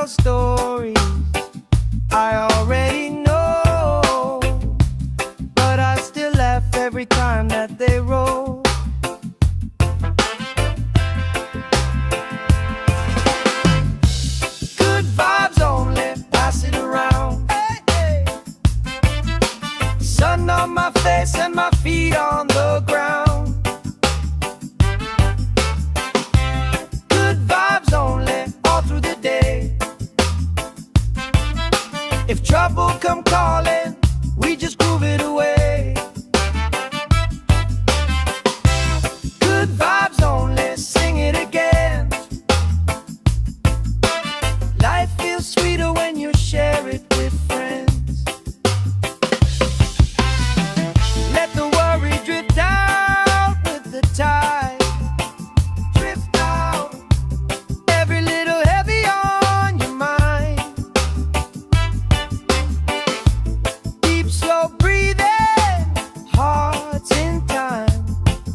tell stories I already know, but I still laugh every time that they roll. Good vibes only, pass it around. Hey, hey. Sun on my face and my feet on the ground. Good vibes only, all through the day. If trouble come calling, we just groove it away. Good vibes only, sing it again. Life feels sweeter when you share it with friends. Let the worry drift out with the tide. Drift out, every little heavy on your mind. Deep, slow breathing, hearts in time.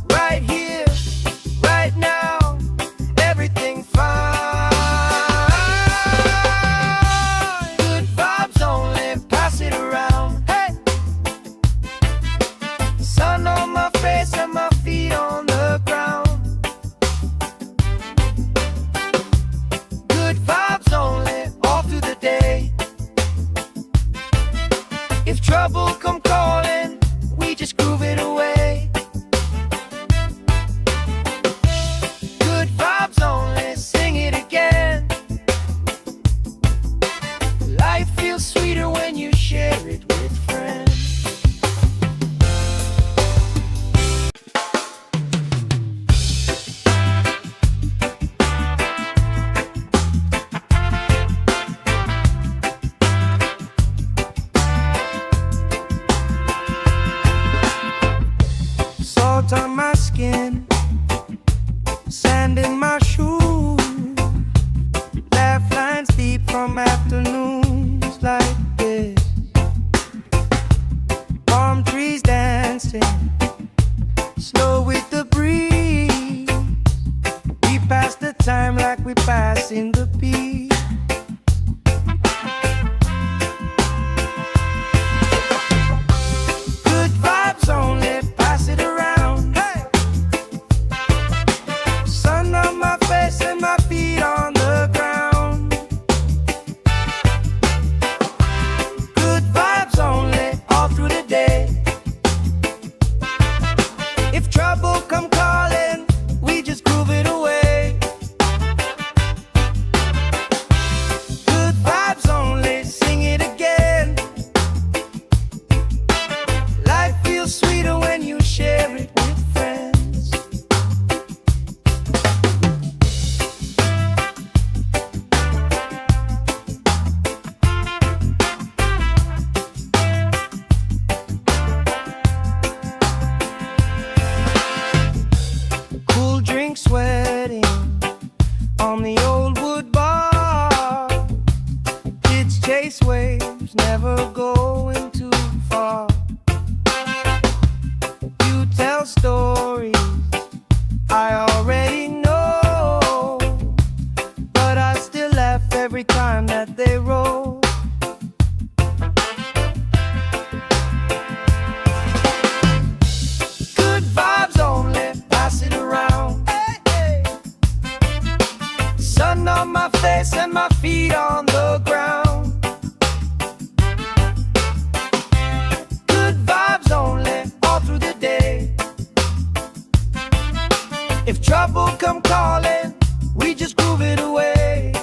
Right here, right now, everything fine. Good vibes only, pass it around. Hey, sun on my face and my feet on the ground. Good vibes only, all through the day. If trouble come calling, we just groove it away. Good vibes only, sing it again. Life feels sweeter when you share it with friends. Salt on my skin, sand in my shoes, laugh lines deep from afternoons like this. Palm trees dancing, slow with the breeze. We pass the time like we passing the peace. Good vibes only, pass it around. Hey, sun on my face and my feet on the ground. Good vibes only, all through the day. If trouble come calling, we just groove it away. Good vibes only, sing it again. Life feels sweeter when you share it with friends. Cool drink sweating on the old wood bar. Kids chase waves, never going too far. You tell stories I already know, but I still laugh every time that they roll. Good vibes only, pass it around. Hey, hey. Sun on my face and my feet on the ground. Good vibes only, all through the day. If trouble come calling, we just groove it away.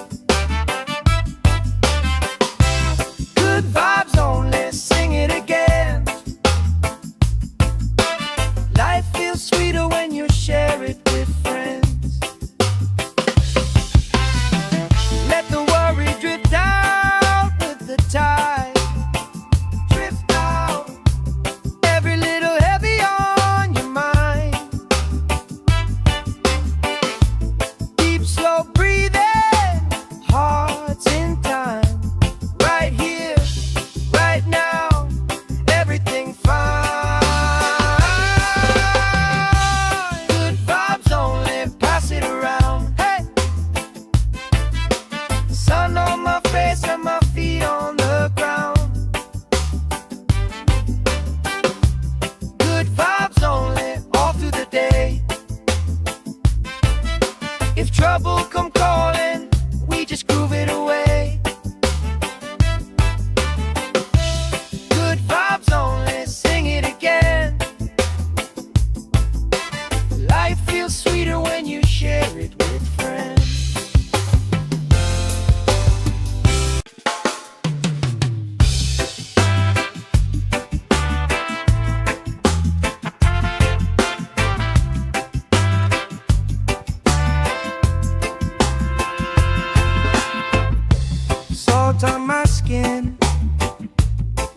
Salt on my skin,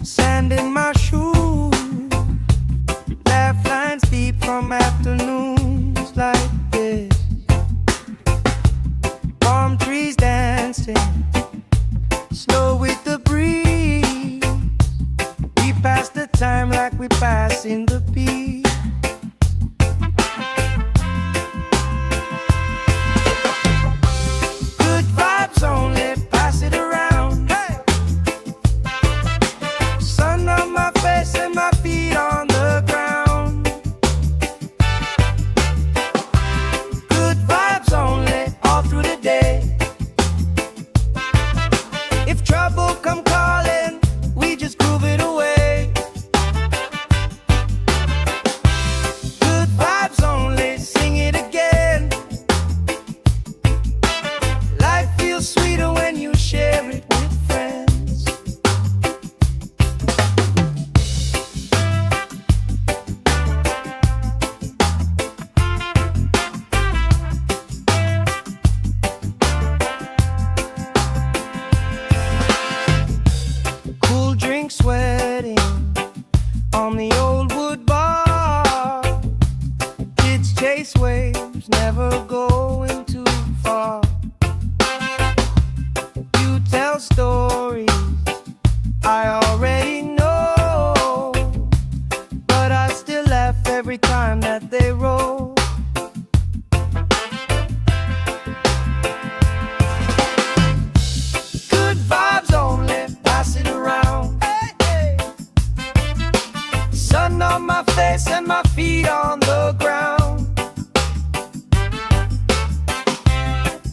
sand in my shoes, laugh lines deep from afternoons like this. Palm trees dancing, slow with the breeze. We pass the time like we pass in the beat. Good vibes only, pass it around. Hey! Sun on my face and my feet on the ground. Good vibes only, all through the day. If trouble come calling, we just groove it away. Good vibes only, sing it again. Life feels sweeter when you share it with friends. Cool drink sweating on the old wood bar. Kids chase waves, never going too far. You tell stories I already know, but I still laugh every time that they roll. Good vibes only, pass it around. Hey, hey. Sun on my face and my feet on the ground.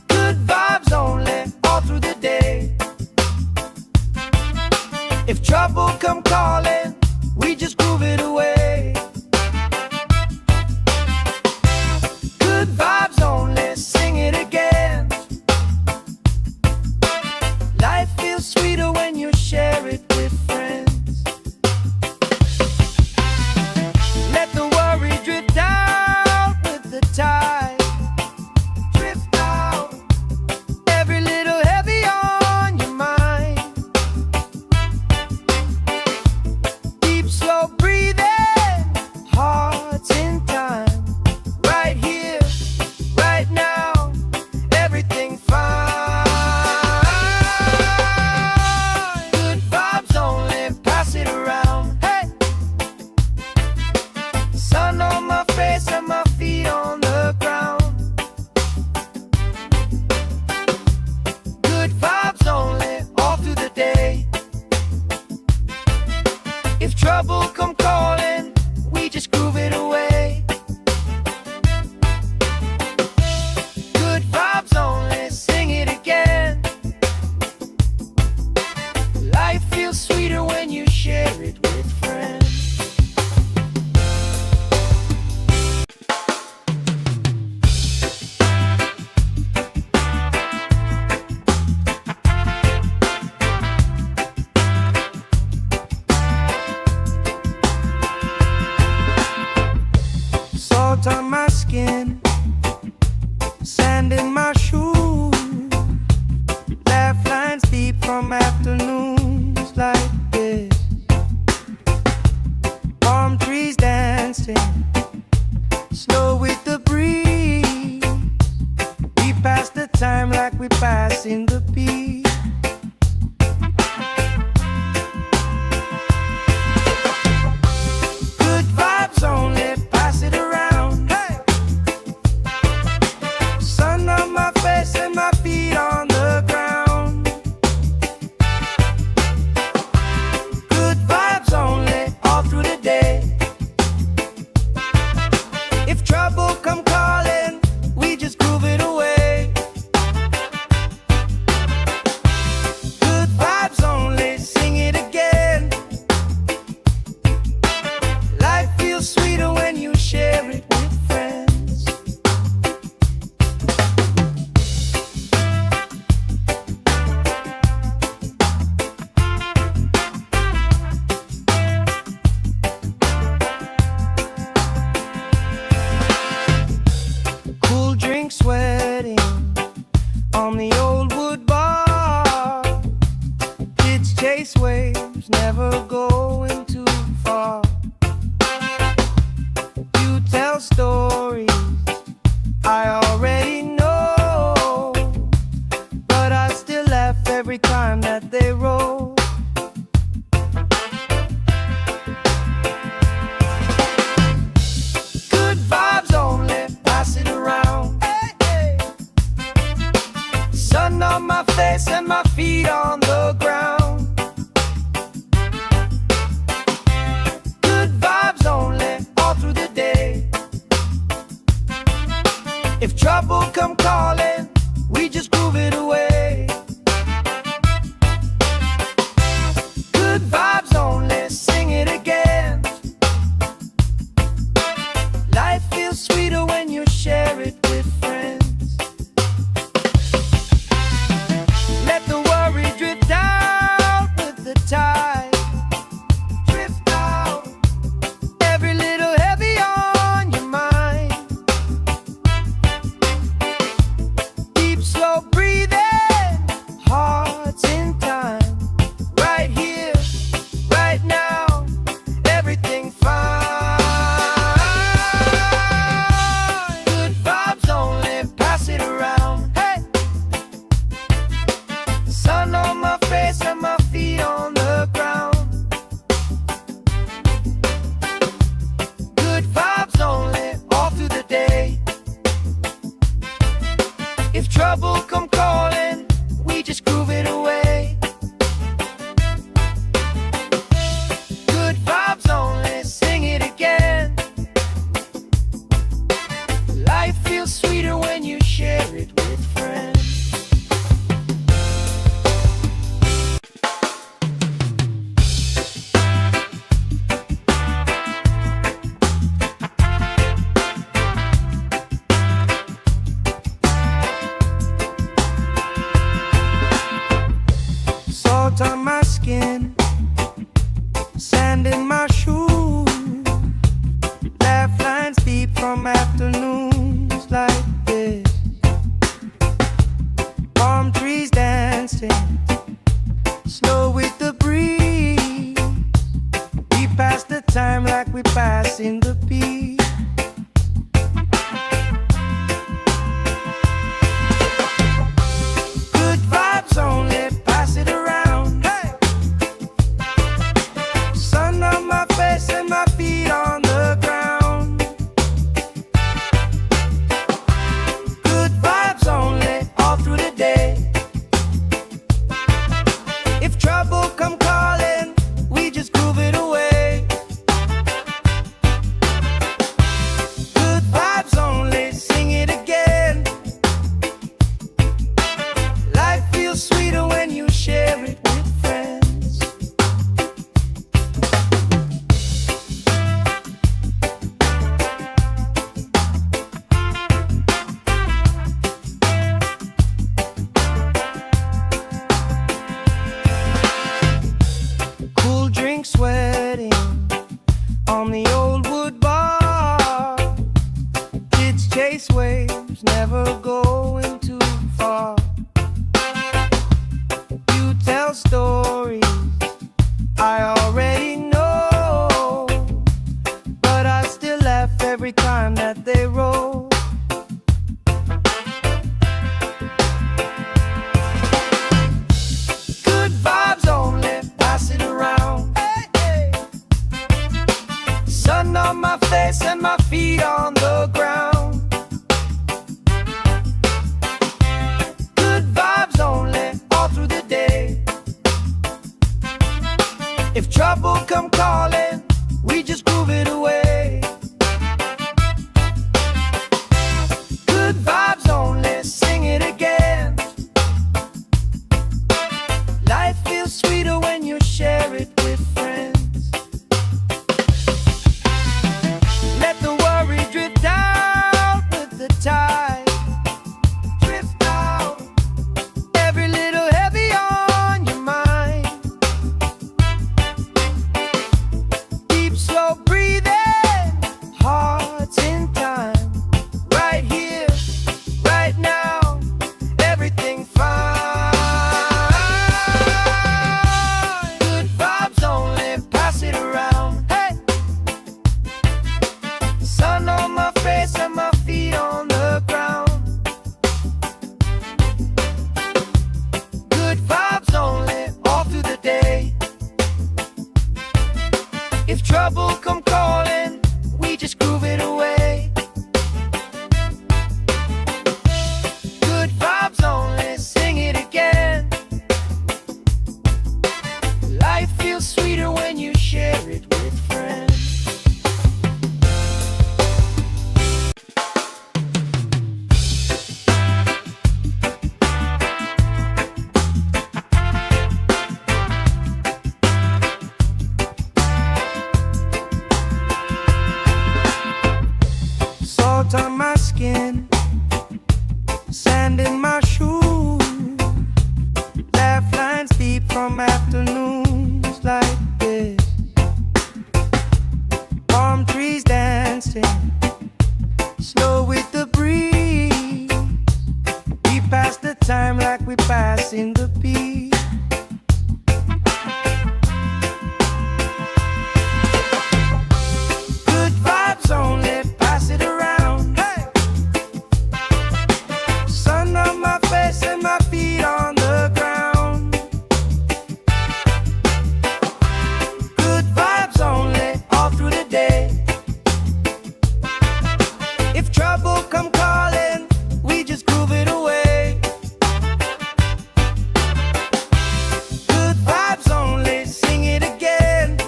Good vibes only, all through the day. If trouble come calling, we just groove it away. Good vibes only, sing it again. Life feels sweeter when you share it with friends. Let the worry drift out with the tide. Drift out, every little heavy on your mind. Deep, slow breathing, hearts in time. Right here, right now, everything fine. Good vibes only, pass it around. Hey! Sun on my face and my feet on the ground. Good vibes only, all through the day. If trouble come calling, we just groove it away. Good vibes only, sing it again. Life feels sweeter when you share it with friends. Salt on my skin, sand in my shoes, laugh lines deep from afternoons like this. Palm trees dancing, slow with the breeze. We pass the time like we pass in the beat. Good vibes only, pass it around. Hey! Sun on my face and my feet on the ground. Good vibes only, all through the day. If trouble come calling, we just groove it away. chase waves, never going too far. You tell stories I already know, but I still laugh every time that they roll. Good vibes only, pass it around. Hey, hey. Sun on my face and my feet on the ground. Good vibes only, all through the day. If trouble come calling, we just groove it away. Good vibes only, sing it again. Life feels sweeter when you share it with friends. Let the worry drift out with the tide. Drift out, every little heavy on your mind. Deep, slow breathing, hearts in time. Right here, right now, everything fine. Good vibes only, pass it around. Hey, sun on my face and my feet on the ground. Good vibes only, all through the day. If trouble come calling, we just groove it away. Good vibes only, sing it again. Life feels sweeter when you share it with friends. Salt on my skin, sand in my shoes. Laugh lines deep from afternoons like this. Palm trees dancing, slow with the breeze. We pass the time like we pass in the beat. Good vibes only, pass it around. Hey, sun on my face and my feet on the ground. Good vibes only, all through the day. If trouble come calling, we just groove it away. Good vibes only, sing it again. Life feels sweeter when you share it with friends. Cool drink sweating on the old wood bar. Kids chase waves, never going too far. You tell stories I already know, but I still laugh every time that they roll. Good vibes only, pass it around. Hey, hey. Sun on my face and my feet on the ground. Good vibes only, all through the day. If trouble come calling, we just groove it away. Good vibes only, sing it again. Life feels sweeter when you share it with friends. Let the worry drift out with the tide. Drift out, every little heavy on your mind. Deep, slow breathing, hearts in time. Right here, right now, everything fine. skin, sand in my shoes, laugh lines deep from afternoons like this. Palm trees dancing, slow with the breeze. We pass the time like we pass in the beat. Good vibes only, pass it around. Hey! Sun on my face and my feet on the ground. Good vibes only, all through the day. If trouble come calling, we just groove it away. Good vibes only, sing it again.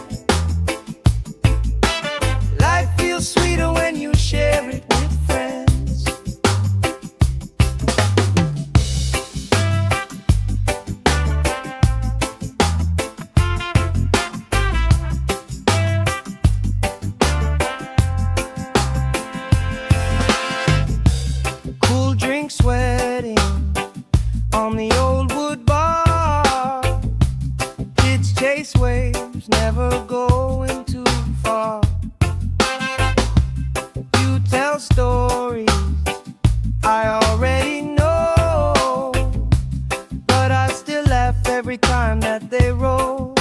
Life feels sweeter when you share it with friends. Cool drink sweating on the old wood bar. Kids chase waves, never going too far. You tell stories I already know, but I still laugh every time that they roll.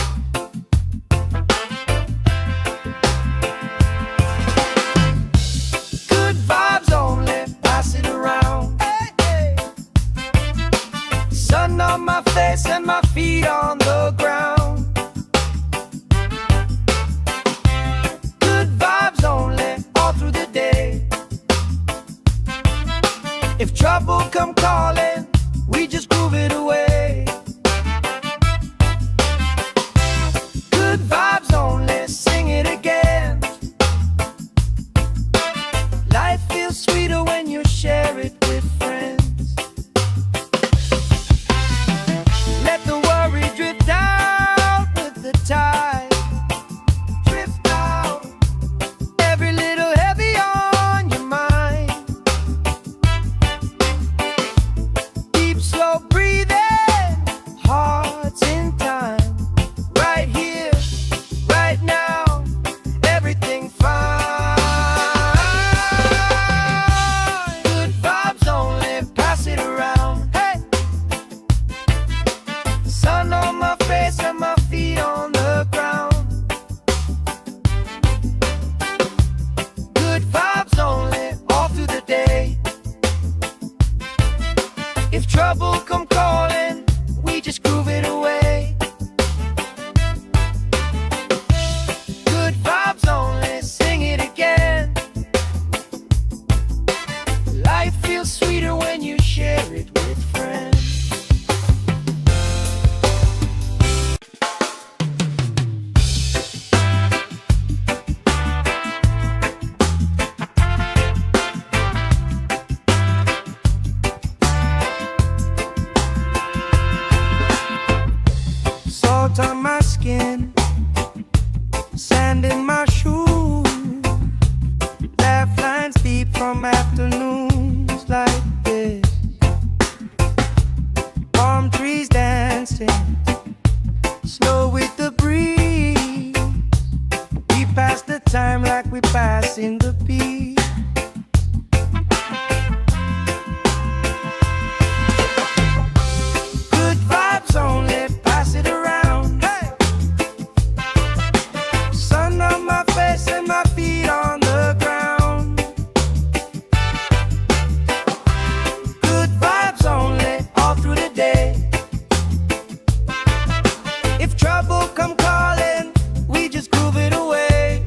Good vibes only, pass it around. Hey, hey. Sun on my face and my feet on the ground. Good vibes only, all through the day. If trouble come calling, we just groove it away. Good vibes only, sing it again. Life feels sweeter when you share it with friends. Let the worry drift out with the tide. Drift out, every little heavy on your mind. Deep, slow breathing, hearts in time. Right here, right now, everything fine. Good vibes only, pass it around. Hey! Sun on my face and my feet on the ground. Good vibes only, all through the day. If trouble come calling, we just groove it away. Good vibes only, sing it again. Life feels sweeter when you share it with friends. Salt on my skin, sand in my shoes, laugh lines deep from afternoons like this. Palm trees dancing, slow with the breeze. We pass the time like we pass in the beat. Good vibes only, pass it around. Hey! Sun on my face and my feet on the ground. Good vibes only, all through the day. If trouble come calling, we just groove it away.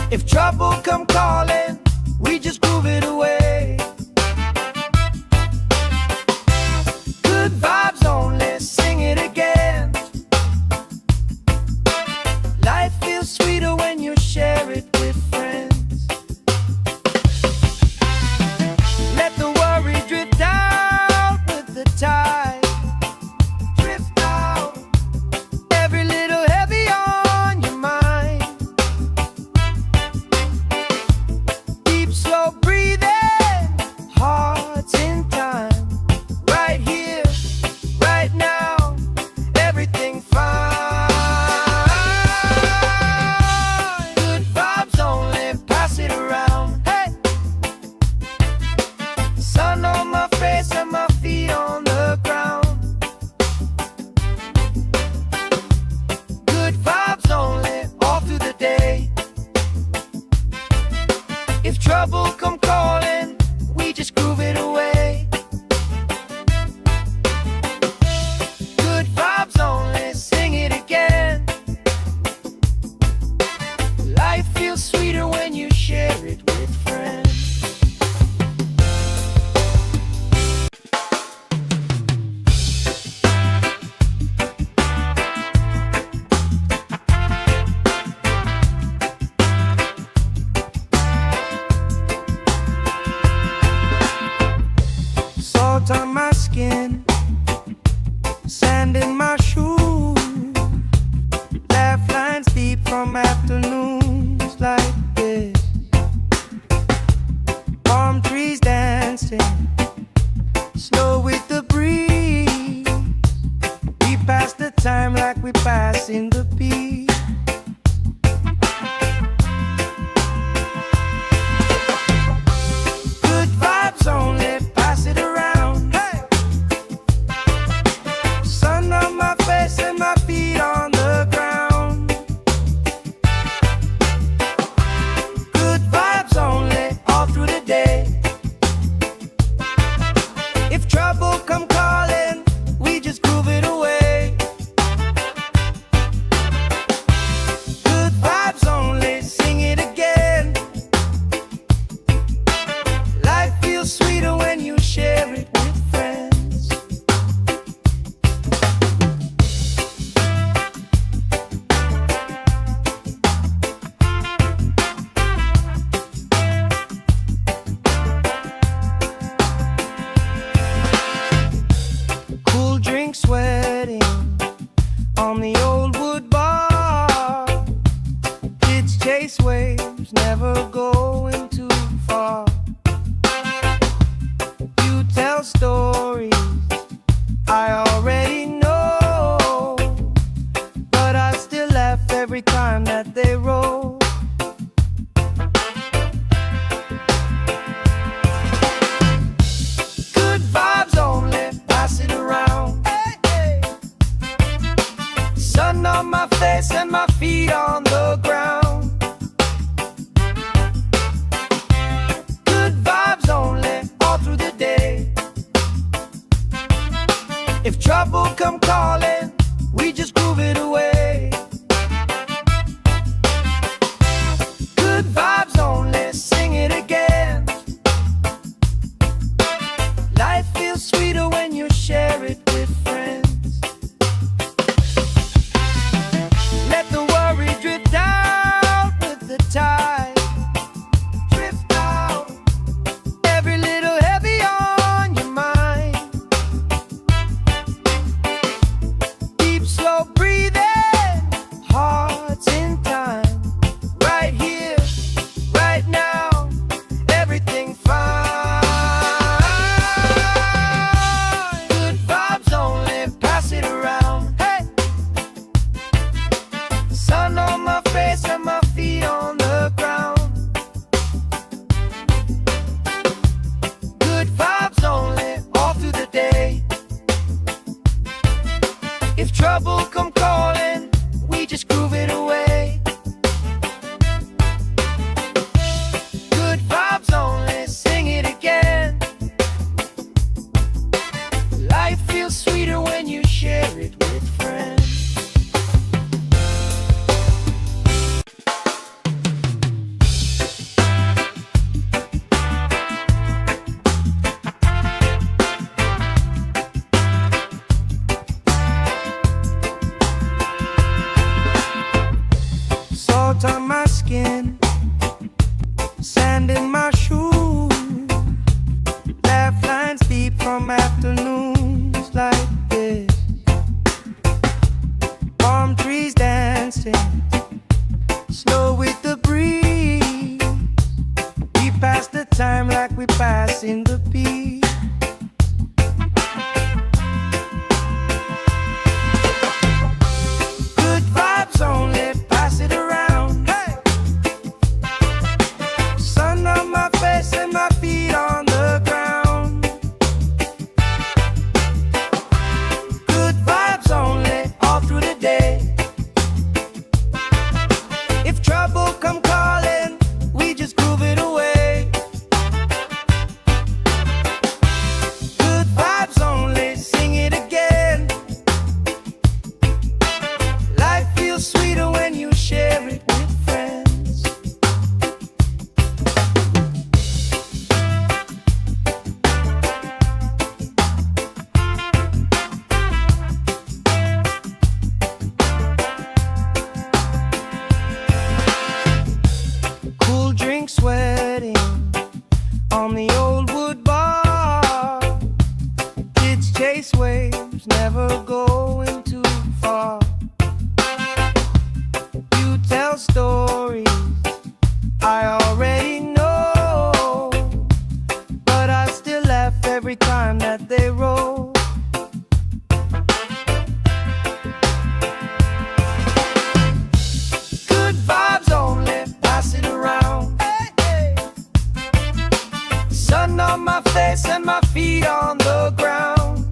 If trouble come calling, we just groove it away. Good vibes only, sing it again. Life feels sweeter when you share it with friends. Let the worry drift out with the tide. Drift out, every little heavy on your mind. Deep, slow breathing, hearts in time. Right here, right now, everything fine. Good vibes only, pass it around. Hey! Sun on my face and my feet on the ground. Good vibes only, all through the day. If trouble come calling, we just groove it away. Good vibes only, sing it again. Life feels sweeter when you share it with friends. Salt on my skin, sand in my shoes, laugh lines deep from afternoons like this. Palm trees dancing, slow with the breeze. We pass the time like we pass in the beat. Good vibes only, pass it around. Hey! Sun on my face and my feet on the ground. Good vibes only, all through the day. If trouble come calling, we just groove it away. Good vibes only, sing it again. Life feels sweeter when you share it with friends. Cool drink sweating on the old wood bar. Kids chase waves, never going too far. You tell stories I already know, but I still laugh every time that they roll. Good vibes only, pass it around. Hey, hey. Sun on my face and my feet on the ground. Good vibes only, all through the day. If trouble come calling, we just groove it away. Good vibes only, sing it again. Life feels sweeter when you share it with friends. Let the worry drift out with the tide. Drift out, every little heavy on your mind. Salt on my skin, sand in my shoes, laugh lines deep from afternoons like this. Palm trees dancing, slow with the breeze. We pass the time like we pass in the beat. Good vibes only, pass it around. Hey! Sun on my face and my feet on the ground. Good vibes only, all through the day. If trouble come calling, we just groove it away. Good vibes only, sing it again. Life feels sweeter when you share it with friends. Cool drink sweating on the old wood bar. Kids chase waves, never going too far. You tell stories I already know, but I still laugh every time that they roll. Good vibes only, pass it around. Hey, hey. Sun on my face and my feet on the ground.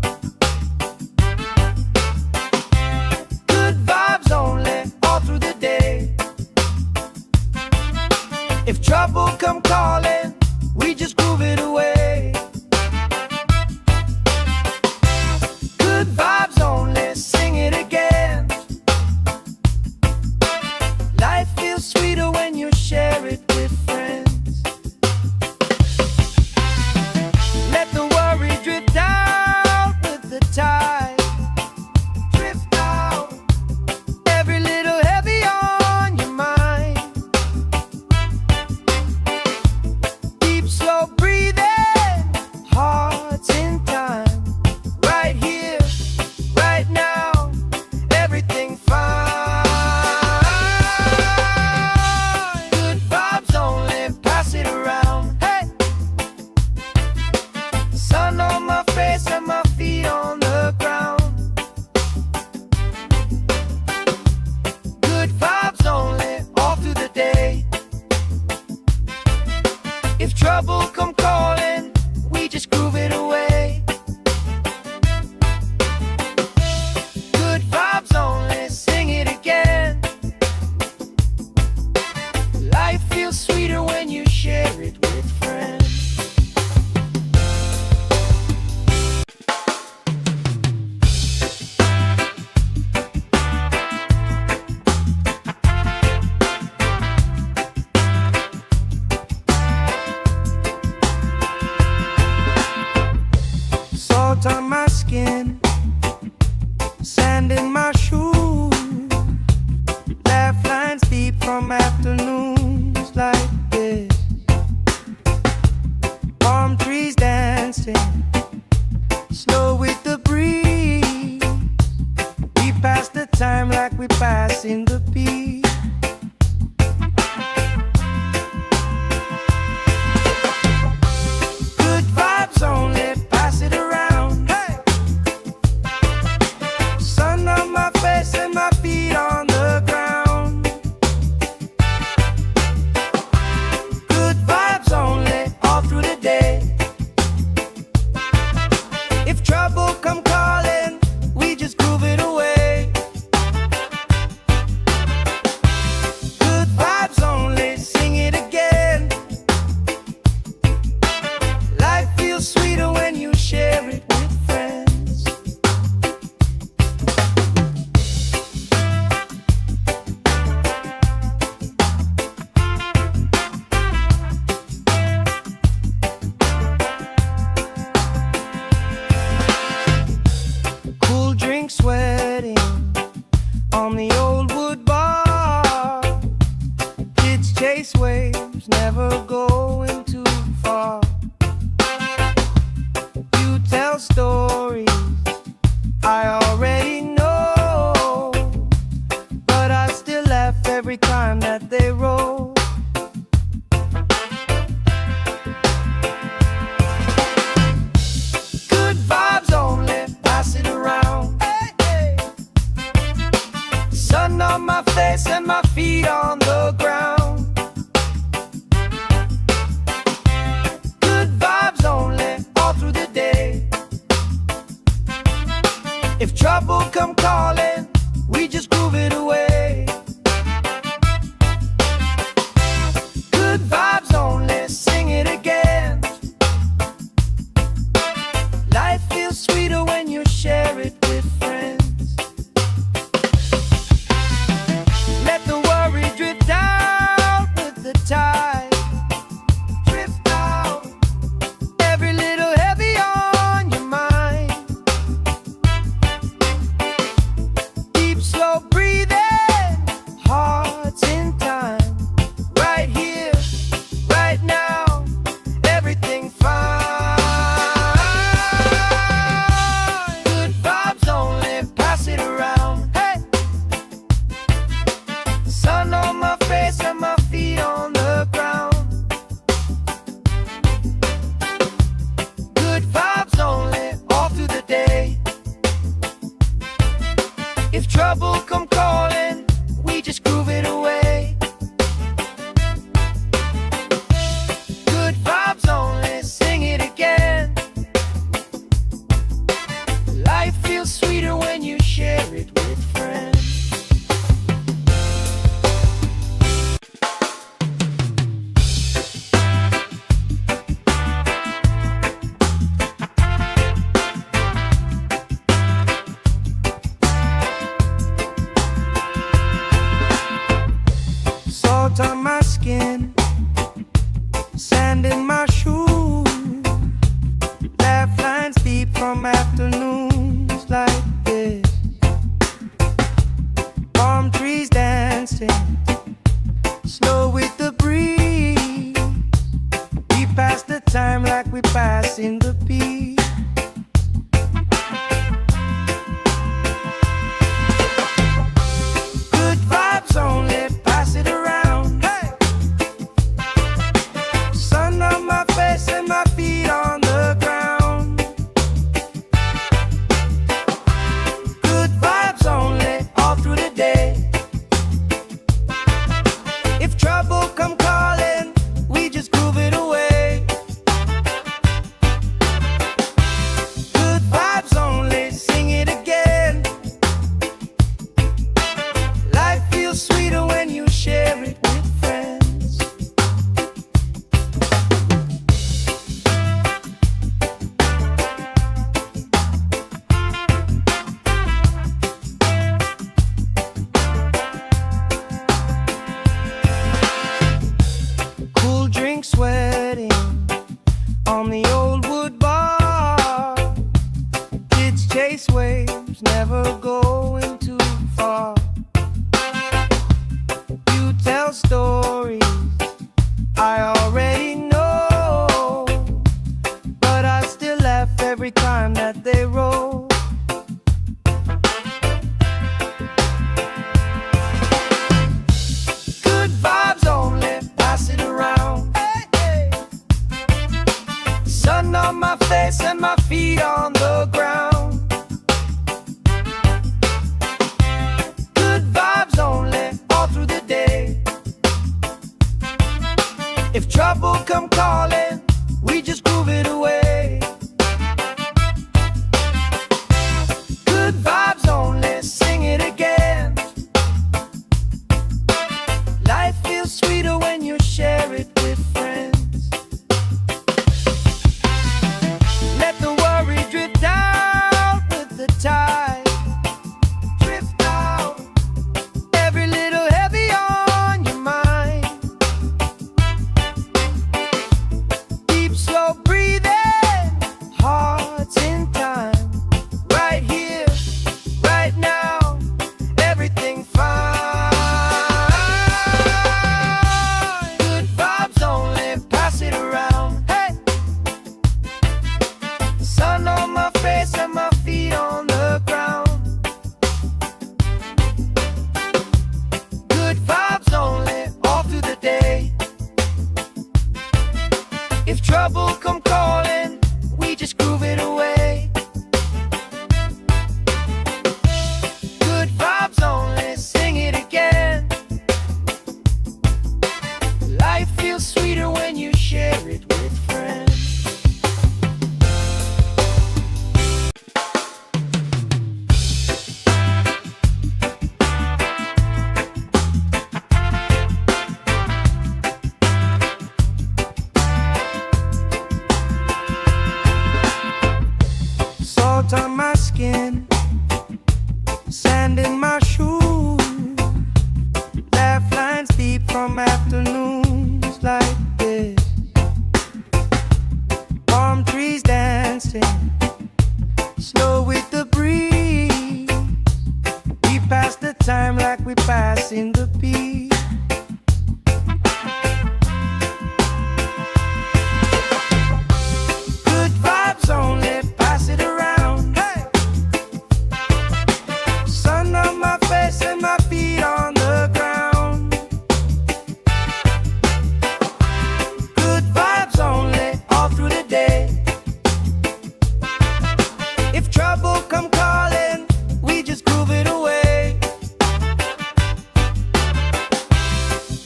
Good vibes only, all through the day. If trouble come calling, we just groove it away. Good vibes only, sing it again. Life feels sweeter when you share it with friends. Let the worry drift out with the tide. Drift out, every little heavy on your mind. Deep, slow breathing, hearts in time. Right here, right now, everything fine. Good vibes only, pass it around. Hey! Sun on my face and my feet on the ground. Good vibes only, all through the day. If trouble come calling, we just groove it away. Good vibes only, sing it again. Life feels sweeter when you share it with friends. Salt on my skin, sand in my shoes, laugh lines deep from afternoons like this. Palm trees dancing, slow with the breeze. We pass the time like we pass in the beat. Good vibes only, pass it around. Hey! Sun on my face and my feet on the ground. bass waves never going too far. You tell stories I already know, but I still laugh every time that they roll. Good vibes only, pass it around. Hey, hey. Sun on my face and my feet on the ground. Good vibes only, all through the day. If trouble come calling, we just groove it away. Good vibes only, sing it again. Life feels sweeter when you share it with friends. Let the worry drift out with the tide. Drift out, every little heavy on your mind. Deep, slow breathing, hearts in time. Right here, right now, everything fine. Good vibes only, pass it around. Hey! Sun on my face and my feet on the ground. Good vibes only, all through the day. If trouble come calling, we just groove it away. Good vibes only, sing it again. Life feels sweeter when you share it with friends. Salt on my skin, sand in my shoes. Laugh lines deep from afternoons like this. Palm trees dancing, slow with the breeze. We pass the time like we pass in the beat. Good vibes only, pass it around. Hey! Sun on my face and my feet on the ground. Good vibes only, all through the day. If trouble come calling, we just groove it away. from afternoons like this. Palm trees dancing, slow with the breeze. We pass the time like we pass in the peace. Good vibes only, pass it around. Hey! Sun on my face and my feet on the ground. Good vibes only, all through the day. If trouble come calling, we just groove it away.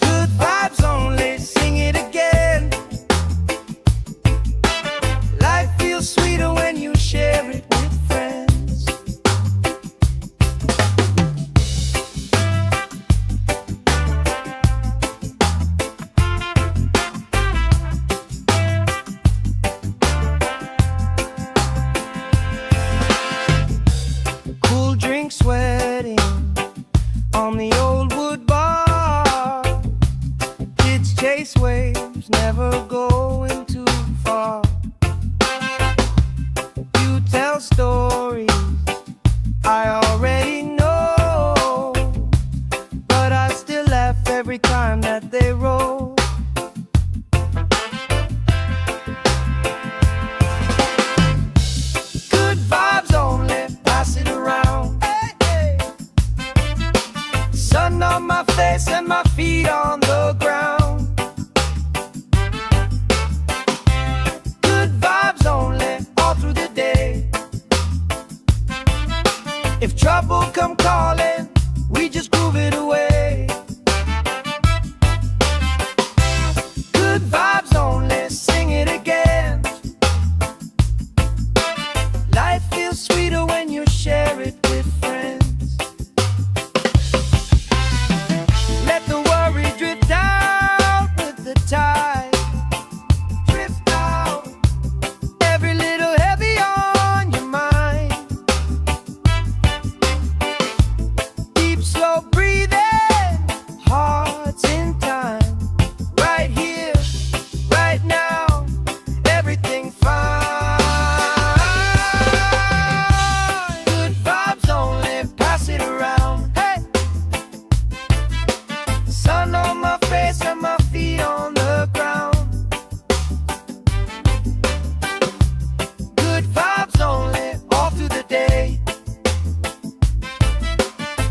Good vibes only, sing it again. Life feels sweeter when you share it with friends. Cool drink sweating on the old wood bar. Kids chase waves, never going too far. You tell stories I already know, but I still laugh every time that they roll. Good vibes only, pass it around. Hey, hey. Sun on my face and my feet on the ground. Good vibes only, all through the day. If trouble come calling, we just groove it away. Good vibes only, sing it again. Life feels sweeter when you share it with friends. Let the worry drift out with the tide. Drift out, every little heavy on your mind. Deep, slow breathing, hearts in time. Right here, right now, everything fine. Good vibes only, pass it around. Hey! Sun on my face and my feet on the ground. Good vibes only, all through the day.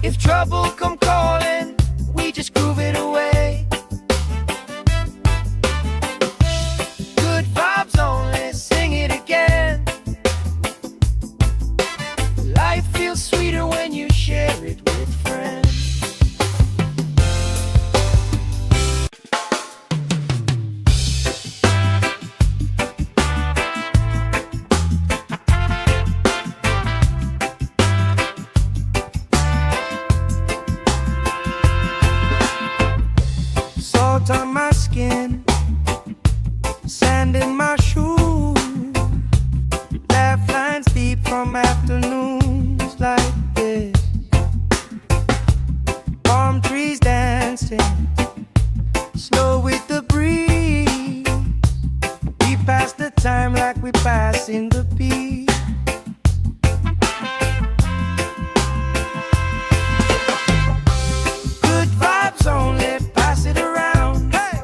If trouble come calling, we just groove it away. Good vibes only, sing it again. Life feels sweeter when you share it with friends. Salt on my skin, sand in my shoes. Laugh lines deep from afternoons like this. Palm trees dancing, slow with the breeze. We pass the time like we pass in the peace. Good vibes only, pass it around. Hey!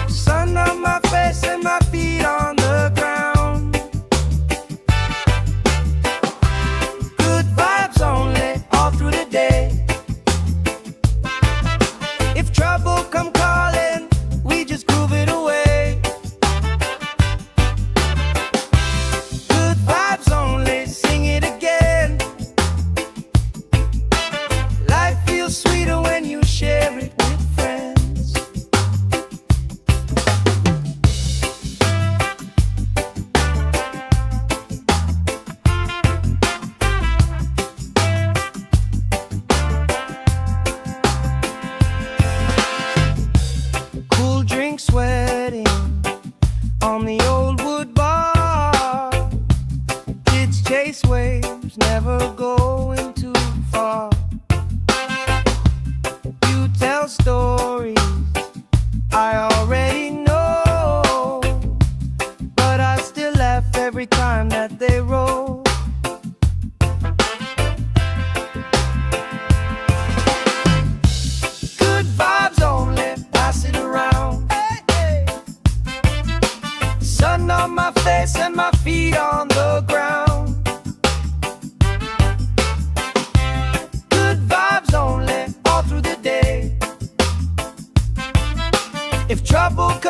Sun on my face and my feet on the ground. Good vibes only, all through the day. If trouble come calling, we just groove it away.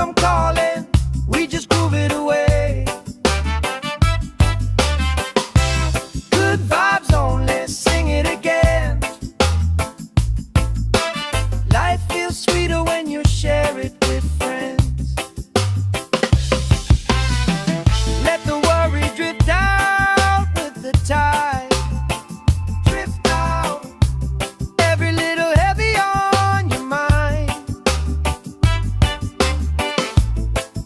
come calling, we just groove it away. Good vibes only, sing it again. Life feels sweeter when you share it with friends. Let the worry drift out with the tide. Drift out, every little heavy on your mind.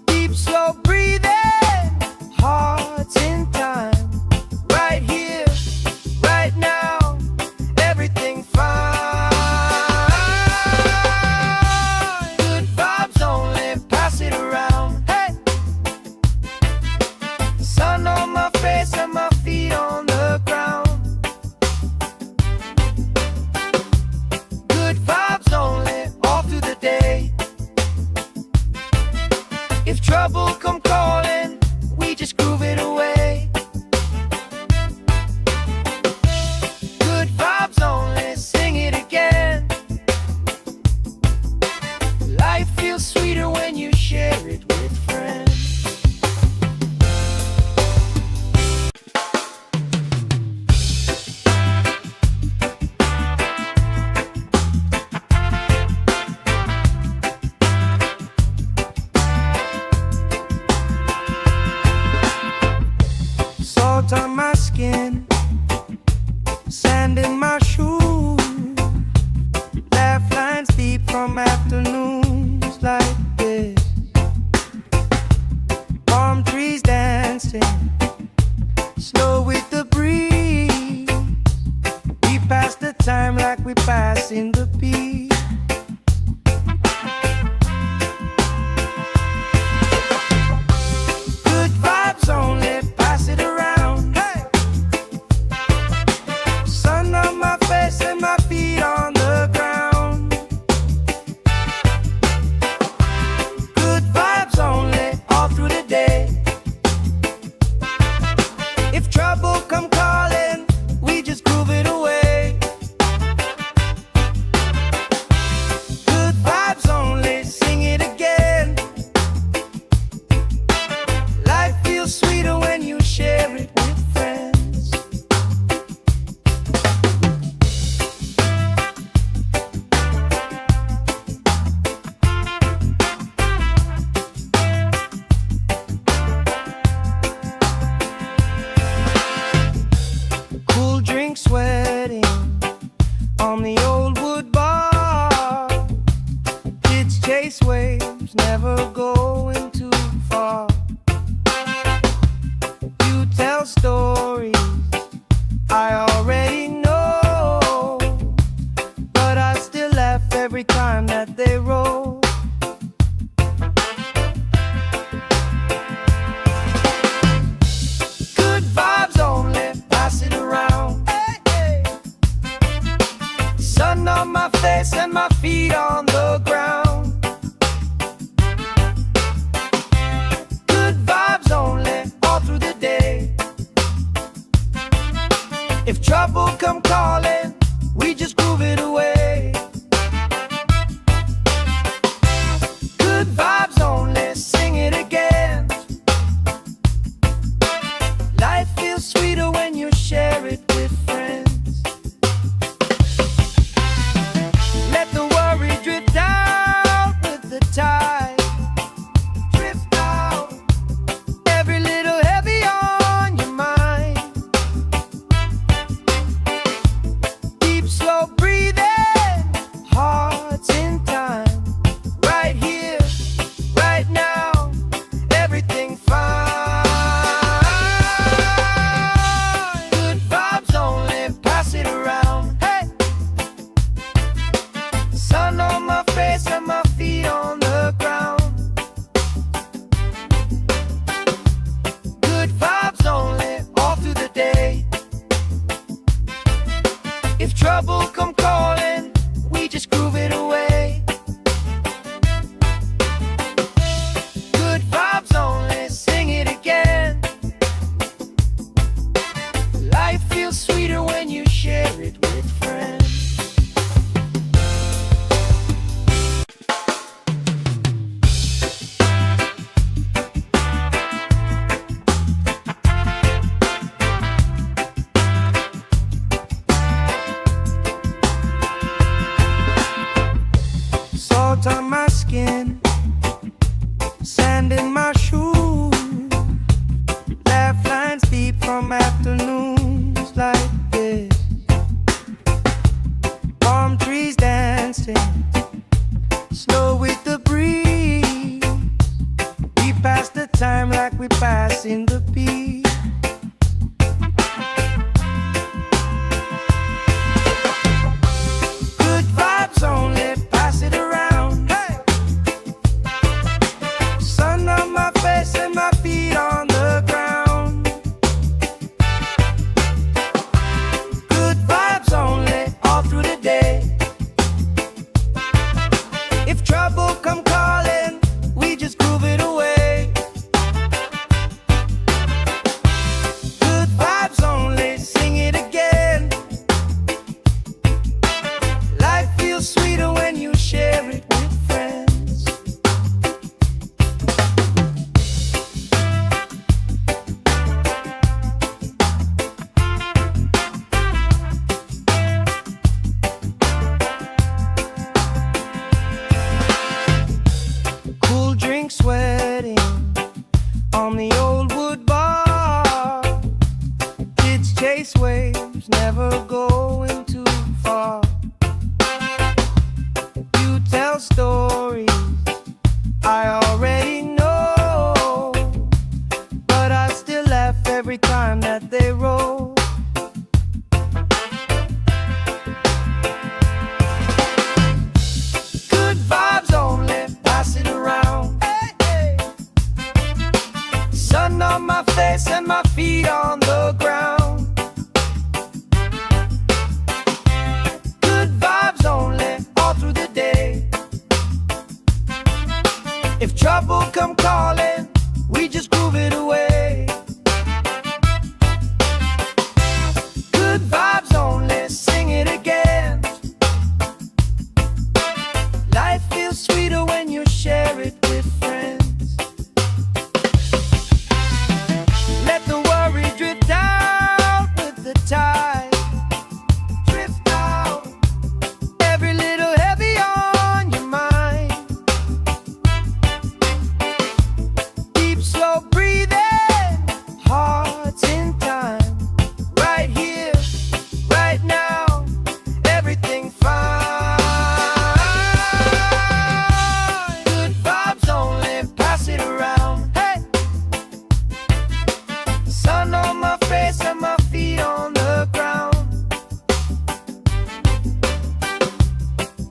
Deep, slow breathing, hearts in time. Right here, right now, everything fine. Good vibes only, pass it around. Hey! Sun on my face and my feet on the ground. Good vibes only, all through the day. If trouble come calling, we just groove it away. Good vibes only, sing it again. Life feels sweeter when you share it with friends. Salt on my skin, sand in my shoes, laugh lines deep from afternoons like this. Palm trees dancing, slow with the breeze. We pass the time like we pass in the beat. Good vibes only, pass it around. Hey! Sun on my face and my feet on the ground. Good vibes only, all through the day. If trouble come calling, we just groove it away. Good vibes only, sing it again. Life feels sweeter when you share it with friends. Cool drink sweating on the old wood bar. Kids chase waves, never going too far. You tell stories I already know, but I still laugh every time that they roll. Good vibes only, pass it around. Hey, hey. Sun on my face and my feet on the ground. Good vibes only, all through the day. If trouble come calling, we just groove it away. Good vibes only, sing it again. Life feels sweeter when you share it with friends. Let the world Salt on my skin, sand in my shoes, laugh lines deep from afternoons like this. Palm trees dancing, slow with the breeze. We pass the time like we pass in the beat. Good vibes only, pass it around. Hey! Sun on my face and my feet on the ground. Good vibes only, all through the day. If trouble come calling, we just groove it away. Good vibes only, sing it again. Life feels sweeter when you share it with friends. Cool drink sweating on the old wood bar. Kids chase waves, never going too far. You tell stories I already know, but I still laugh every time that they roll. Good vibes only, pass it around. Hey, hey. Sun on my face and my feet on the ground. Good vibes only, all through the day. If trouble come calling, we just groove it away. Good vibes only, sing it again. Life feels sweeter when you share it with friends. Let the worry drift out with the tide. Drift out, every little heavy on your mind. Deep, slow breathing, hearts in time. Right here, right now, everything fine. Good vibes only, pass it around. Hey! Sun on my face and my feet on the ground.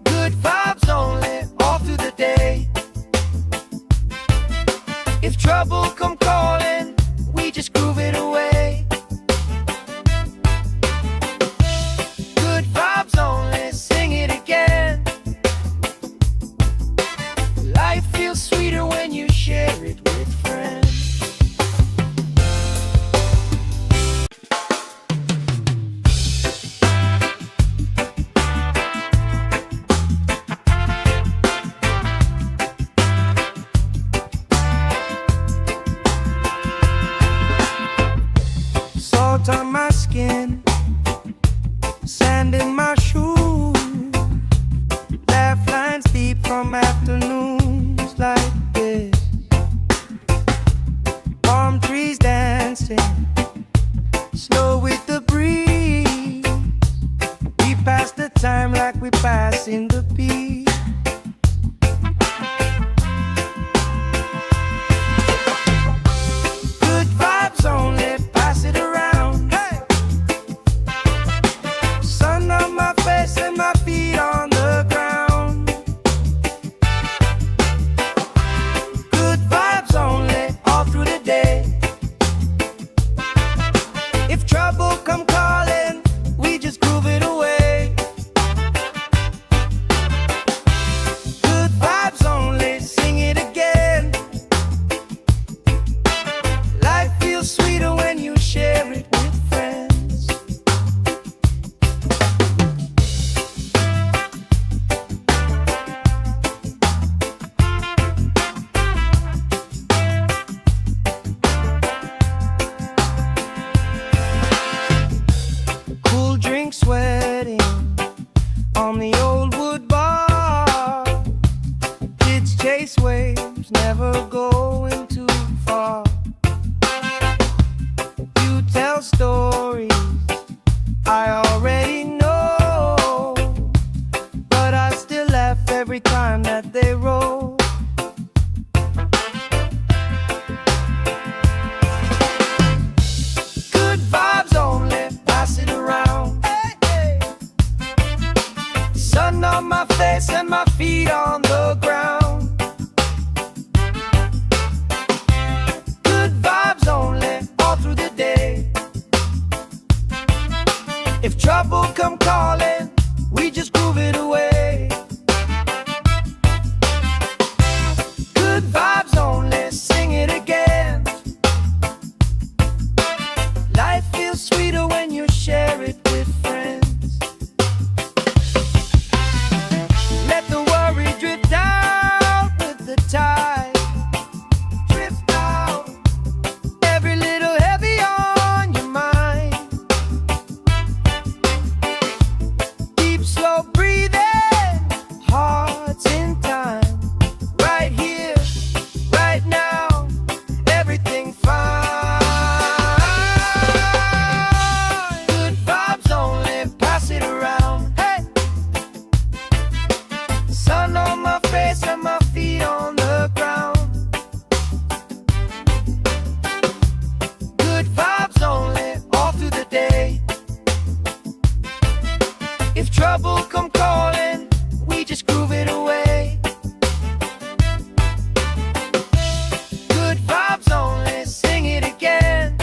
Good vibes only, all through the day. If trouble come calling, we just groove it away. Good vibes only, sing it again. Life feels sweeter when you share it with friends. Salt on my skin, sand in my shoes, laugh lines deep from afternoons like this. Palm trees dancing, slow with the breeze. We pass the time like we pass in the beat. Good vibes only, pass it around. Hey! Sun on my face and my feet on the ground. Good vibes only, all through the day. If trouble come calling, we just groove it away. chase waves, never going too far. You tell stories I already know, but I still laugh every time that they roll. Good vibes only, pass it around. Hey, hey. Sun on my face and my feet on the ground. Good vibes only, all through the day. If trouble come calling, we just groove it away. Good vibes only, sing it again. Life feels sweeter when you share it with friends. Let the worry drift out with the tide. Drift out, every little heavy on your mind. Deep, slow breathing, hearts in time. Right here, right now, everything fine. Good vibes only, pass it around. Hey! Sun on my face and my feet on the ground. Good vibes only, all through the day. If trouble come calling, we just groove it away. Good vibes only, sing it again.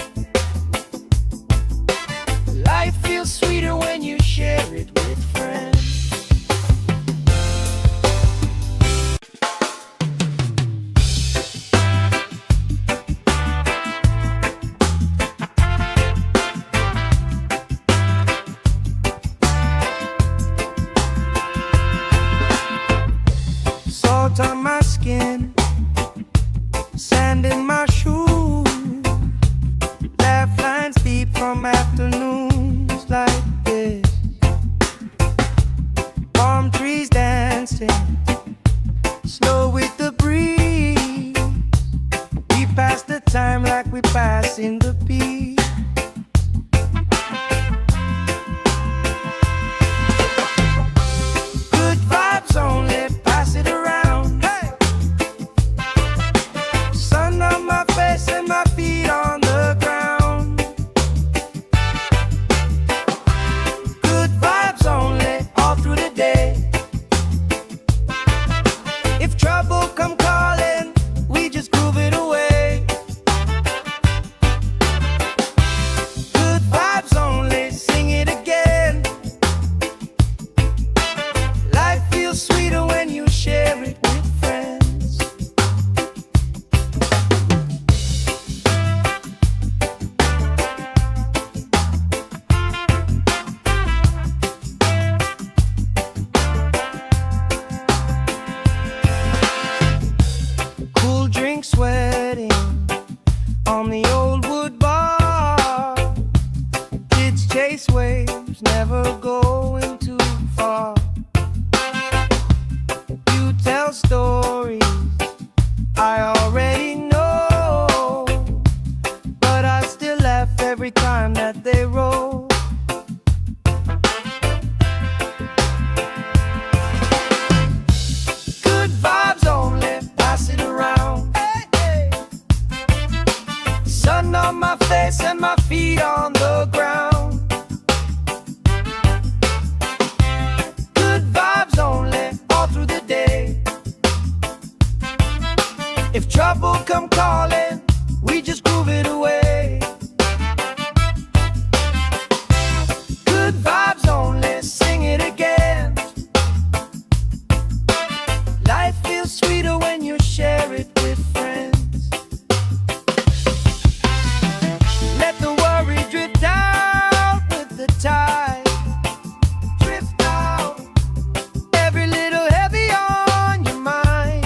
Life feels sweeter when you share it with friends. Salt on my skin, sand in my shoes. Laugh lines deep from afternoons like this. Palm trees dancing, slow with the breeze. We pass the time like we pass in the beat. Good vibes only, pass it around. Hey! Sun on my face and my feet on the ground. Good vibes only, all through the day. If trouble come calling, we just groove it away. Good vibes only, sing it again. Life feels sweeter when you share it with friends. Cool drink sweating on the old wood bar. Kids chase waves, never going too far. You tell stories I already know, but I still laugh every time that they roll. Good vibes only, pass it around. Hey, hey. Sun on my face and my feet on the ground. Good vibes only, all through the day. If trouble come calling, we just groove it away. Good vibes only, sing it again. Life feels sweeter when you share it with friends. Let the worry drift out with the tide. Drift out, every little heavy on your mind.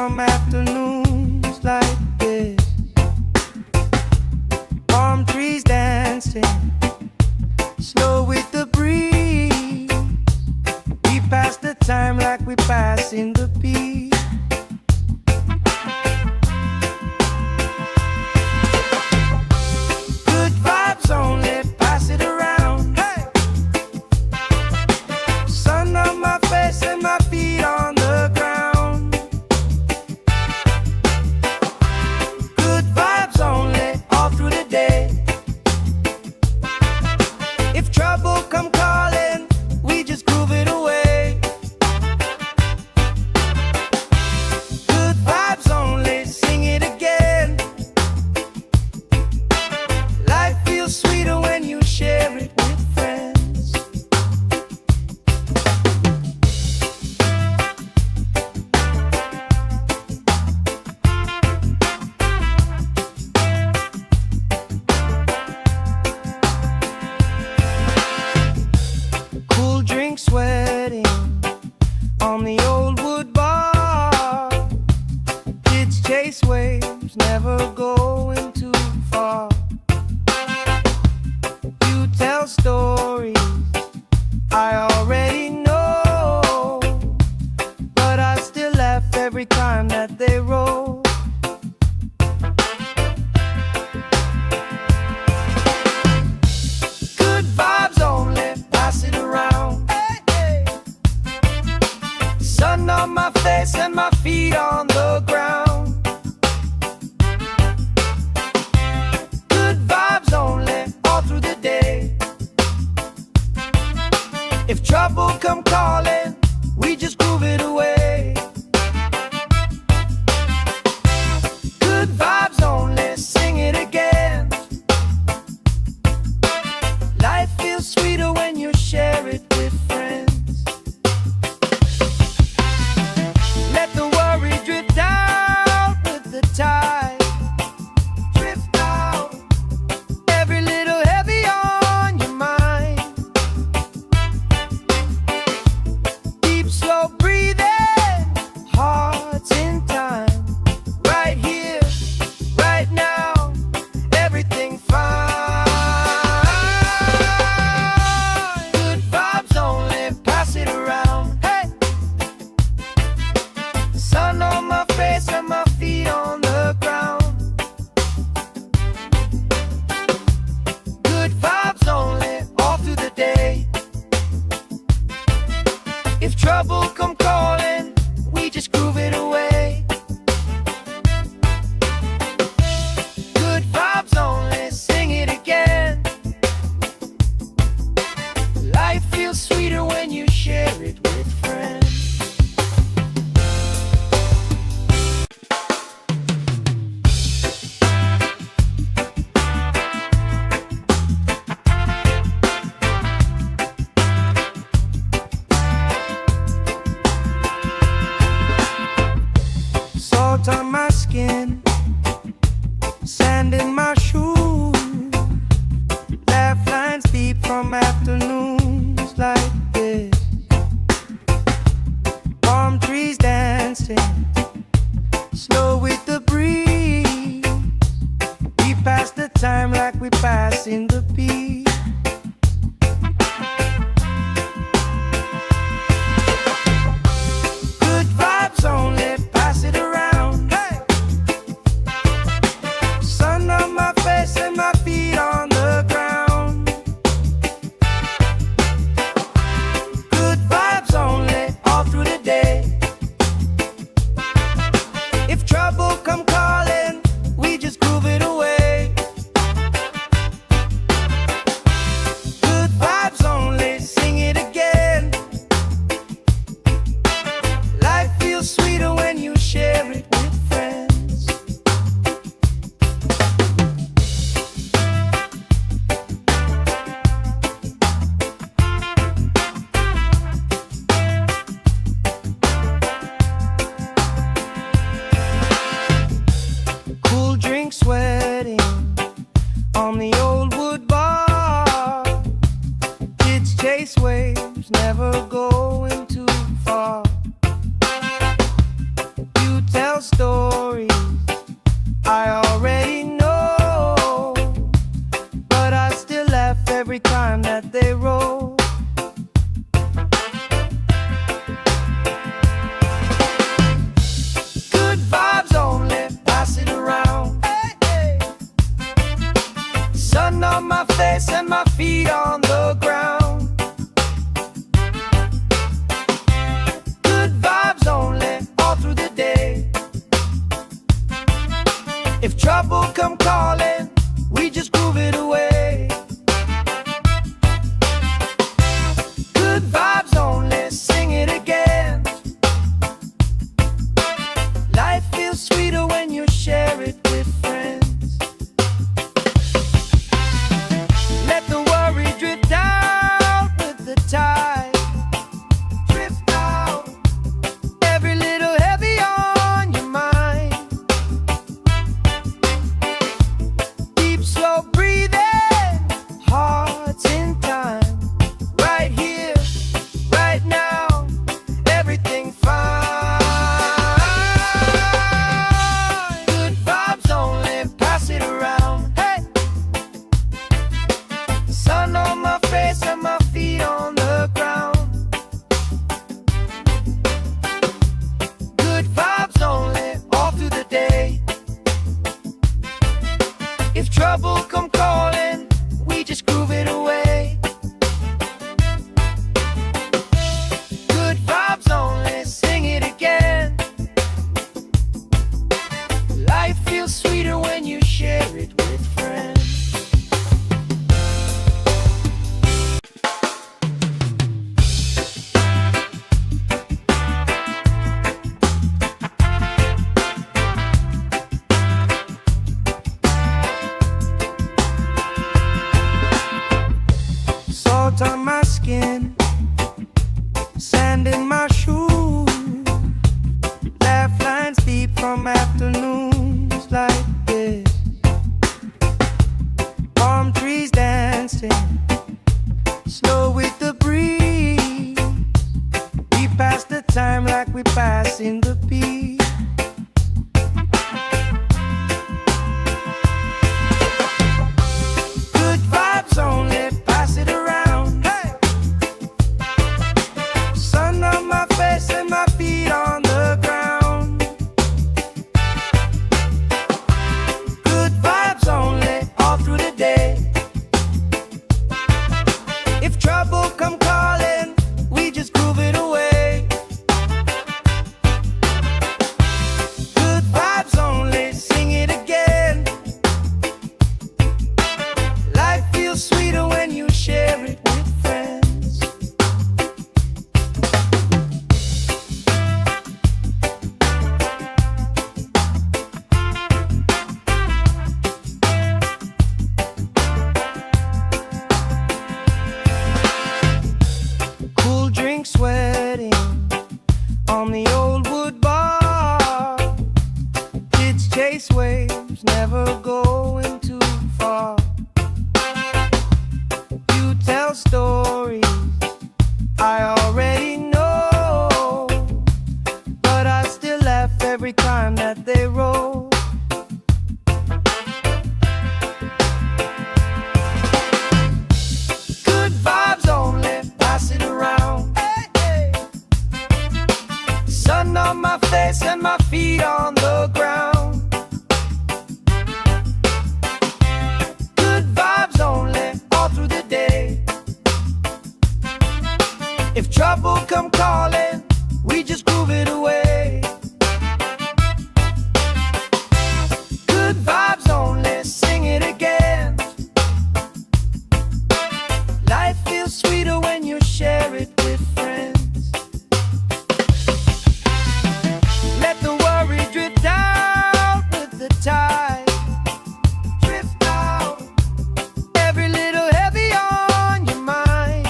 from afternoons like this. Palm trees dancing slow with the breeze. We pass the time like we passing the peace. Good vibes only, pass it around. Hey! Sun on my face and my feet on the ground. Good vibes only, all through the day. If trouble come calling, we just groove it away. Good vibes only, sing it again. Life feels sweeter when you share it with friends. Cool drink sweating on the old wood bar. Kids chase waves, never going too far. You tell stories I already know, but I still laugh every time that they roll. Good vibes only, pass it around. Hey, hey. Sun on my face and my feet on the ground. Good vibes only, all through the day. If trouble come calling, we just groove it away. Good vibes only, sing it again. Life feels sweeter when you share it with friends. Let the worry drift out with the tide. Drift out, every little heavy on your mind. Deep, slow breathing, hearts in time. Right here, right now, everything fine. Good vibes only, pass it around. Hey! Sun on my face and my feet on the ground. Good vibes only, all through the day. If trouble come calling, we just groove it away. Good vibes only, sing it again. Life feels sweeter when you share it with friends. Salt on my skin, sand in my shoes. Laugh lines deep from afternoons like this. Palm trees dancing slow with the breeze. We pass the time like we passing the peace. Good vibes only, pass it around. Hey! Sun on my face and my feet on the ground. Good vibes only, all through the day. If trouble come calling, we just groove it away. Good vibes only, sing it again. Life feels sweeter when you share it with friends. Let the worry drift out with the tide. Drift out, every little heavy on your mind. Deep, slow breathing, hearts in time. Right here, right now, everything fine. Good vibes only, pass it around. Hey! Sun on my face and my feet on the ground. Good vibes only, all through the day. If trouble come calling, we just groove it away. Good vibes only, sing it again. Life feels sweeter when you share it with friends. Salt on my skin, sand in my shoes, laugh lines deep from afternoons like this. Palm trees dancing, slow with the breeze. We pass the time like we pass in the beat. Good vibes only, pass it around. Hey! Sun on my face and my feet on the ground. Good vibes only, all through the day. If trouble come calling, we just groove it away. Good vibes only, sing it again. Life feels sweeter when you share it with friends. Cool drink sweating on the old wood bar. Kids chase waves, never going too far. You tell stories I already know, but I still laugh every time that they roll. Good vibes only, pass it around. Hey, hey. Sun on my face and my feet on the ground. Good vibes only, all through the day. If trouble come calling, we just groove it away. Good vibes only, sing it again. Life feels sweeter when you share it with friends. Let the worry drift out with the tide. Drift out, every little heavy on your mind.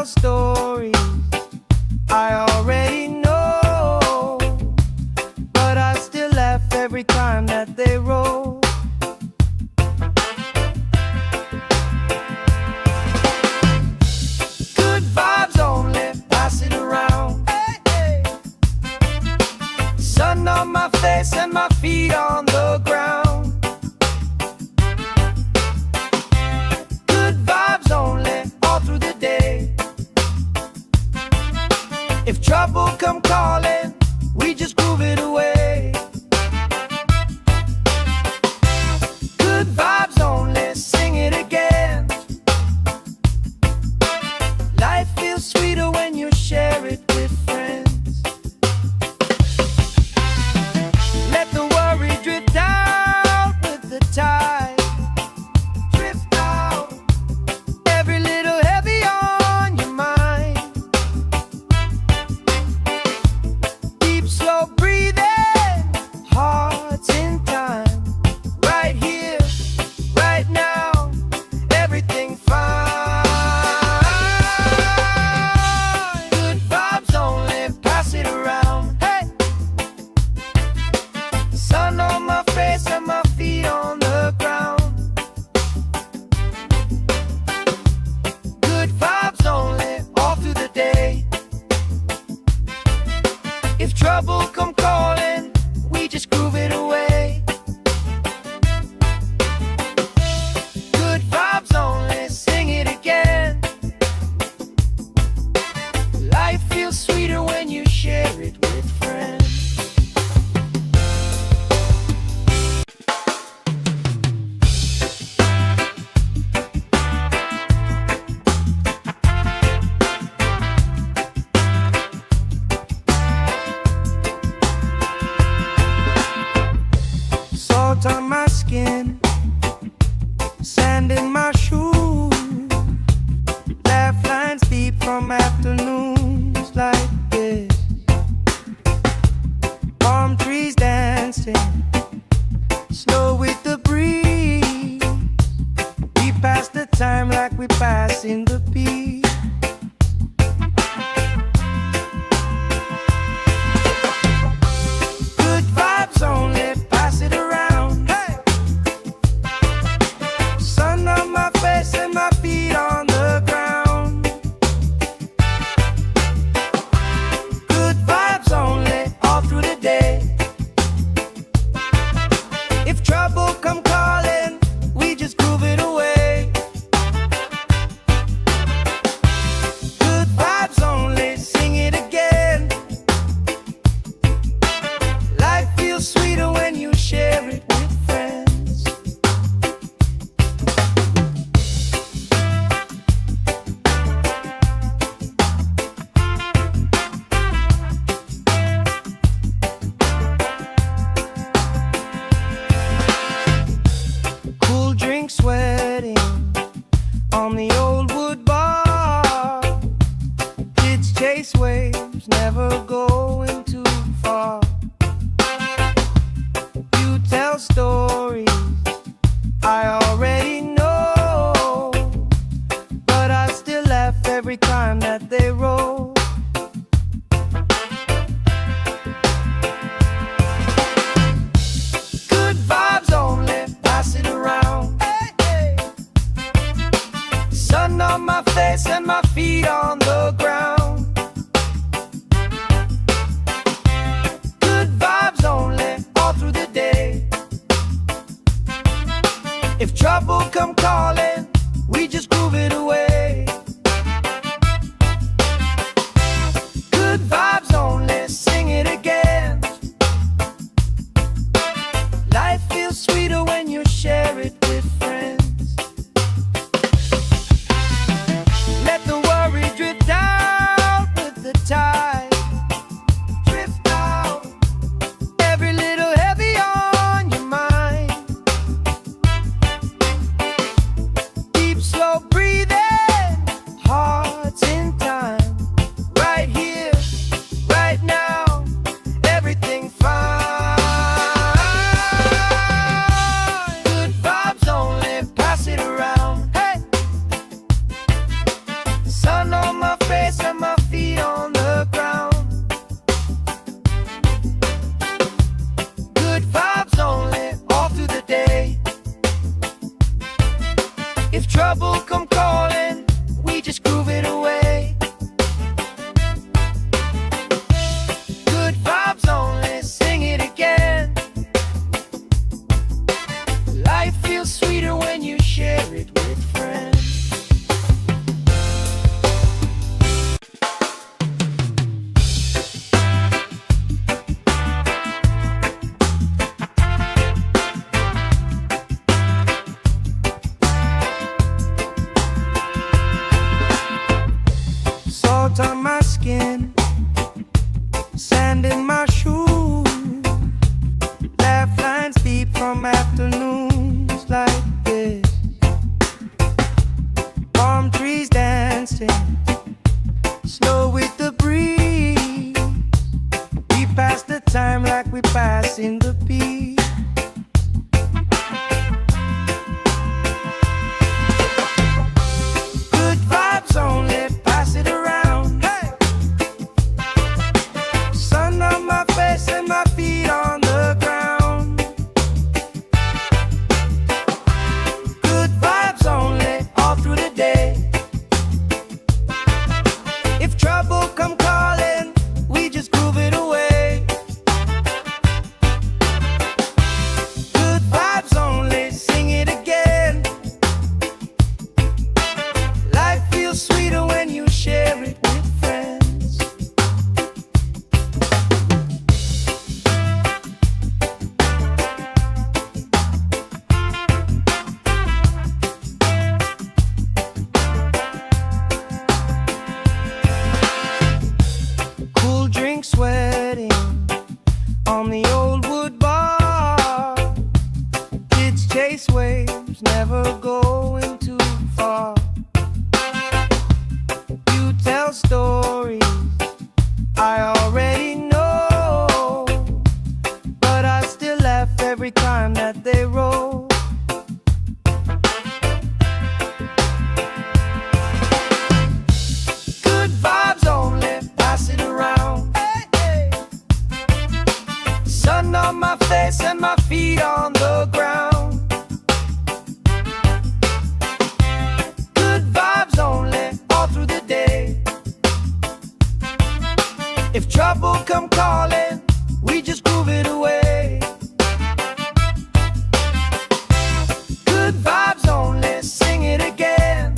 tell stories I already know, but I still laugh every time that they roll. Good vibes only, pass it around. Hey, hey. Sun on my face and my feet on the ground. Good vibes only, all through the day. If trouble come calling, we just groove it away. Good vibes only, sing it again. Life feels sweeter when you share it with friends. Let the worry drift out with the tide. Drift out, every little heavy on your mind. Deep, slow breathing, hearts in time. Right here, right now, everything fine. Good vibes only, pass it around. Hey! Sun on my face and my feet on the ground. Good vibes only, all through the day. If trouble come calling, we just groove it away. Good vibes only, sing it again. Life feels sweeter when you share it with friends. Salt on my skin, sand in my shoes, laugh lines deep from afternoons like this. Palm trees dancing, slow with the breeze. We pass the time like we pass in the beat. Good vibes only, pass it around. Hey! Sun on my face and my feet on the ground. Good vibes only, all through the day. If trouble come calling, we just groove it away. Good vibes only, sing it again. Life feels sweeter when you share it with friends. Cool drink sweating on the old wood bar. Kids chase waves, never going too far. You tell stories I already know, but I still laugh every time that they roll. Good vibes only, pass it around. Hey, hey. Sun on my face and my feet on the ground. Good vibes only, all through the day. If trouble come calling, we just groove it away. Good vibes only, sing it again. Life feels sweeter when you share it with friends. Let the worry drift feels sweeter when you share it with friends. Cool drink sweating on the old wood bar. Kids chase waves, never going too far. You tell stories I already know, but I still laugh every time that they roll. Good vibes only, pass it around. Hey, hey. Sun on my face and my feet on the ground. Good vibes only, all through the day. If trouble come calling, we just groove it away. Good vibes only, sing it again.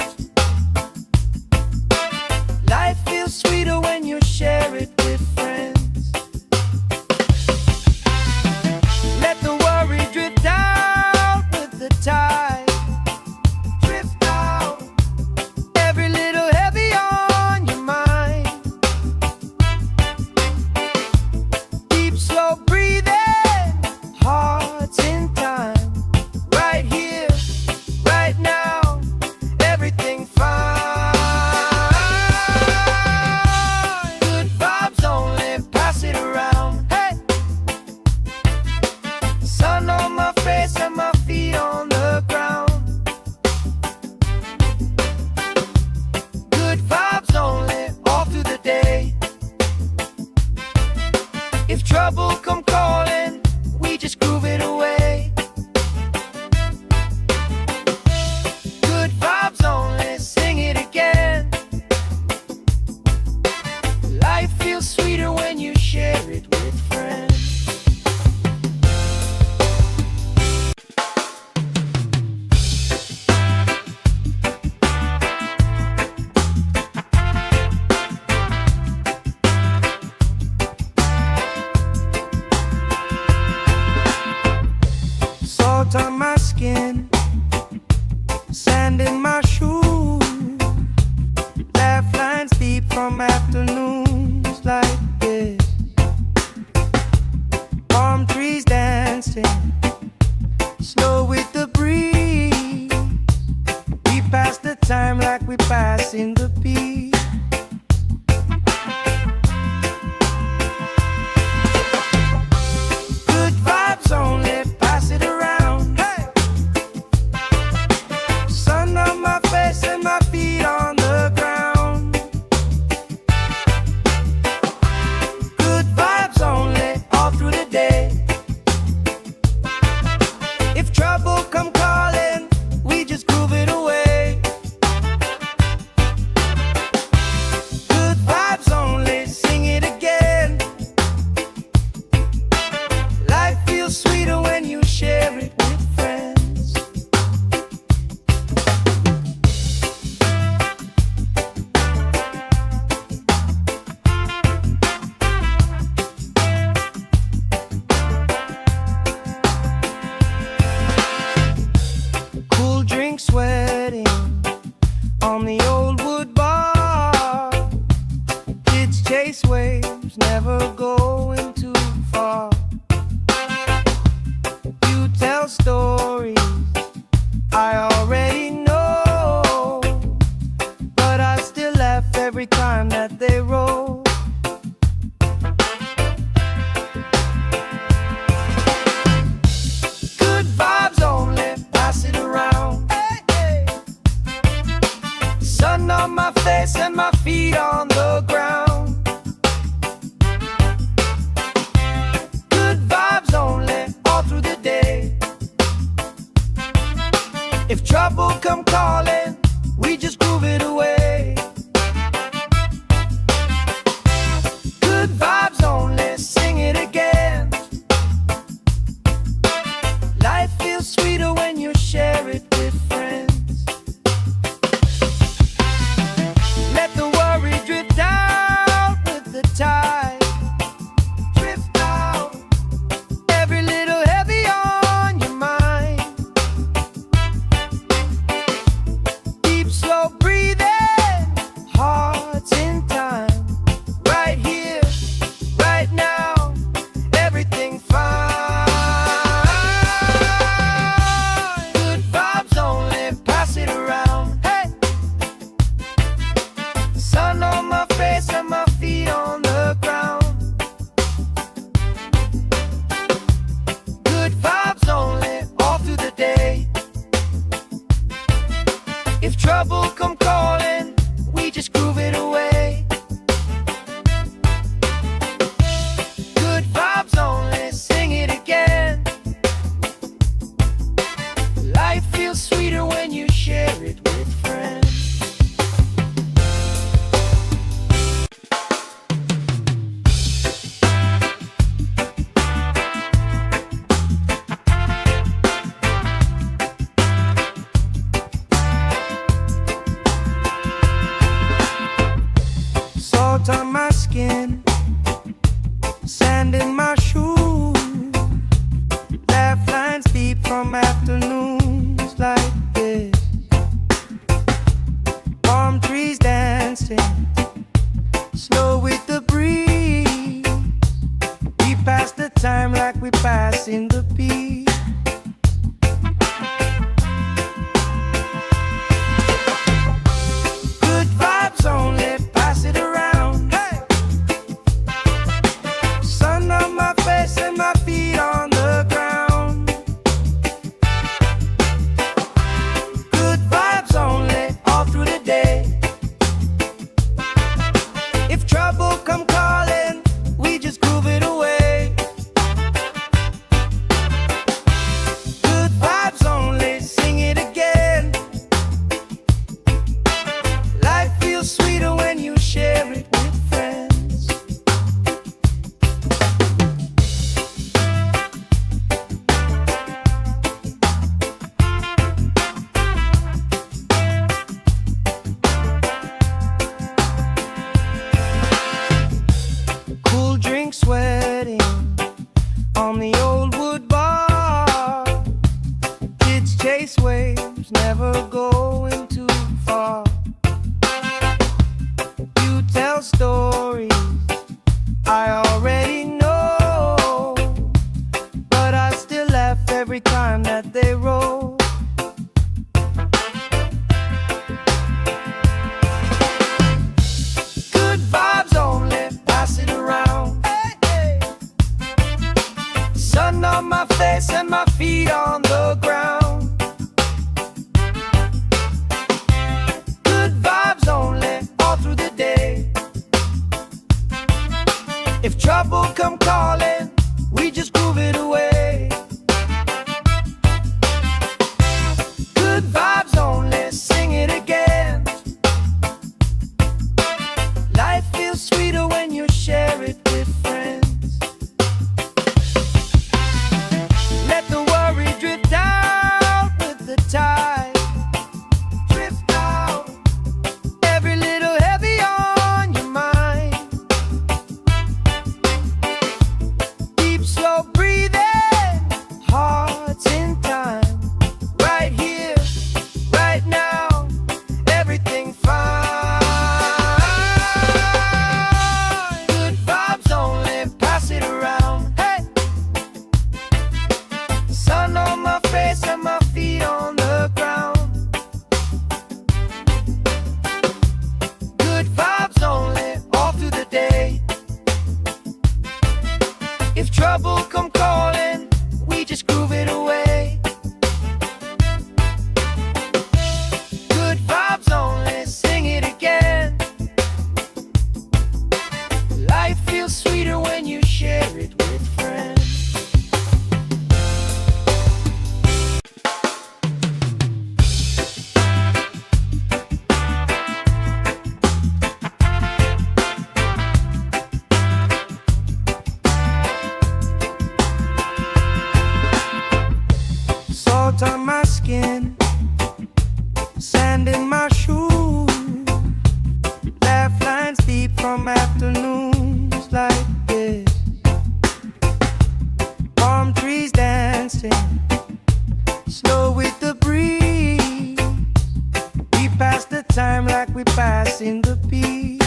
Life feels sweeter when you share it with friends. Let the worry drift out with the tide. Drift out, every little heavy on your mind. Deep, slow breathing, hearts in time. Right here, right now, everything fine. Good vibes only, pass it around. Hey, sun on my face and my feet on the ground. Good vibes only, all through the day. If trouble come calling, we just groove it away. Good vibes only, sing it again. Life feels sweeter when you share it with friends. Salt on my skin, sand in my shoes. Laugh lines deep from afternoons like this. Palm trees dancing, slow with the breeze. We pass the time like we pass in the beat. Good vibes only, pass it around. Hey, sun on my face and my feet on the ground. Good vibes only, all through the day. If trouble come calling, we just groove it away. Good vibes only, sing it again. Life feels sweeter when you share it with friends. Cool drink sweating on the old wood bar. Kids chase waves, never going too far. You tell stories I already know, but I still laugh every time that they roll. Good vibes only, pass it around. Hey, hey. Sun on my face and my feet on the ground. Good vibes only, all through the day. If trouble come calling, we just groove it away. Good vibes only, sing it again. Life feels sweeter when you share it with friends. sweeter when you share it with friends. Cool drink sweating on the old wood bar. Kids chase waves, never going too far. You tell stories I already know, but I still laugh every time that they roll. Good vibes only, pass it around. Hey, hey. Sun on my face and my feet on the ground. Good vibes only, all through the day. If trouble come calling, we just groove it away. Good vibes only, sing it again. Life feels sweeter when you share it with friends. Let the worry drift out with the tide. Drift out, every little heavy on your mind. Deep, slow breathing, hearts in time. Right here, right now, everything fine. Good vibes only, pass it around. Hey! Sun on my face and my feet on the ground. Good vibes only, all through the day. If trouble come calling, we just groove it away. Good vibes only, sing it again. Life feels sweeter when you share it with friends. Salt on my skin, sand in my shoes. Laugh lines deep from afternoons like this. Palm trees dancing, slow with the breeze. We pass the time like we pass in the peace.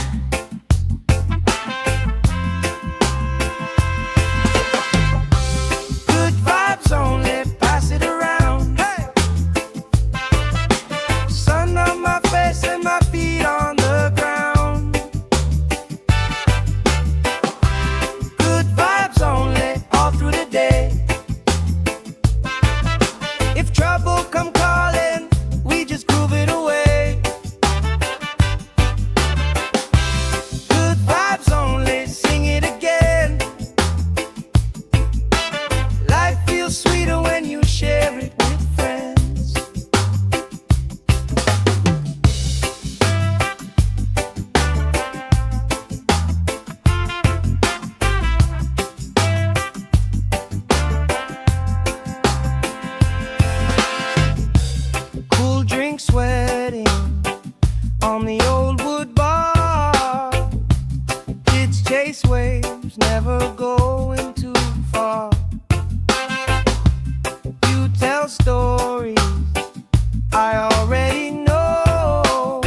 Good vibes only, pass it around. Hey! Sun on my face and my feet on the ground. Good vibes only, all through the day. If trouble come calling, we just groove it away. Good vibes only, sing it again. Life feels sweeter when you share it with friends. Cool drink sweating on the old wood bar. Kids chase waves, never going too far. You tell stories I already know,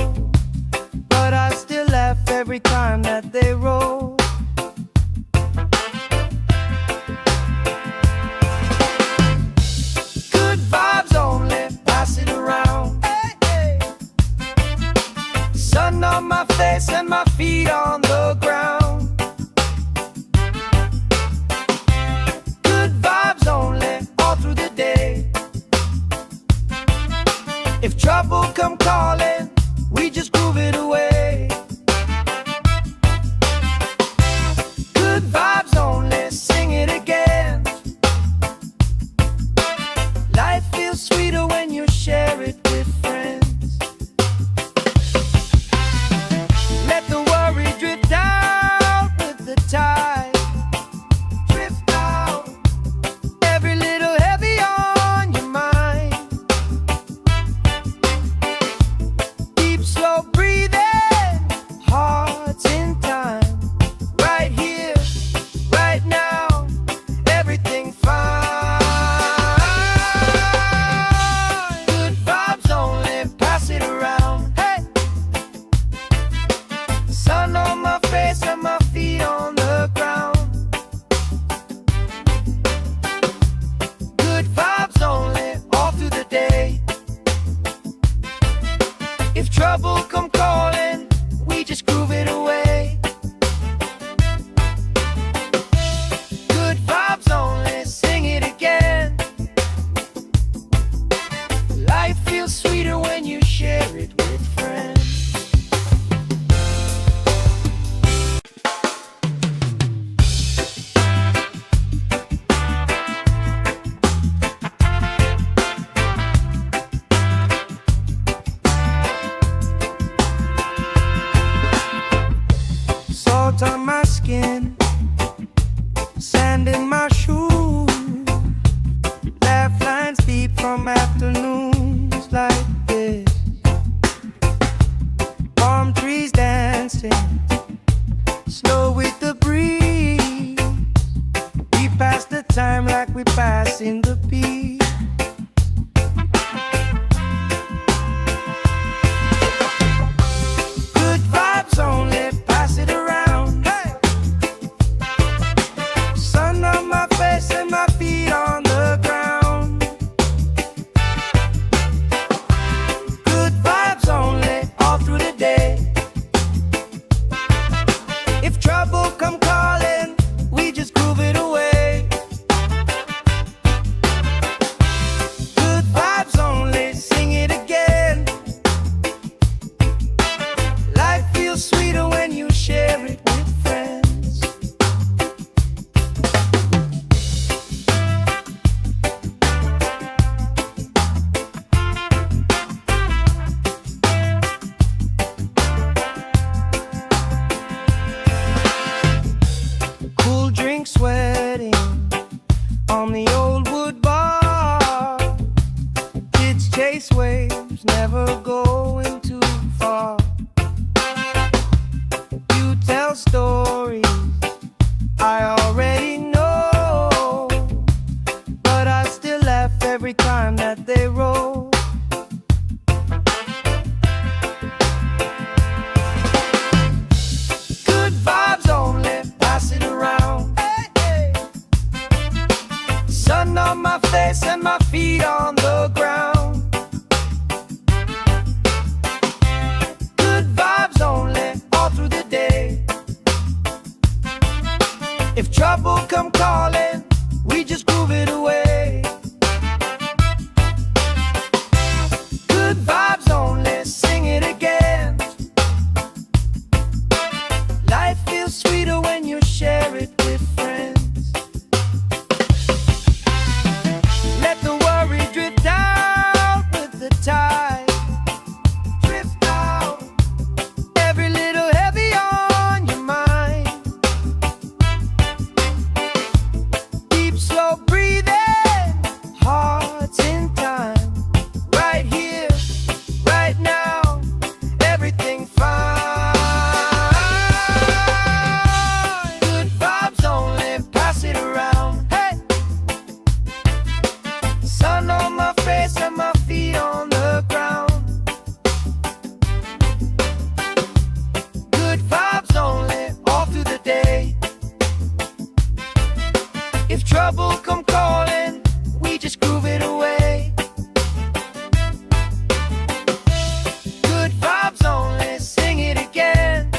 but I still laugh every time that they roll. Good vibes only, pass it around. Hey, hey. Sun on my face and my feet on the ground. Good vibes only, all through the day. If trouble come calling, we just groove it away. Good vibes only, sing it again. Life feels sweeter when you share it with friends. passing the beat. Good vibes only, pass it around. Hey! Sun on my face and my feet on the ground. Good vibes only, all through the day. If trouble come calling, we just groove it away. Good vibes only, sing it again. Life feels sweeter when you share it with friends. Cool drink sweating on the old wood bar. Kids chase waves, never going too far. You tell stories I already know, but I still laugh every time that they roll. Good vibes only, pass it around. Hey, hey. Sun on my face and my feet on the ground. Good vibes only, all through the day. If trouble come calling, we just groove it away. Good vibes only, sing it again. Life feels sweeter when you share it with friends. Let the worry drift out with the tide. Drift out, every little heavy on your mind. Deep, slow breathing, hearts in time. Right here, right now, everything fine. Good vibes only, pass it around. Hey! Sun on my face and my feet on the ground. Good vibes only, all through the day. If trouble come calling, we just groove it away. Good vibes only, sing it again.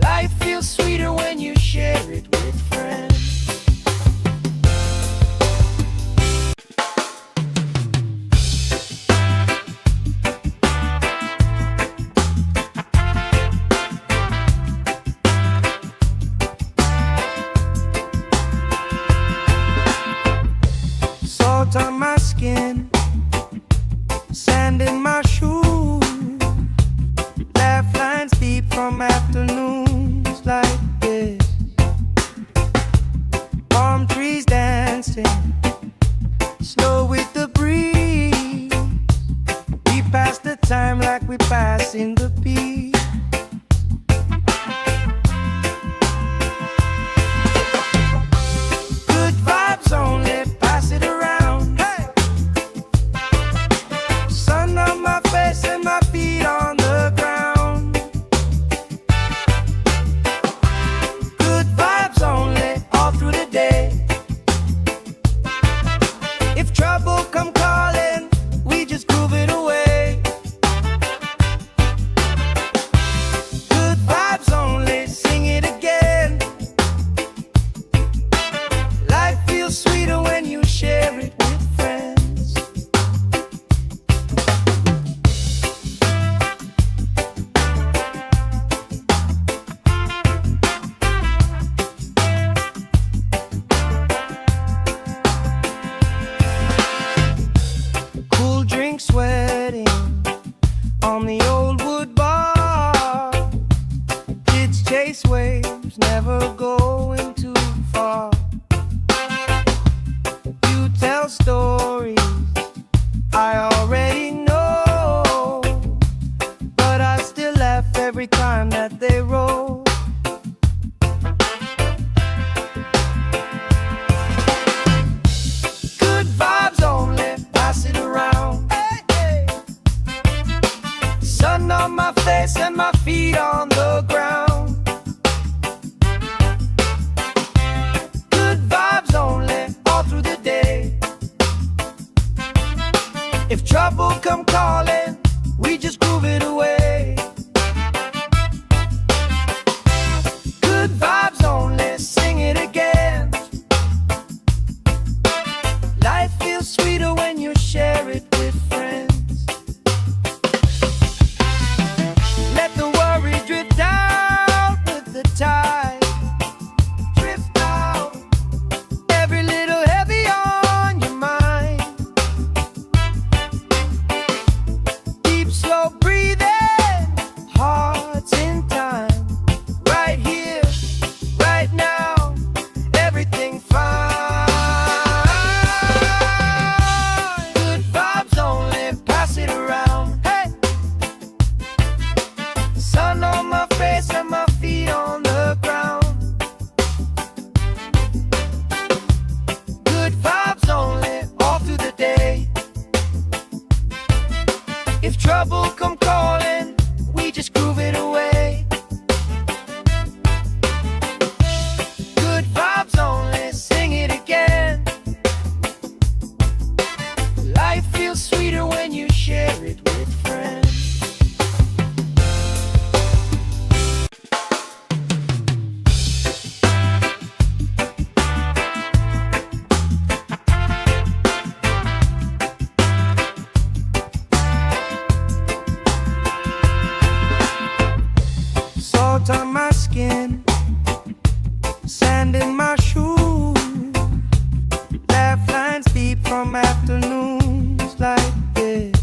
Life feels sweeter when you share it with friends. Salt on my skin, sand in my shoes. Laugh lines deep from afternoons like this. Palm trees dancing, slow with the breeze. We pass the time like we pass in the beat. Good vibes only, pass it around. Hey! Sun on my face and my feet on the ground. Good vibes only, all through the day. If trouble come calling, we just groove it away. Good vibes only, sing it again. Life feels sweeter when you share it with friends. Cool drink sweating on the old wood bar. Kids chase waves, never going too far. You tell stories I already know, but I still laugh every time that they roll. my face and my feet on the ground. Good vibes only, all through the day. If trouble come calling, we just groove it away. Good vibes only, sing it again. Life feels sweeter when you share it with friends. Let the worry drift out with the tide. Drift out, every little heavy on your mind. Deep, slow breathing, hearts in time. Right here, right now, everything fine. Good vibes only, pass it around. Hey! Sun on my face and my feet on the ground. Good vibes only, all through the day. If trouble come calling, we just groove it away. Good vibes only, sing it again. Life feels sweeter when you share it with friends. Salt on my skin, sand in my shoes, laugh lines deep from afternoons like this.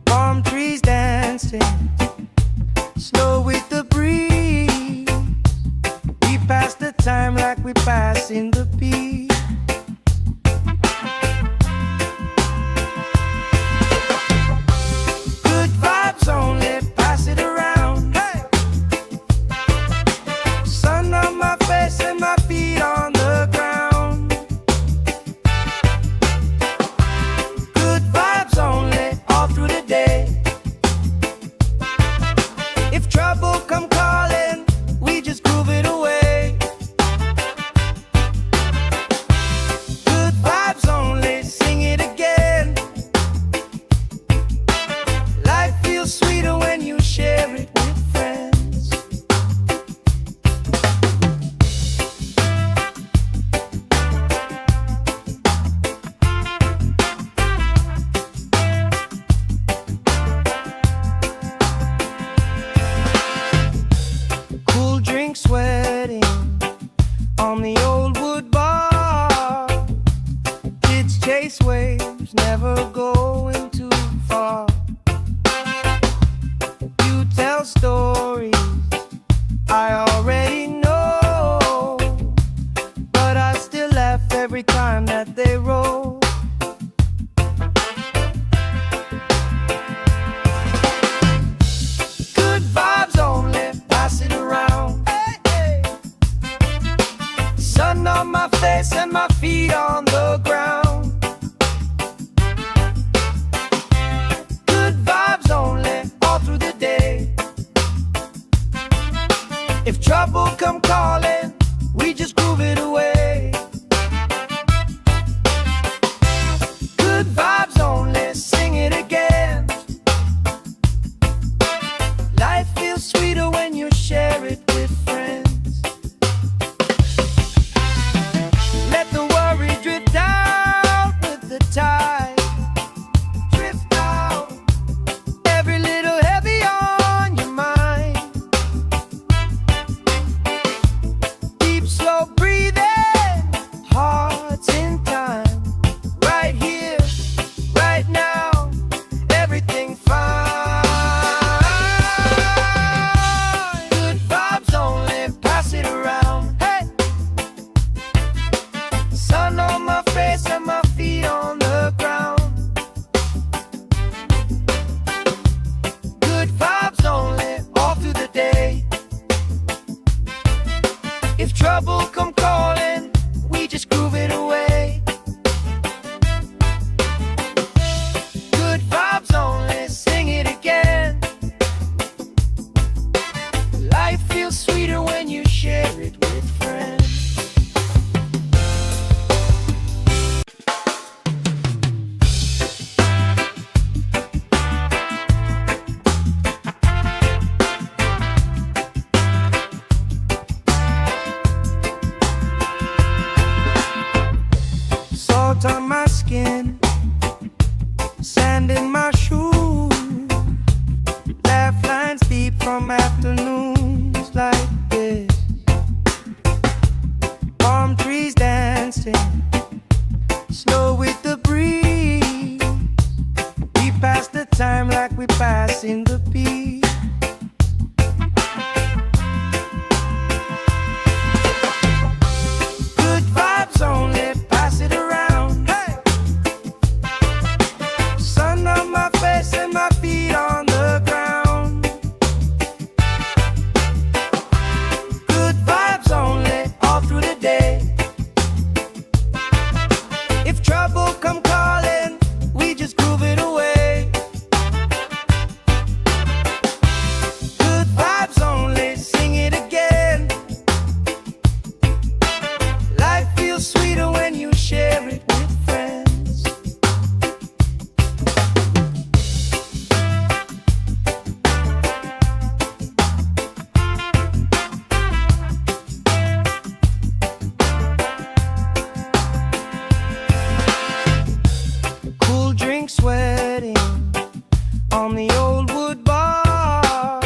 Palm trees dancing, slow with the breeze. We pass the time like we pass in the beat. Good vibes only, pass it around. Hey! Sun on my face and my feet on the ground. Good vibes only, all through the day. If trouble come calling, we just groove it away. Good vibes only, sing it again. Life feels sweeter when you share it with friends. Cool drink sweating on the old wood bar. Kids chase waves, never going too far. You tell stories I already know, but I still laugh every time that they roll. Good vibes only, pass it around. Hey, hey. Sun on my face and my feet on the ground. Good vibes only, all through the day. If trouble from afternoons like this. Palm trees dancing slow with the breeze. We pass the time like we pass in the peace. Good vibes only, pass it around. Hey! Sun on my face and my feet on the ground. Good vibes only, all through the day. If trouble come calling, we just groove it away. Good vibes only, sing it again. Life feels sweeter when you share it with friends. Cool drink sweating on the old wood bar.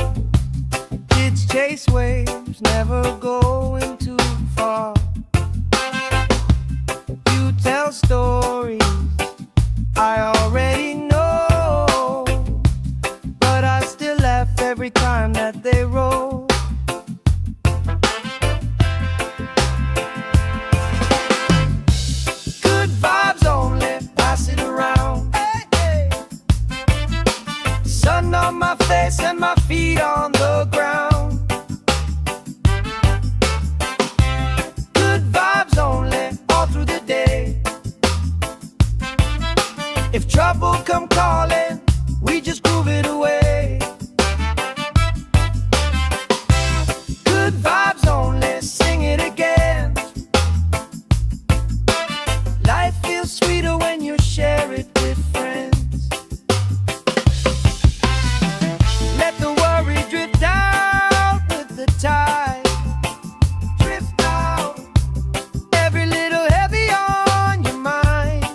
Kids chase waves, never going too far. You tell stories I already know, but I still laugh every time that they roll. Good vibes only, pass it around. Hey, hey. Sun on my face and my feet on the ground. Good vibes only, all through the day. If trouble come calling, we just groove it away. Good vibes only, sing it again. Life feels sweeter when you share it with friends. Let the worry drift out with the tide. Drift out, every little heavy on your mind.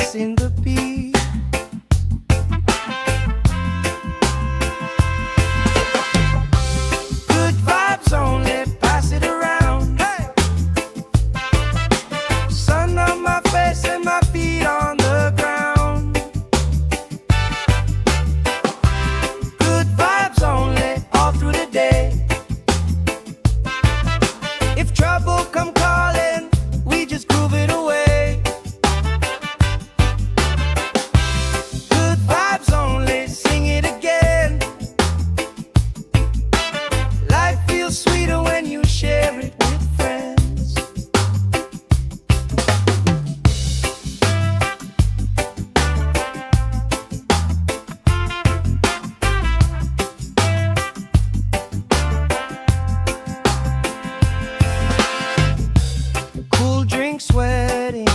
passing the beat. Good vibes only, pass it around. Hey! Sun on my face and my feet on the ground. Good vibes only, all through the day. If trouble come calling, we just groove it away. Good vibes only, sing it again. Life feels sweeter when you share it with friends. Cool drink sweating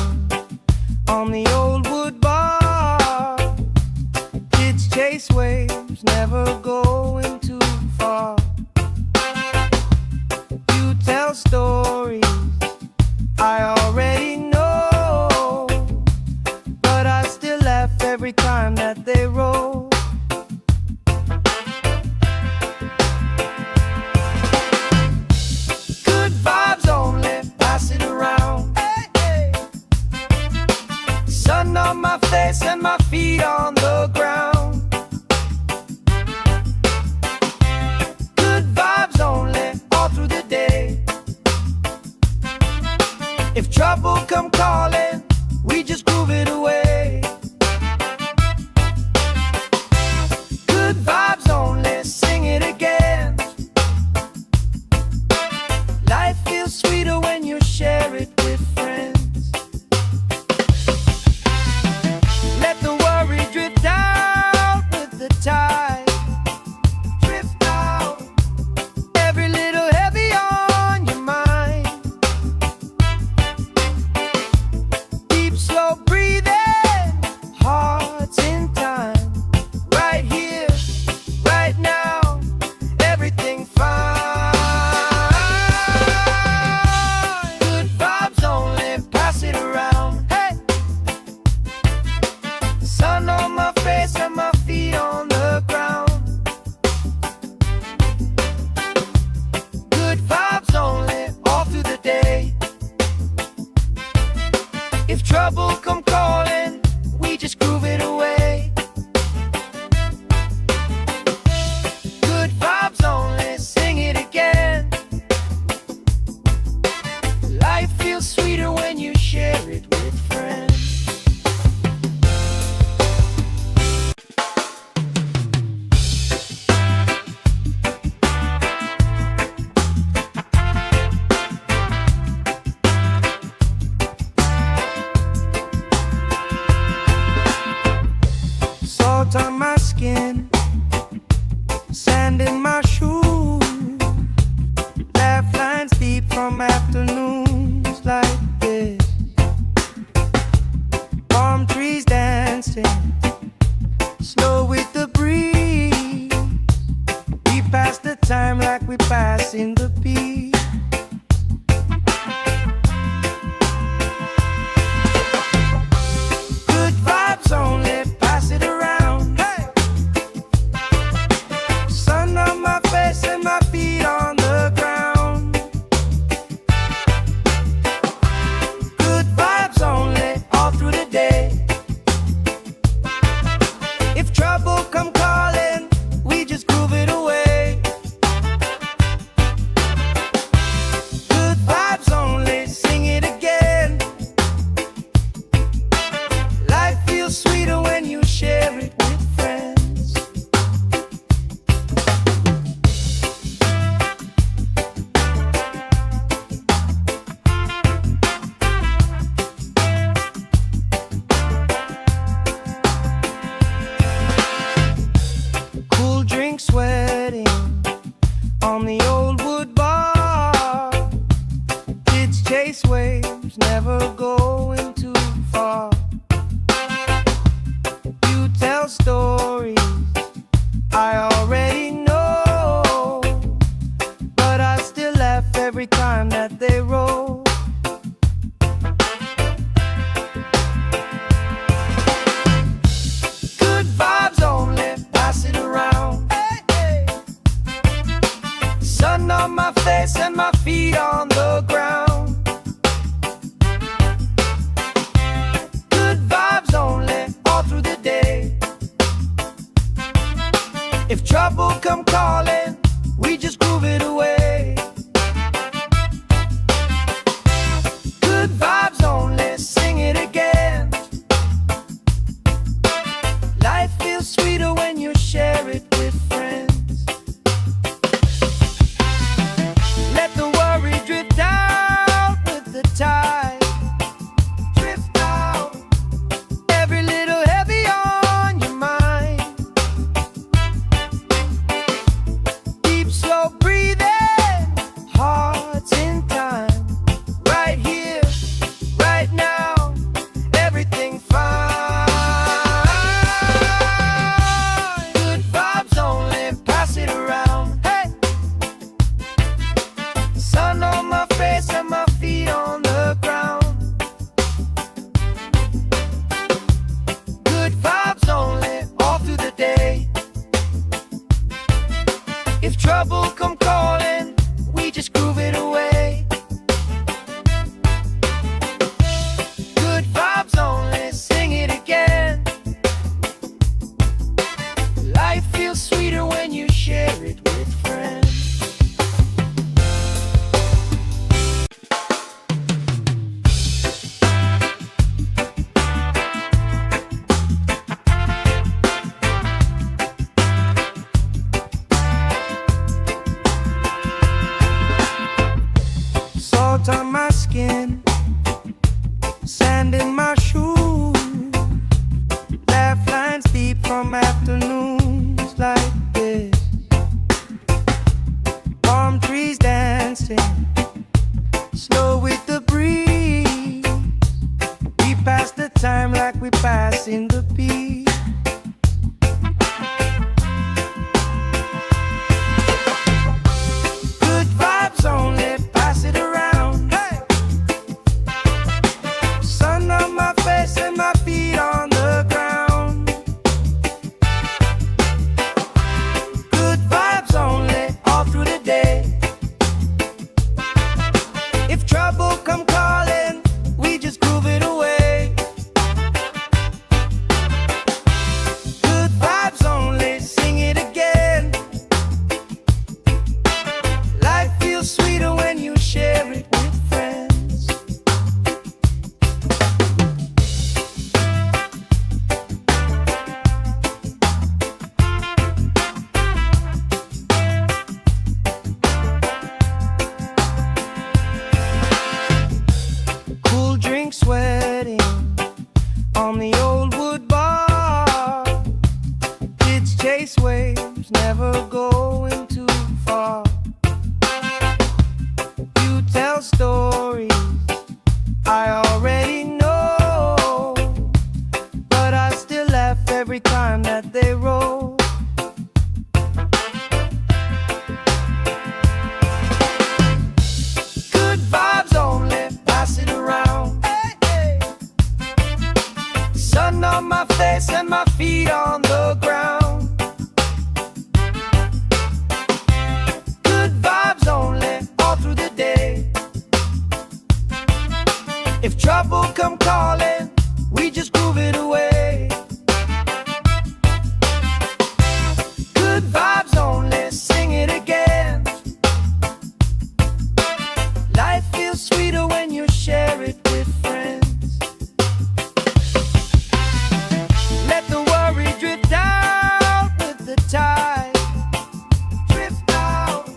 on the old wood bar. Kids chase waves, never going too far. You tell stories I already know, but I still laugh every time that they roll. Good vibes only, pass it around. Hey, hey. Sun on my face and my feet on the ground. Good vibes only, all through the day. If trouble come calling, we just groove it away. Good vibes only, sing it again. Life feels sweeter when you share it with friends. Let the worry drift out with the tide. Drift out, every little heavy on your mind. Deep, slow breathing, hearts in time. Right here, right now, everything fine. Good vibes only, pass it around. Hey! Sun on my face and my feet on the ground. Good vibes only, all through the day. If trouble come calling, we just groove it away. Good vibes only, sing it again. Life feels sweeter when you share it with friends. Salt on my skin, sand in my shoes. Laugh lines deep from afternoons like this. Palm trees dancing, slow with the breeze. We pass the time like we pass in the beat. Good vibes only, pass it around. Hey! Sun on my face and my feet on the ground. Good vibes only, all through the day. If trouble come calling, we just groove it away. Good vibes only, sing it again. Life feels sweeter when you share it with friends. Cool drink sweating on the old wood bar. Kids chase waves, never going too far. You tell stories I already know, but I still laugh every time that they roll. passing the peace. Good vibes only, pass it around. Hey! Sun on my face and my feet on the ground. Good vibes only, all through the day. If trouble come calling, we just groove it away. Good vibes only, sing it again. Life feels sweeter when you share it with friends. Cool drink sweating on the old wood bar. Kids chase waves, never going too far. You tell stories I already know, but I still laugh every time that they roll. Good vibes only, pass it around. Hey, hey. Sun on my face and my feet on the ground. Good vibes only, all through the day. If trouble come calling, we just groove it away. Good vibes only, sing it again. Life feels sweeter when you share it with friends. Let the worry drift out with the tide. Drift out,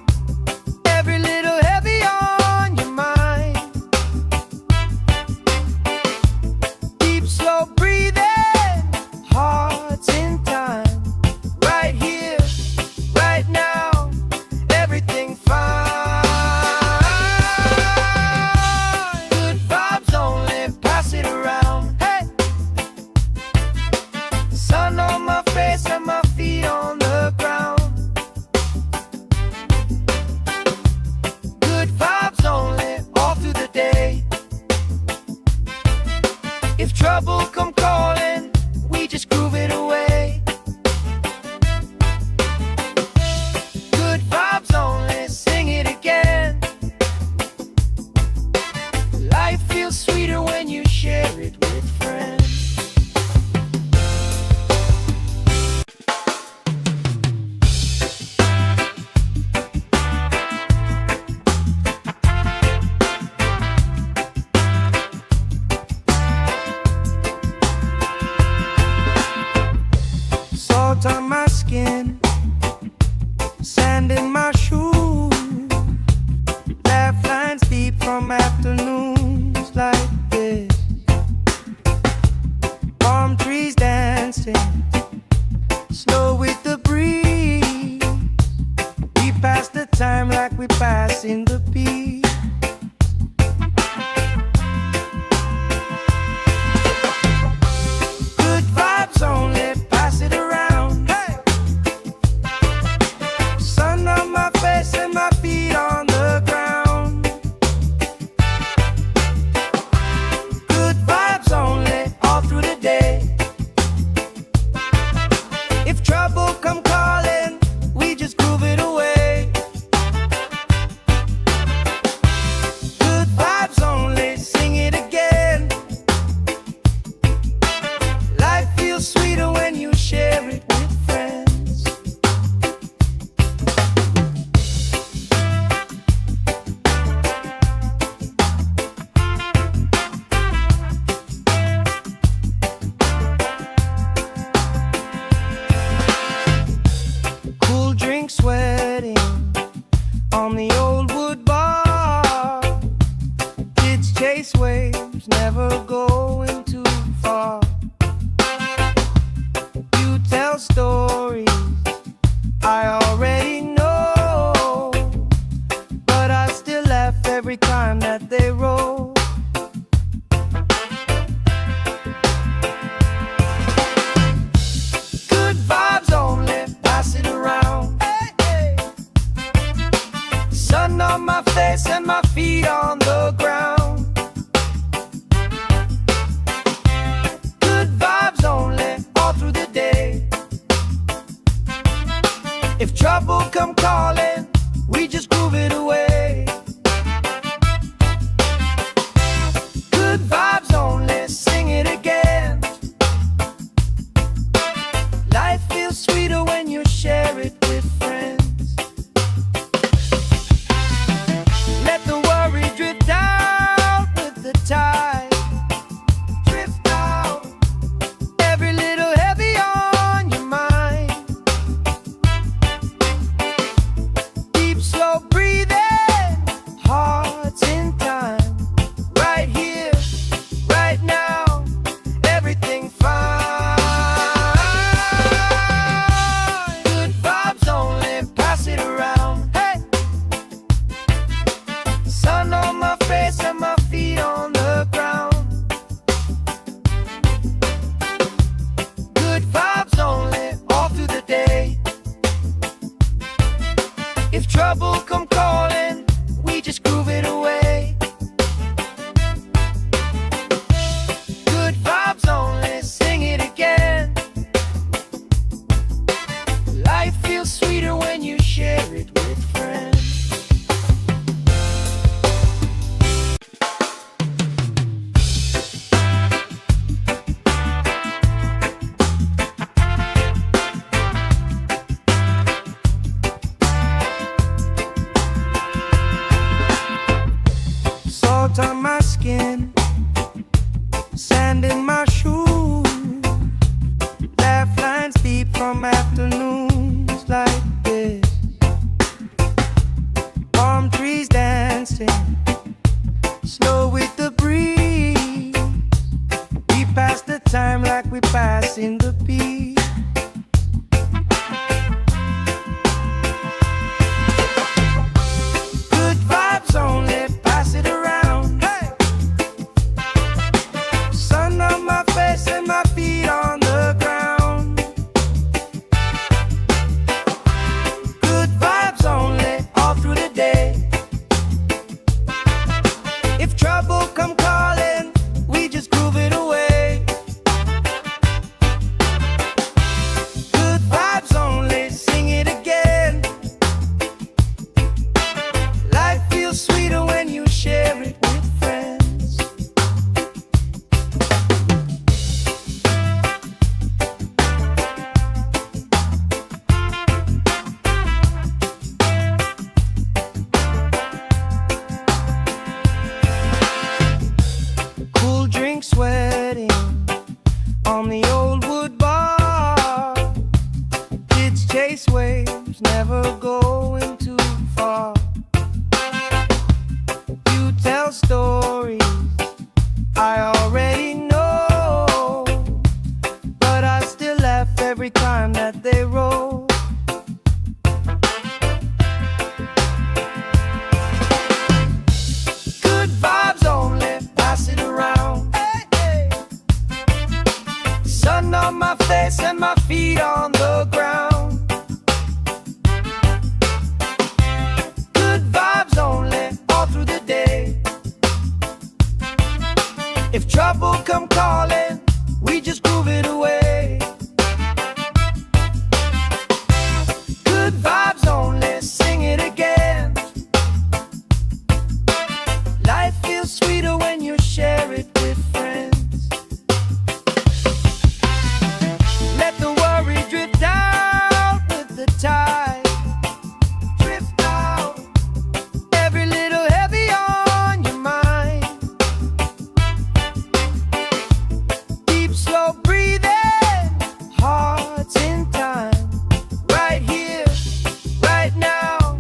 every little heavy on your mind. Deep, slow breathing, hearts in time. Right here, right now, everything fine. Good vibes only, pass it around. Hey! Sun on my face and my feet on the ground. Good vibes only, all through the day. If trouble come calling, we just groove it away. Good vibes only, sing it again. Life feels sweeter when you share it with friends. Salt on my skin, sand in my shoes. Laugh lines deep from afternoons like this. Palm trees dancing, slow with the breeze. We pass the time like we pass in the peace. Good vibes only, pass it around. Hey! Sun on my face and my feet on the ground. Good vibes only, all through the day. If trouble come calling, we just groove it away. Good vibes only, sing it again. Life feels sweeter when you share it with friends. Cool drink sweating on the old wood bar. Kids chase waves, never going too far. You tell stories I already know, but I still laugh every time that they roll. from afternoons like this. Palm trees dancing slow with the breeze. We pass the time like we pass in the beat. Good vibes only, pass it around. Hey! Sun on my face and my feet on the ground. Good vibes only, all through the day. If trouble come calling, we just groove it away. Good vibes only, sing it again. Life feels sweeter when you share it with friends. Cool drink sweating on the old wood bar. Kids chase waves, never going too far. You tell stories I already know, but I still laugh every time that they roll. Good vibes only, pass it around. Hey, hey. Sun on my face and my feet on the ground. Good vibes only, all through the day. If trouble come calling, we just groove it away. Good vibes only, sing it again. Life feels sweeter when you share it with friends. Let the worry drift out with the tide. Drift out, every little heavy on your mind. Deep, slow breathing, hearts in time. Right here, right now,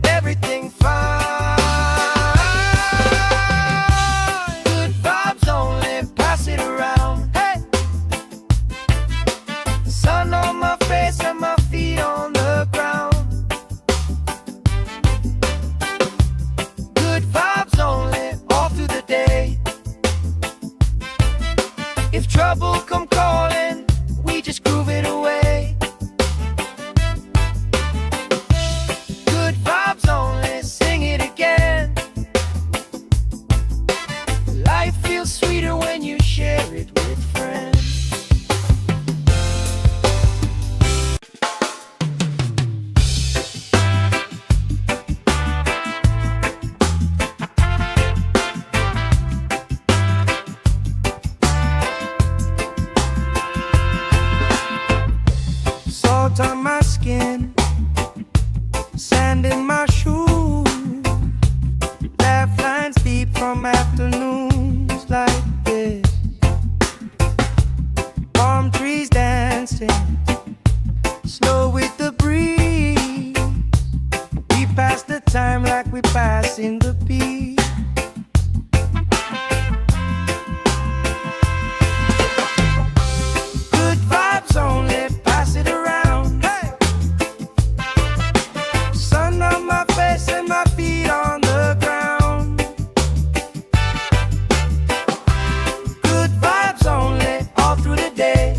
everything fine. Good vibes only, pass it around. Hey! Sun on my face and my feet on the ground. Good vibes only, all through the day. If trouble come calling, we just groove it away. Good vibes only, sing it again. Life feels sweeter when you share it with friends. Salt on my skin, sand in my shoes. Laugh lines deep from afternoons like this. Palm trees dancing slow with the breeze. We pass the time like we pass in the beat. Good vibes only, pass it around. Hey! Sun on my face and my feet on the ground. Good vibes only, all through the day.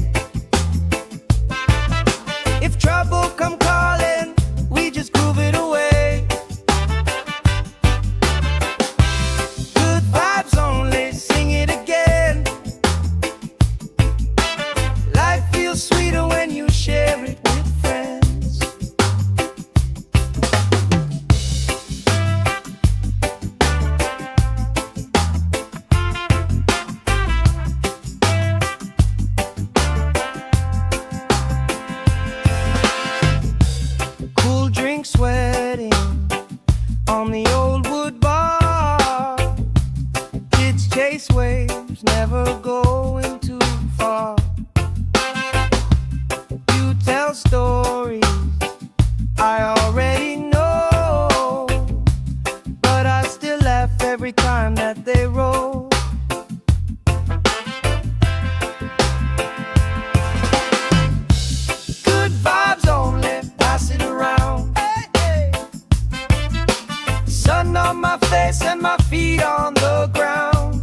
tell stories I already know, but I still laugh every time that they roll. Good vibes only, pass it around. Hey, hey. Sun on my face and my feet on the ground.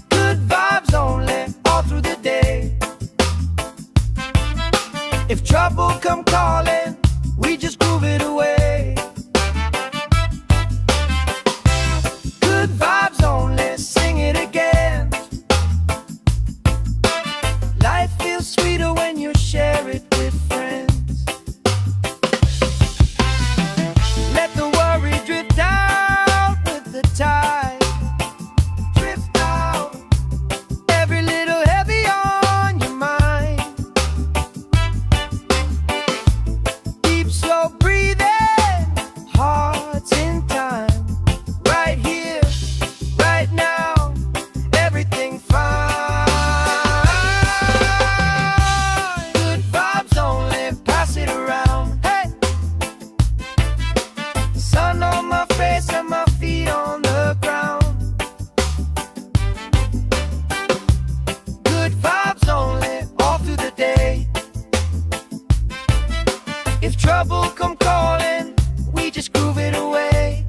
Good vibes only, all through the day. If trouble come calling, we just groove it away. Good vibes only, sing it again. Life feels sweeter when you share it with friends. Let the worry drift out with the tide. Drift out, every little heavy on your mind. Deep, slow breathing, hearts in time. Right here, right now, everything fine. Good vibes only, pass it around. Hey, sun on my face and my feet on the ground. Good vibes only, all through the day. If trouble come calling, we just groove it away.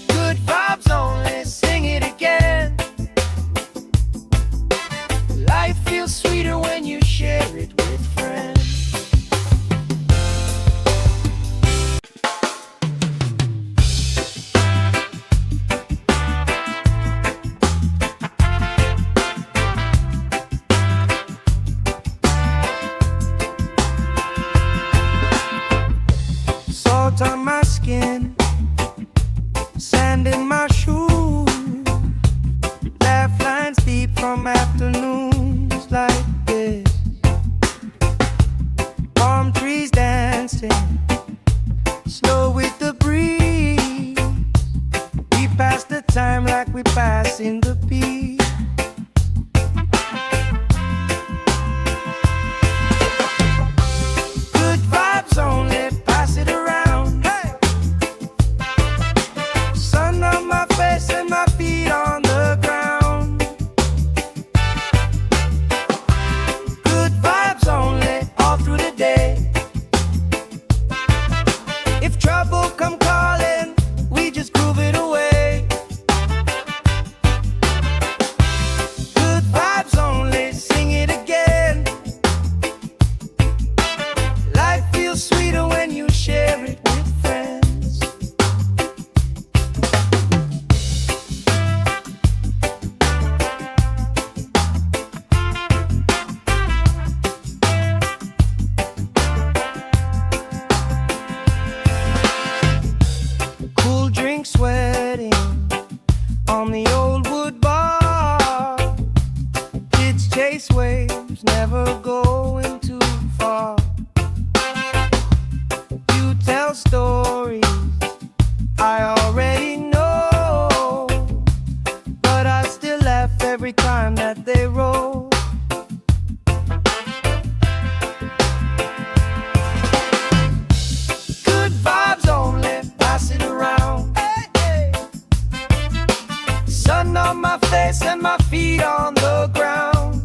Good vibes only, sing it again. Life feels sweeter when you share it with friends. Salt on my skin, sand in my shoes, laugh lines deep from afternoons like this. Palm trees dancing, slow with the breeze. We pass the time like we pass in the peace. Good vibes only, pass it around. Hey, sun on my face and my feet on the ground. Good vibes only, all through the day. If trouble come calling, we just groove it away. Good vibes only, sing it again. Life feels sweeter when you share it with friends. Cool drink sweating on the old wood bar. Kids chase waves, never going too far. You tell stories I already know, but I still laugh every time that they roll. Good vibes only, pass it around. Hey, hey. Sun on my face and my feet on the ground.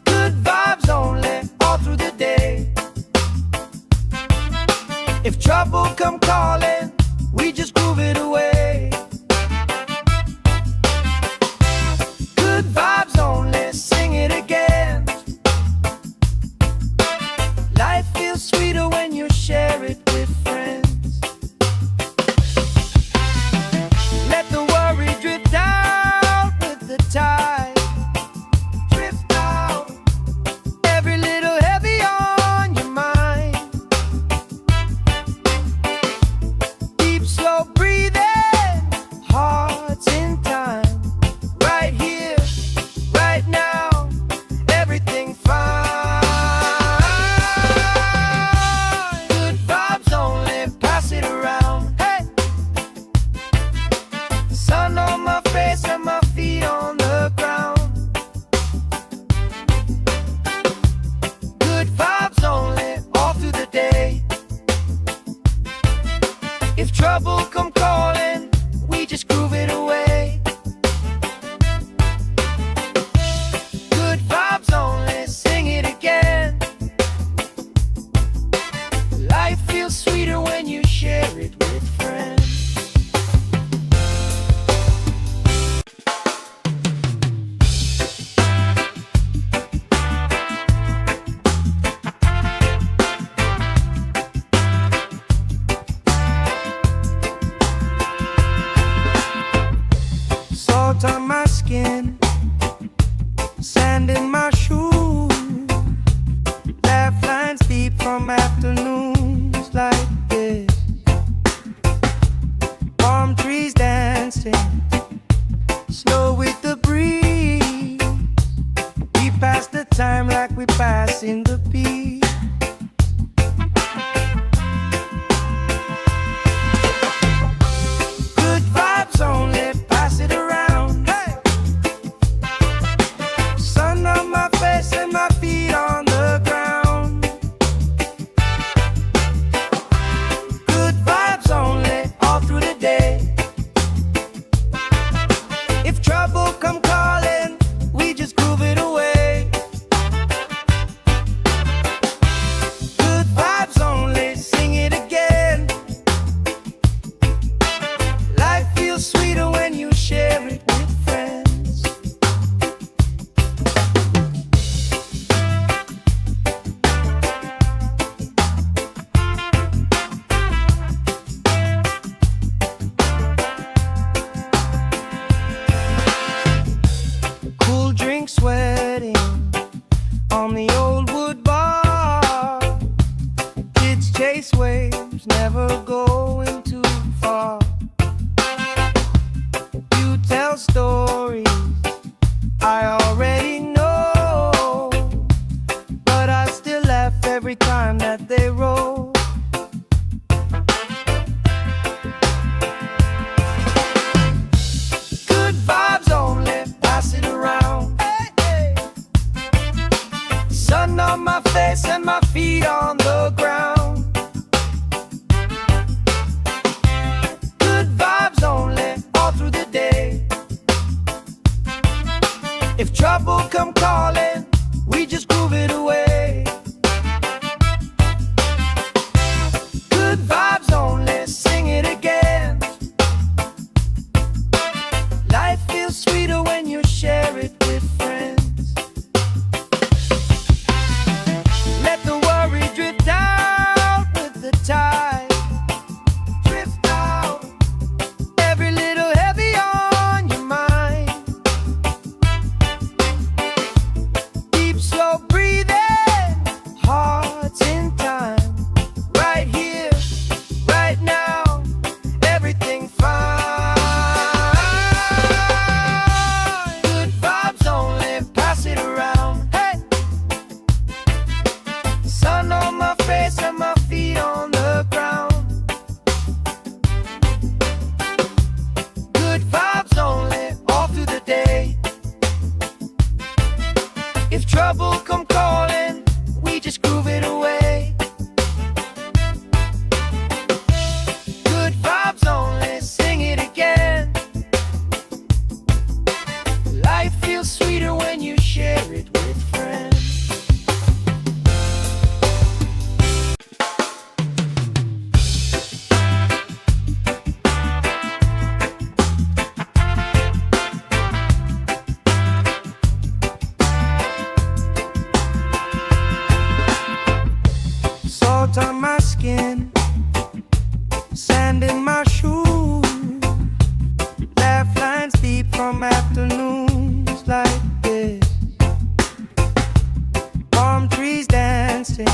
Good vibes only, all through the day. If trouble come calling, we just groove it away. Good vibes only, sing it again. Life feels sweeter when you share it with friends. Let the worry drift out with the tide. Drift out, every little heavy on your mind. Salt on my skin, sand in my shoes, laugh lines deep from afternoons like this. Palm trees dancing, slow with the breeze. We pass the time like we pass in the beat. Good vibes only, pass it around. Hey! Sun on my face and my feet on the ground. Good vibes only, all through the day. If trouble come calling, we just groove it away. Good vibes only, sing it again. Life feels sweeter when you share it with friends. Cool drink sweating on the old wood bar. Kids chase waves, never going too far. You tell stories I already know, but I still laugh every time that they roll. Good vibes only, pass it around. Hey, hey. Sun on my face and my feet on the ground. Good vibes only, all through the day. If trouble come calling, we just groove it away. Good vibes only, sing it again. Life feels sweeter when you share it with friends. Let the worry drift out with the tide. Drift out, every little heavy on your mind. Deep, slow breathing, hearts in time. Right here, right now, everything fine. Good vibes only, pass it around. Hey! Sun on my face and my feet on the ground. Good vibes only, all through the day. If trouble come calling, we just groove it away. Good vibes only, sing it again. Life feels sweeter when you share it with friends. Salt on my skin, sand in my shoes, laugh lines deep from afternoons like this. Palm trees dancing,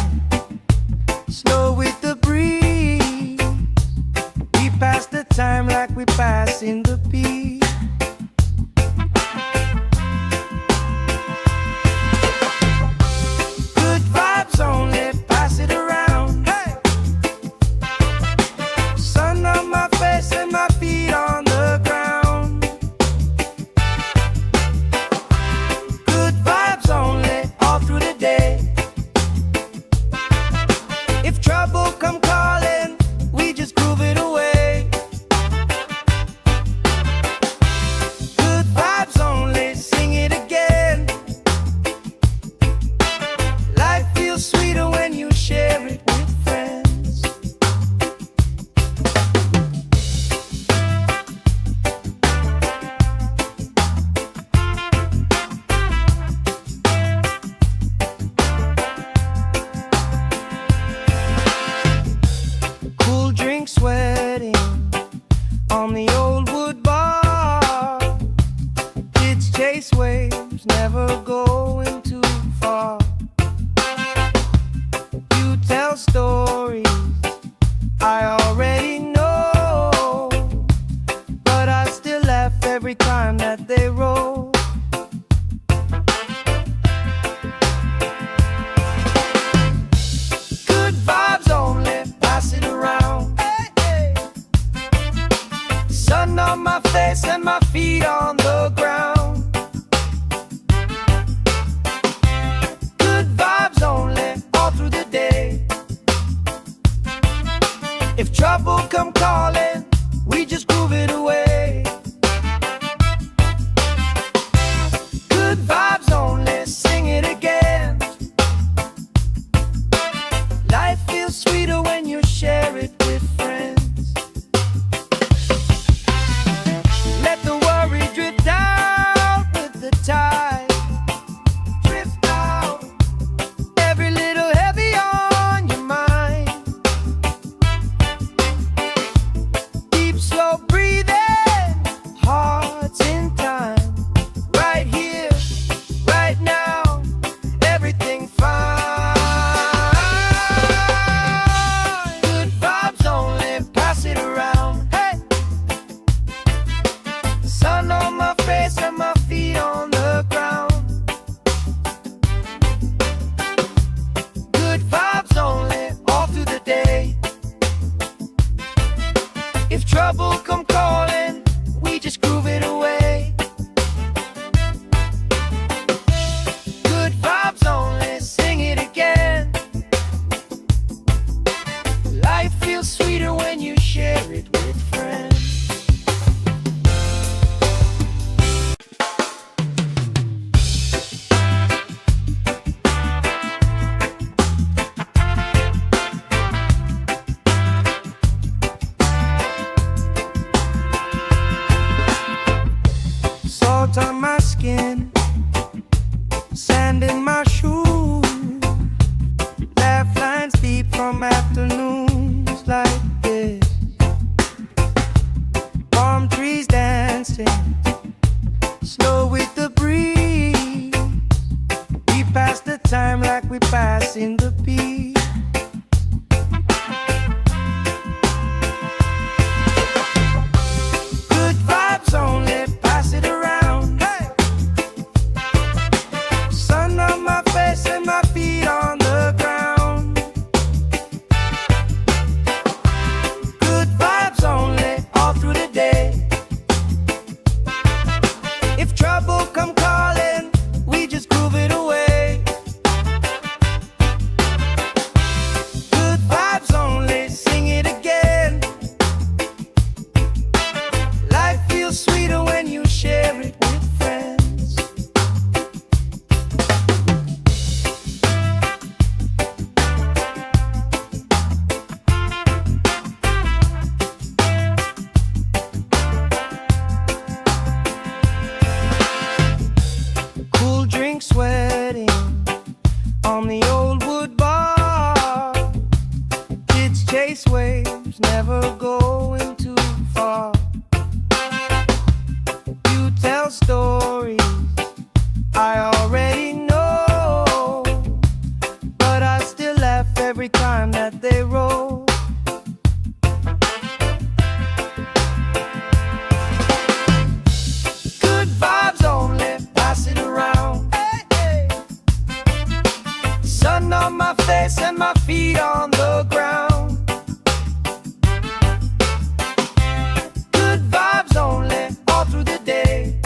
slow with the breeze. We pass the time like we pass in the beat. Good vibes only, pass it around. Hey! Sun on my face and my feet on the ground. Good vibes only, all through the day. If trouble come calling, we just groove it away. Good vibes only, sing it again. Life feels sweeter when you share it with friends. Cool drink sweating on the old wood bar. chase waves, never going too far. You tell stories I already know, but I still laugh every time that they roll. Good vibes only, pass it around. Hey, hey. Sun on my face and my feet on the ground. Good vibes only, all through the day. If trouble come calling, we just groove it away. Good vibes only, sing it again. Life feels sweeter when you share it with friends. Let the worry drift out with the tide. Drift out, every little heavy on your mind. Deep, slow breathing, hearts in time. Right here, right now, everything fine. Good vibes only, pass it around. Hey, sun on my face and my feet on the ground. Good vibes only, all through the day. If trouble come calling, we just groove it away. Good vibes only, sing it again. Life feels sweeter when you share it with friends. Salt on my skin, sand in my shoes, laugh lines deep from afternoons like this. Palm trees dancing, slow with the breeze. We pass the time like we pass in the beat. Good vibes only, pass it around. Hey, sun on my face and my feet on the ground. Good vibes only, all through the day. If trouble come calling, we just groove it away. Good vibes only, sing it again. Life feels sweeter when you share it with friends. Cool drink sweating on the old wood bar. Kids chase waves, never going too far. You tell stories I already know, but I still laugh every time that they roll. Good vibes only, pass it around. Hey, hey. Sun on my face and my feet on the ground. Good vibes only, all through the day.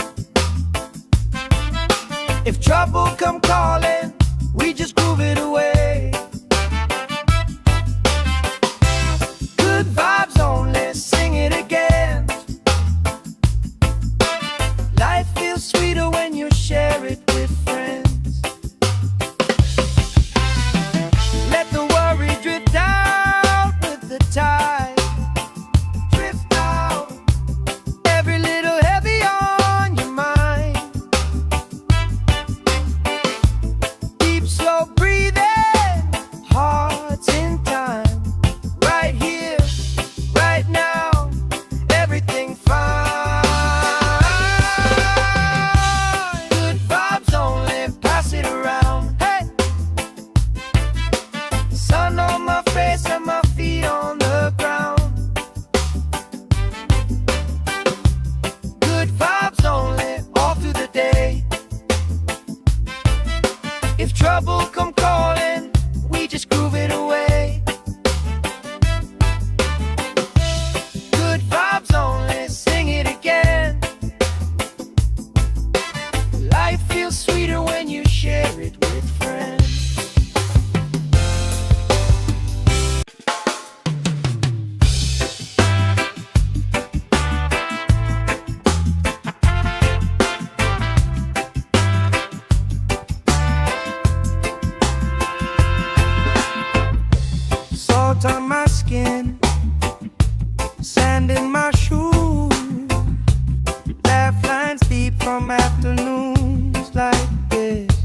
from afternoons like this.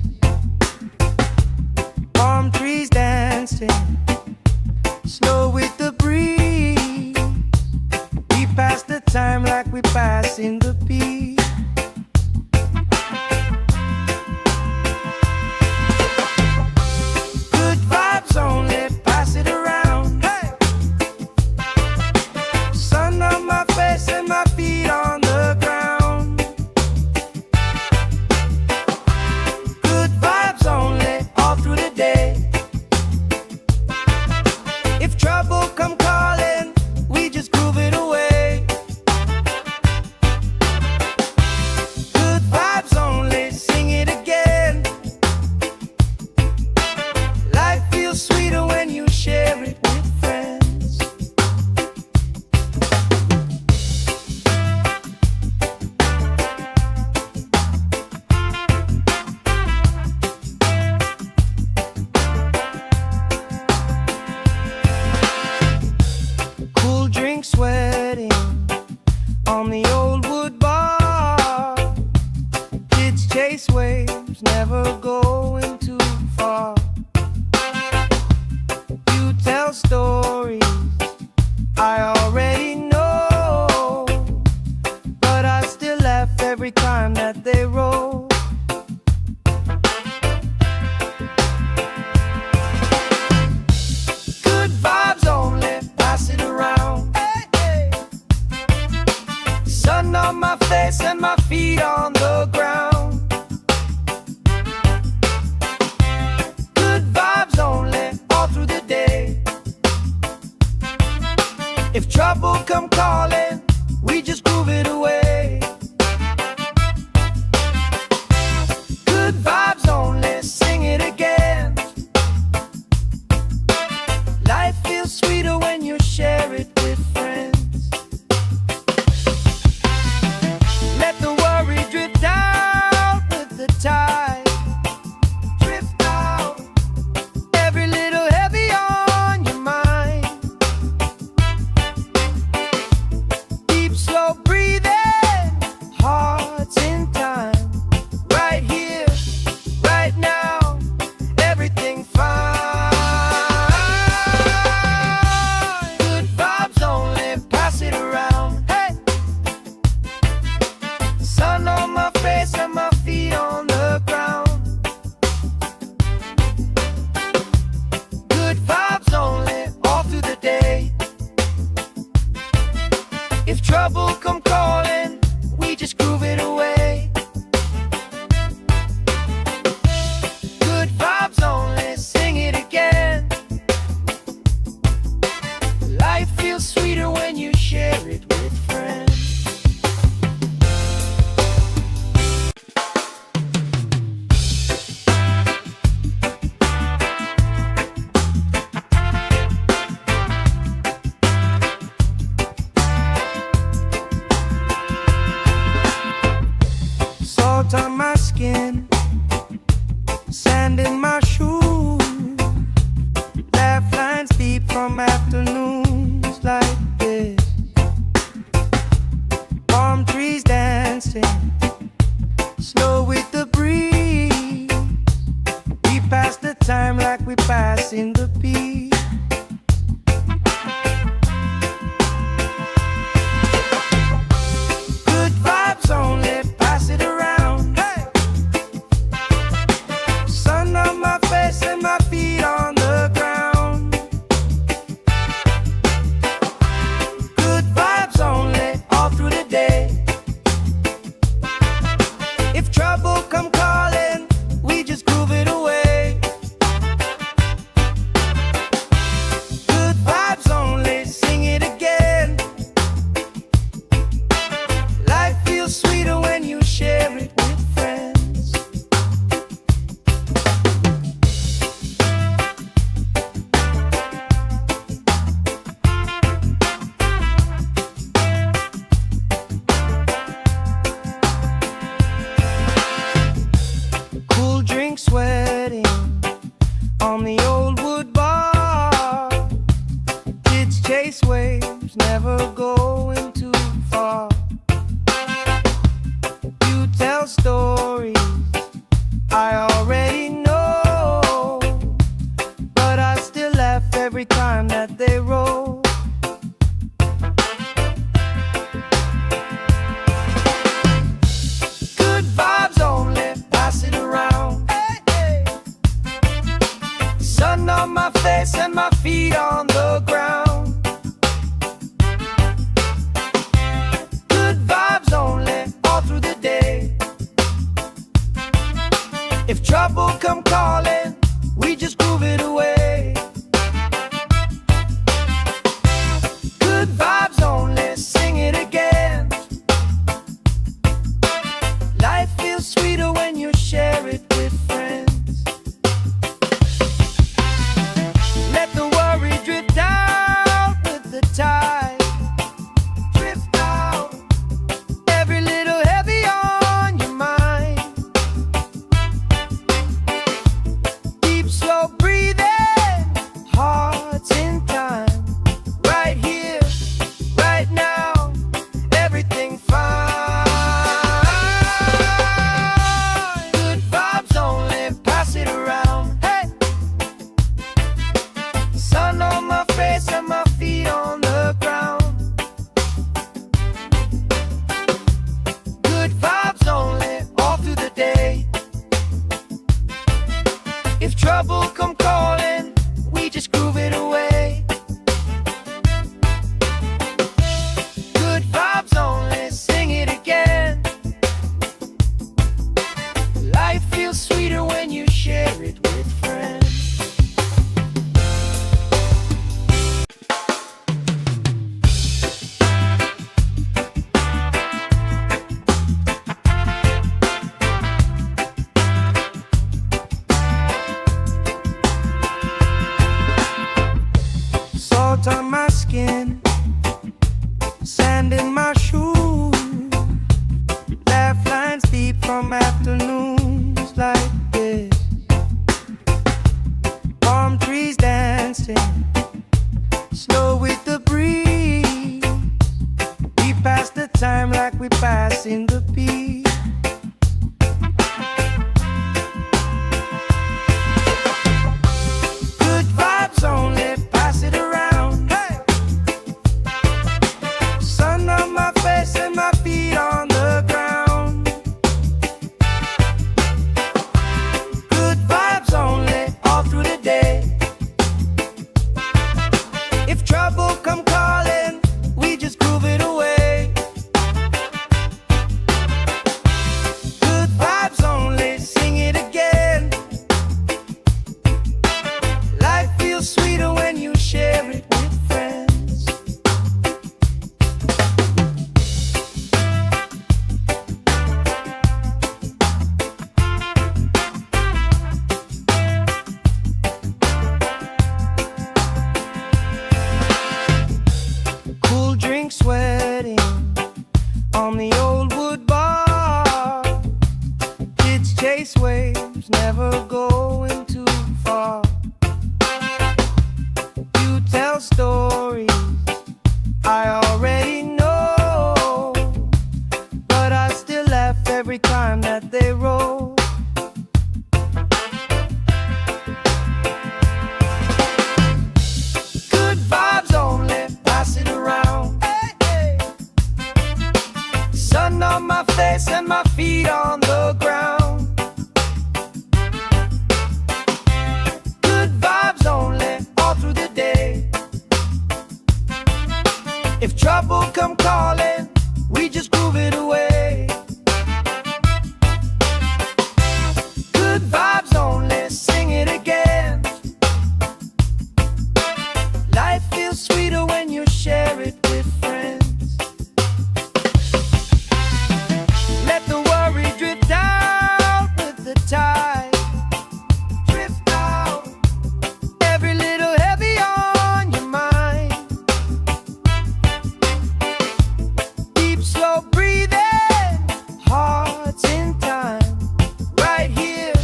Palm trees dancing, slow with the breeze. We pass the time like we pass in the peace. Good vibes only, pass it around. Hey! Sun on my face and my feet on the ground. Good vibes only, all through the day. If trouble come calling, we just groove it away. Good vibes only, sing it again. Life feels sweeter when you share it with friends. Cool drink sweating on the old wood bar. Kids chase waves, never going too far. You tell stories I already know, but I still laugh every time that they roll. Good vibes only, pass it around. Hey, hey. Sun on my face and my feet on the ground. Good vibes only, all through the day. If trouble come calling, we just groove it away. Good vibes only, sing it again. Life feels sweeter when you share it with friends. Let the worry drift out with the tide. Drift out, every little heavy on your mind. Deep, slow breathing, hearts in time. Right here, right now, everything fine. Good vibes only, pass it around. Hey! Sun on my face and my feet on the ground. Good vibes only, all through the day. If trouble come calling, we just groove it away. Good vibes only, sing it again. Life feels sweeter when you share it with friends. Salt on my skin, sand in my shoes. Laugh lines deep from afternoons like this. Palm trees dancing, slow with the breeze. We pass the time like we pass in the peace. Good vibes only, pass it around. Hey! Sun on my face and my feet on the ground. Good vibes only, all through the day. If trouble come calling, we just groove it away. Good vibes only, sing it again. Life feels sweeter when you share it with friends. from afternoons like this. Palm trees dancing, slow with the breeze. We pass the time like we pass in the beat. Good vibes only, pass it around. Hey! Sun on my face and my feet on the ground. Good vibes only, all through the day. If trouble come calling, we just groove it away. Good vibes only, sing it again. Life feels sweeter when you share it with friends. Cool drink sweating on the old wood bar. Kids chase waves, never going too far. You tell stories I already know, but I still laugh every time that they roll. Good vibes only, pass it around. Hey, hey. Sun on my face and my feet on the ground. Good vibes only, all through the day. If trouble come calling, we just groove it away. Good vibes only, sing it again. Life feels sweeter when you share it with friends. Let the worry drift out with the tide. Drift out, every little heavy on your mind. Deep, slow breathing, hearts in time. Right here,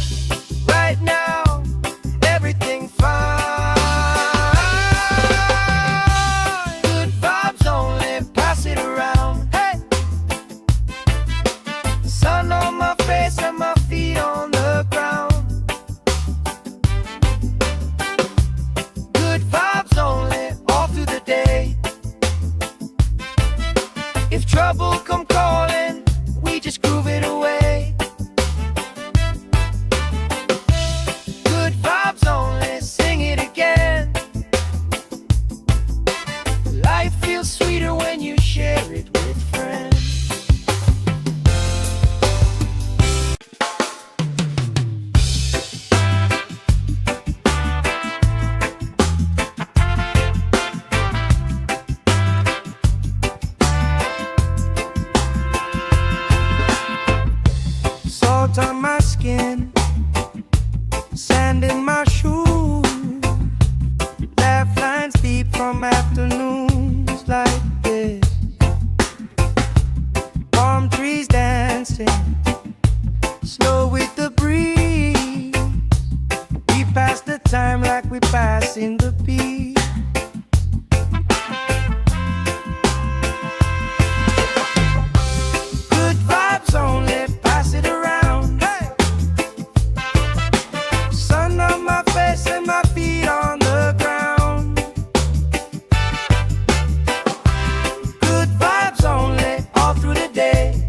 right now, everything fine. Good vibes only, pass it around. Hey! Sun on my face and my feet on the ground. Good vibes only, all through the day. If trouble come calling, we just groove it away. Good vibes only, sing it again. Life feels sweeter when you share it with friends. Salt on my skin, sand in my shoes. Laugh lines deep from afternoons like this. Palm trees dancing, slow with the breeze. We pass the time like we pass in the beat. Good vibes only, pass it around. Hey! Sun on my face and my feet on the ground. Good vibes only, all through the day.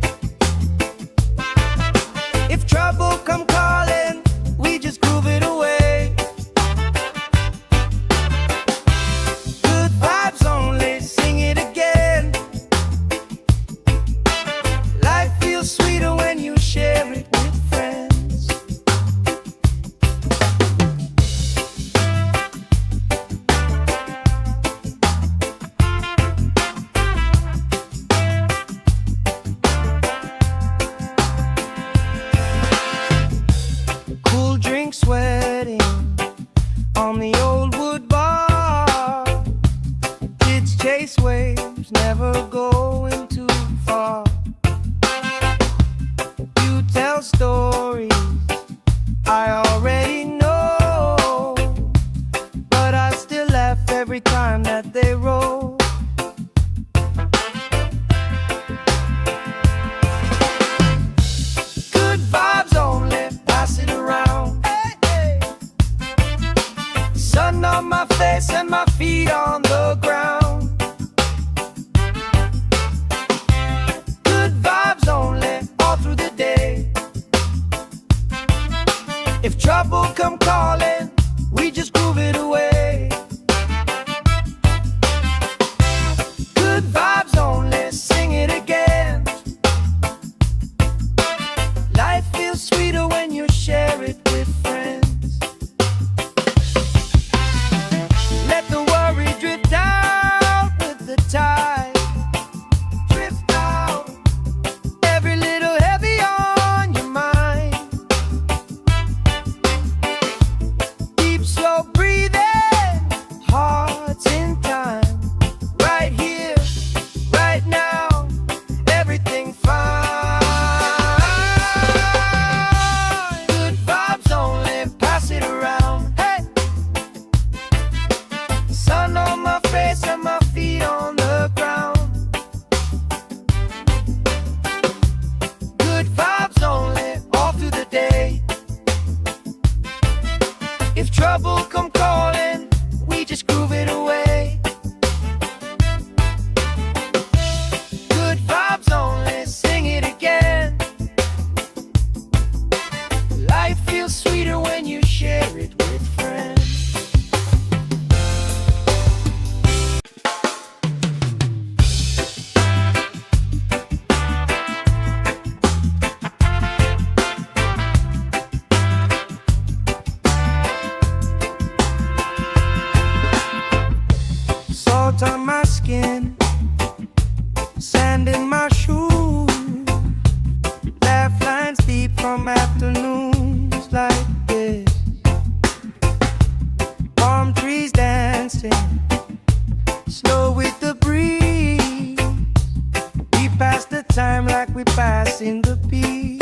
like we passing the beat.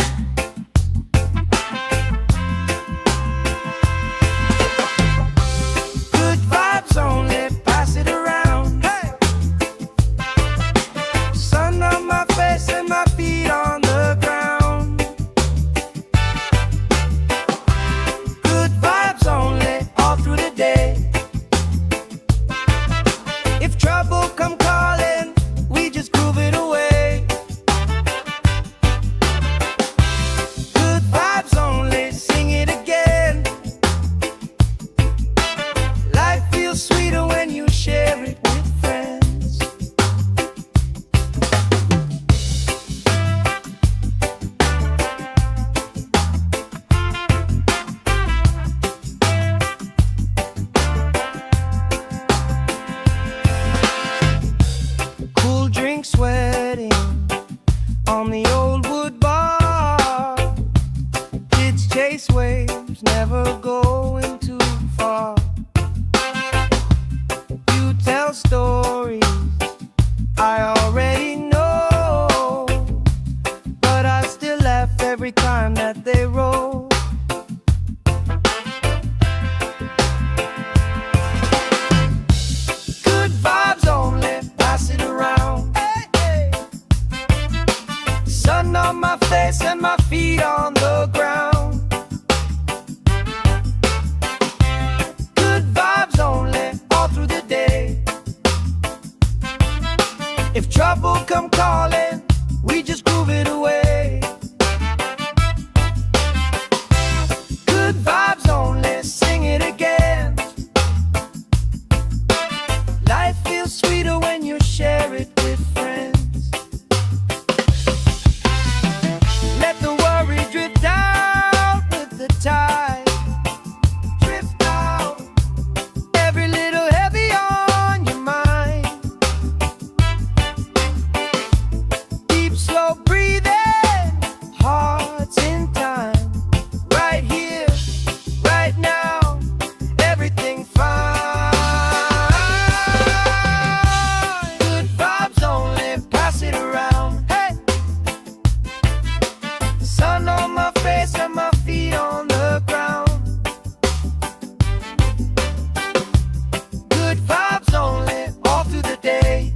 Good vibes only, pass it around. Hey! Sun on my face and my feet on the ground. Good vibes only, all through the day. If trouble come calling, we just groove it away. Good vibes only, sing it again. Life feels sweeter when you share it with friends. Cool drink sweating on the old wood bar. Kids chase waves, never going too far. You tell stories I already know, but I still laugh every time that they roll. Good vibes only, pass it around. Hey, hey. Sun on my face and my feet on the ground. Good vibes only, all through the day. If trouble come calling, we just groove it away. Good vibes only, sing it again. Life feels sweeter when you share it with friends. Let the worry drift out with the tide. Drift out, every little heavy on your mind. Deep, slow breathing, hearts in time. Right here, right now, everything fine. Good vibes only, pass it around. Hey! Sun on my face and my feet on the ground. Good vibes only, all through the day.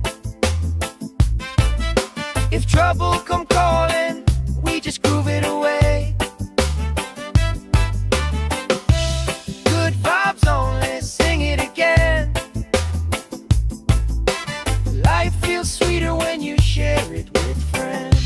If trouble come calling, we just groove it away. Good vibes only, sing it again. Life feels sweeter when you share it with friends.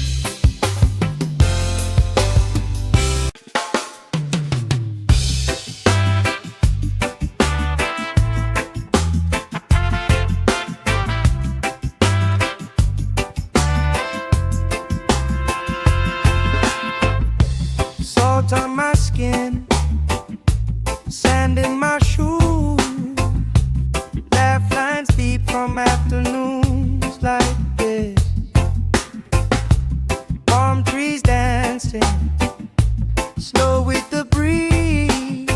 Salt on my skin, sand in my shoes. Laugh lines deep from afternoons like this. Palm trees dancing, slow with the breeze.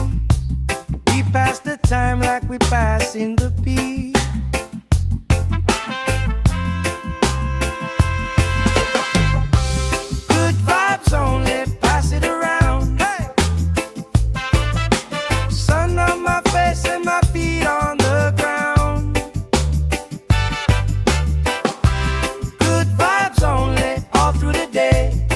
We pass the time like we passing the beat. Good vibes only, pass it around. Hey! Sun on my face and my feet on the ground. Good vibes only, all through the day.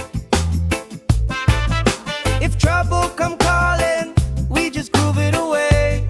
If trouble come calling, we just groove it away.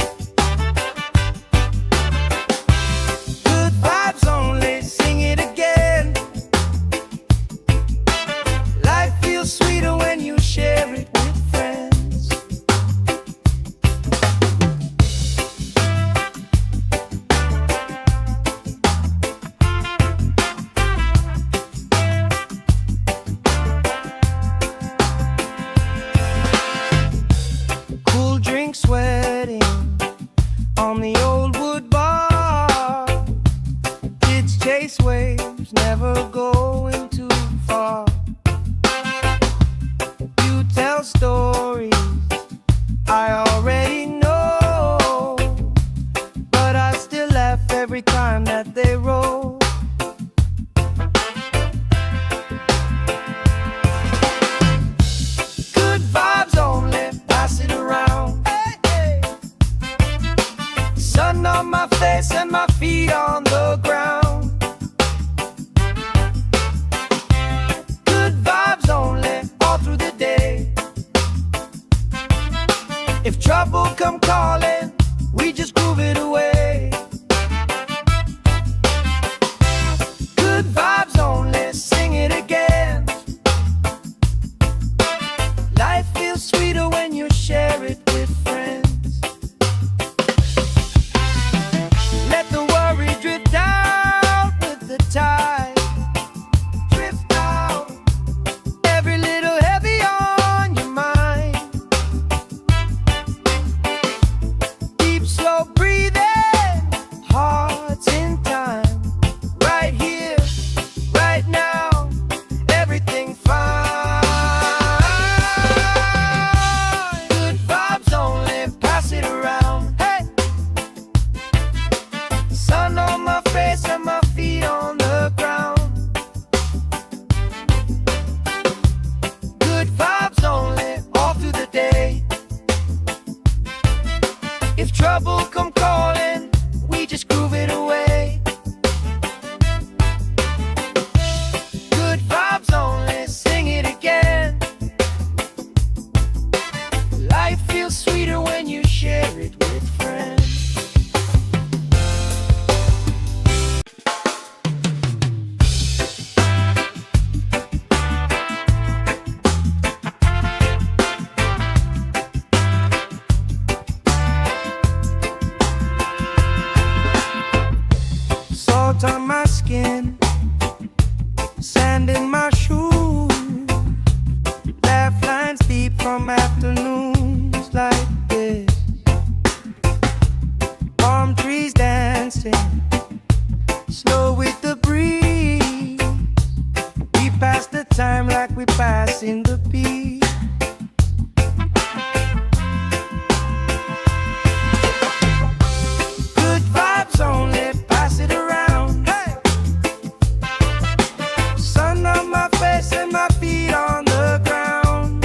like we passing the peace. Good vibes only, pass it around. Hey! Sun on my face and my feet on the ground.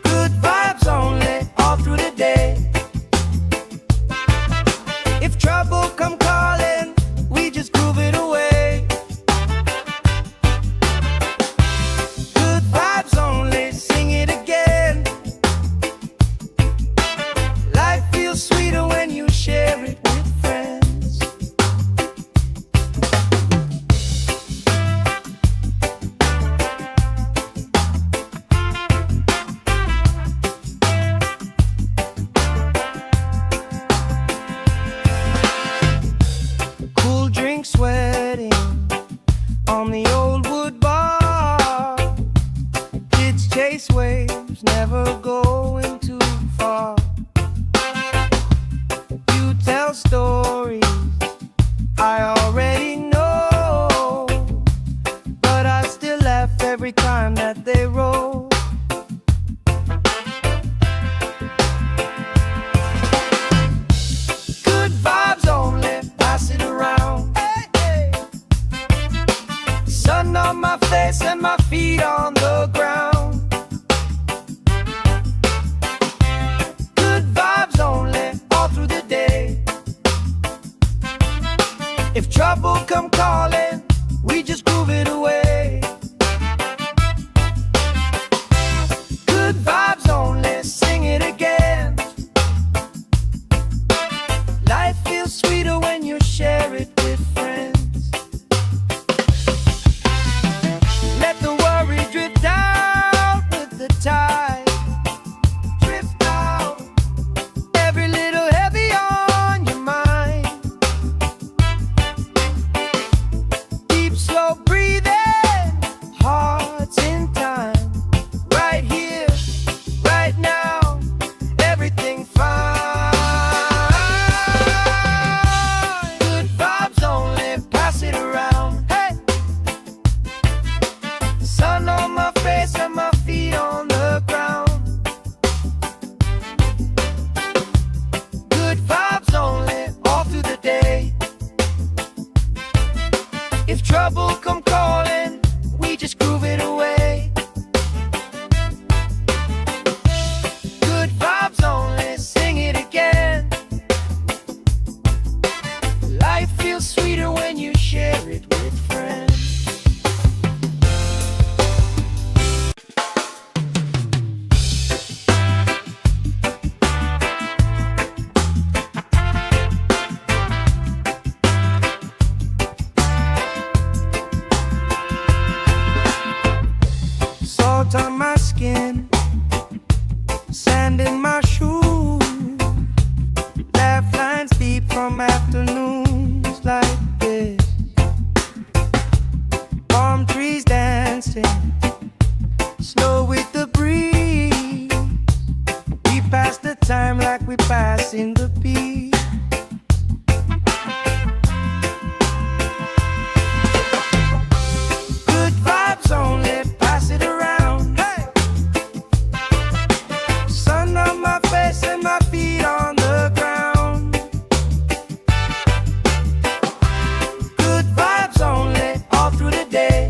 Good vibes only, all through the day. If trouble come calling, we just groove it away. Good vibes only, sing it again. Life feels sweeter when you share it with friends. Cool drink sweating on the old wood bar. Kids chase waves, never going too far. You tell stories I already know, but I still laugh every time that they roll. Good vibes only, pass it around. Hey, hey. Sun on my face and my feet on the ground. Good vibes only, all through the day. If trouble come calling, we just groove it away. Good vibes only, sing it again. Life feels sweeter when you share it with friends. Let the worry drift out with the tide. Drift out, every little heavy on your mind. Deep, slow breathing, hearts in time. Right here, right now, everything fine. Good vibes only, pass it around. Hey! Sun on my face and my feet on the ground. Good vibes only, all through the day. If trouble come calling, we just groove it away. Good vibes only, sing it again. Life feels sweeter when you share it with friends. Salt on my skin, sand in my shoes. Laugh lines deep from afternoons like this. Palm trees dancing, slow with the breeze. We pass the time like we passing the peace. Good vibes only, pass it around. Hey! Sun on my face and my feet on the ground. Good vibes only, all through the day.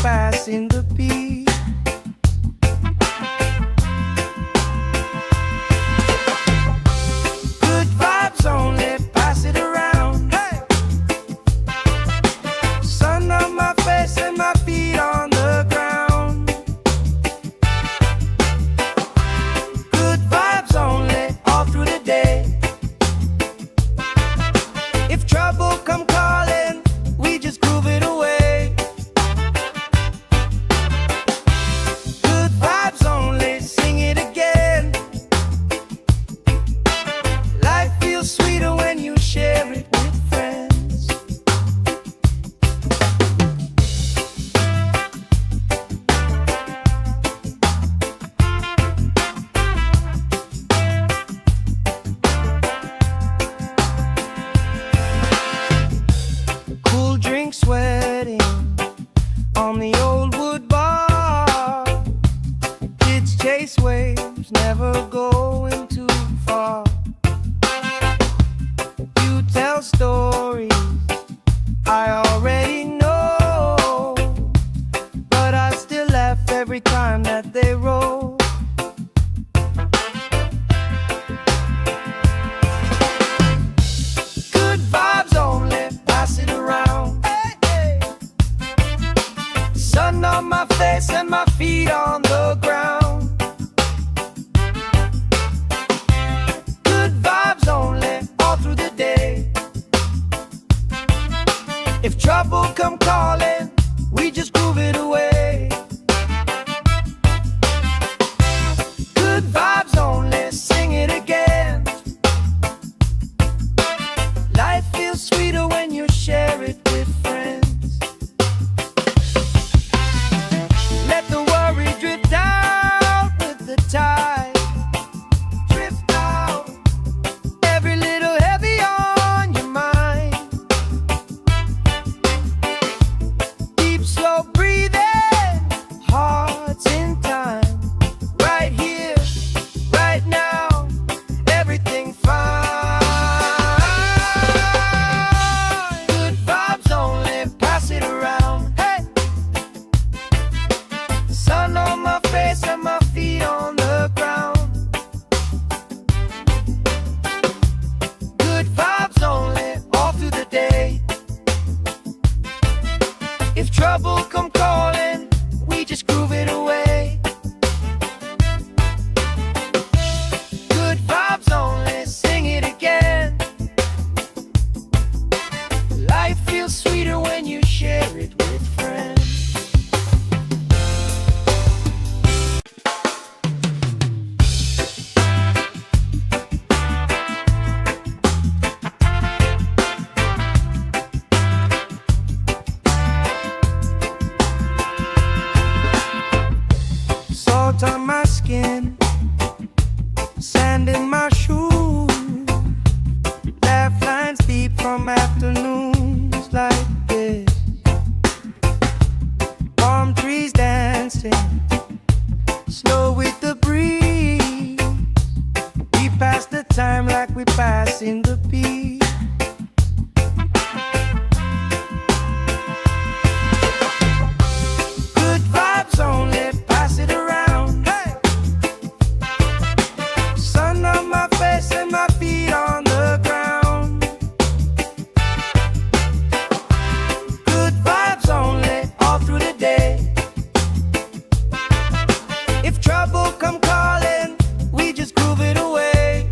passing the beat. Good vibes only, pass it around. Hey! Sun on my face and my feet on the ground. Good vibes only, all through the day. If trouble come calling, we just groove it away. Good vibes only, sing it again. Life feels sweeter when you share it with friends. Cool drink sweating on the old wood bar. Kids chase waves, never going too far. You tell stories I already know, but I still laugh every time that they roll. Good vibes only, pass it around. Hey, hey. Sun on my face and my feet on the ground. Good vibes only, all through the day. If trouble come calling, we just groove it away. Good vibes only, sing it again. Life feels sweeter when you share it with friends. Let the worry drift out with the tide. Drift out, every little heavy on your mind. Deep, slow breathing, hearts in time. Right here, right now, everything fine. Good vibes only, pass it around. Hey! Sun on my face and my feet on the ground. Good vibes only, all through the day. If trouble come calling, we just groove it away. Good vibes only, sing it again. Life feels sweeter when you share it with friends. Salt on my skin, sand in my shoes. Laugh lines deep from afternoons like this. Palm trees dancing, slow with the breeze. We pass the time like we passing the beat. Good vibes only, pass it around. Hey! Sun on my face and my feet on the ground. Good vibes only, all through the day. If trouble come calling, we just groove it away.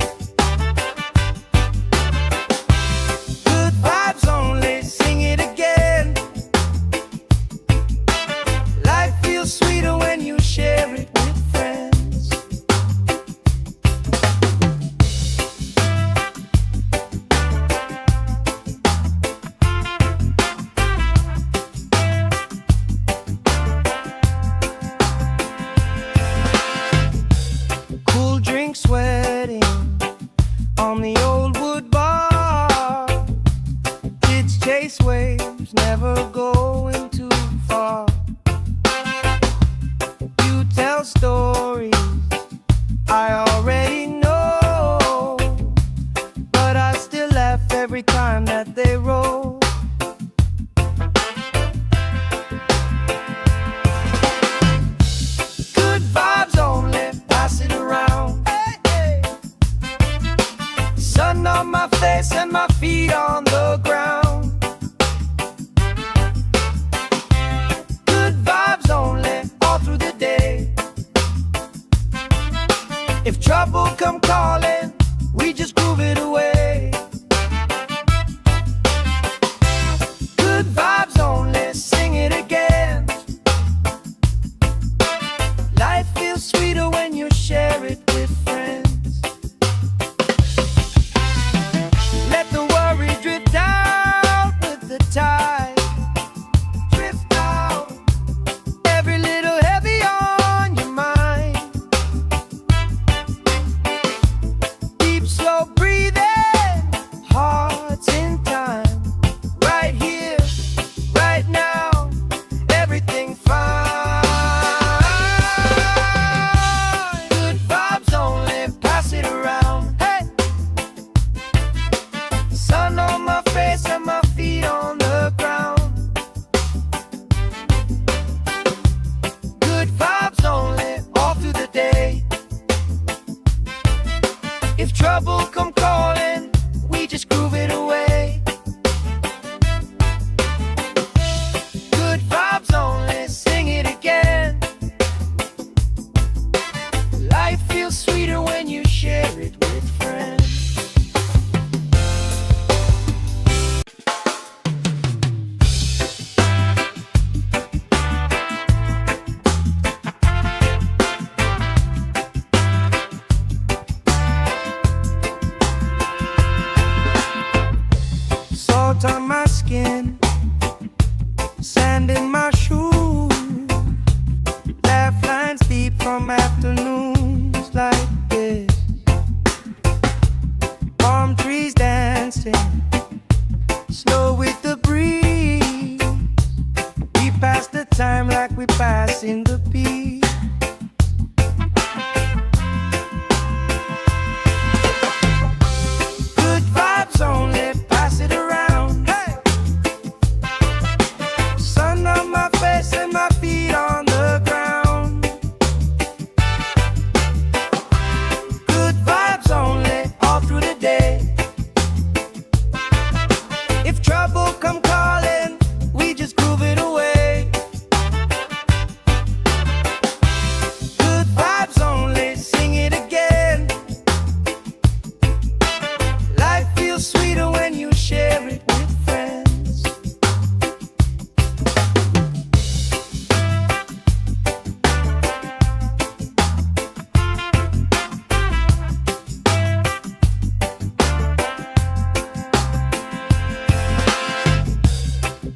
time like we passing the peace. Good vibes only, pass it around. Hey! Sun on my face and my feet on the ground. Good vibes only, all through the day. If trouble come calling, we just groove it away. Good vibes only, sing it again. Life feels sweeter when you share it with friends.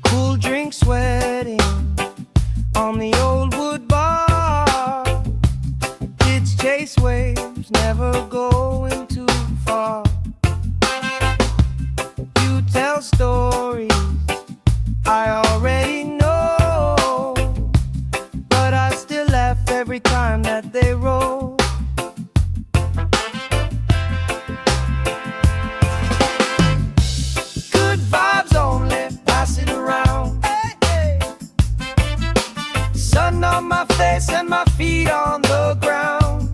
Cool drink sweating on the old wood bar. Kids chase waves, never going too far. You tell stories I already know, but I still laugh every time that they roll. Good vibes only, pass it around. Hey, hey. Sun on my face and my feet on the ground.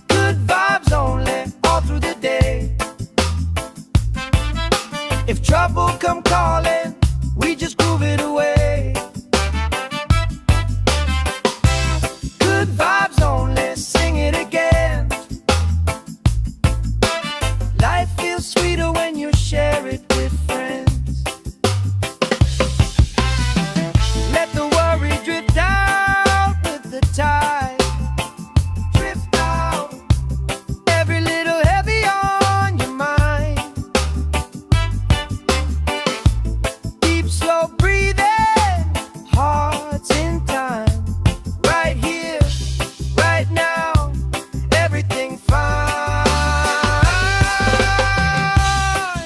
Good vibes only, all through the day. If trouble come calling, we just groove it away. Good vibes only, sing it again. Life feels sweeter when you share it with friends. Let the worry drift out with the tide. Drift out, every little heavy on your mind. Deep, slow breathing, hearts in time. Right here, right now, everything fine.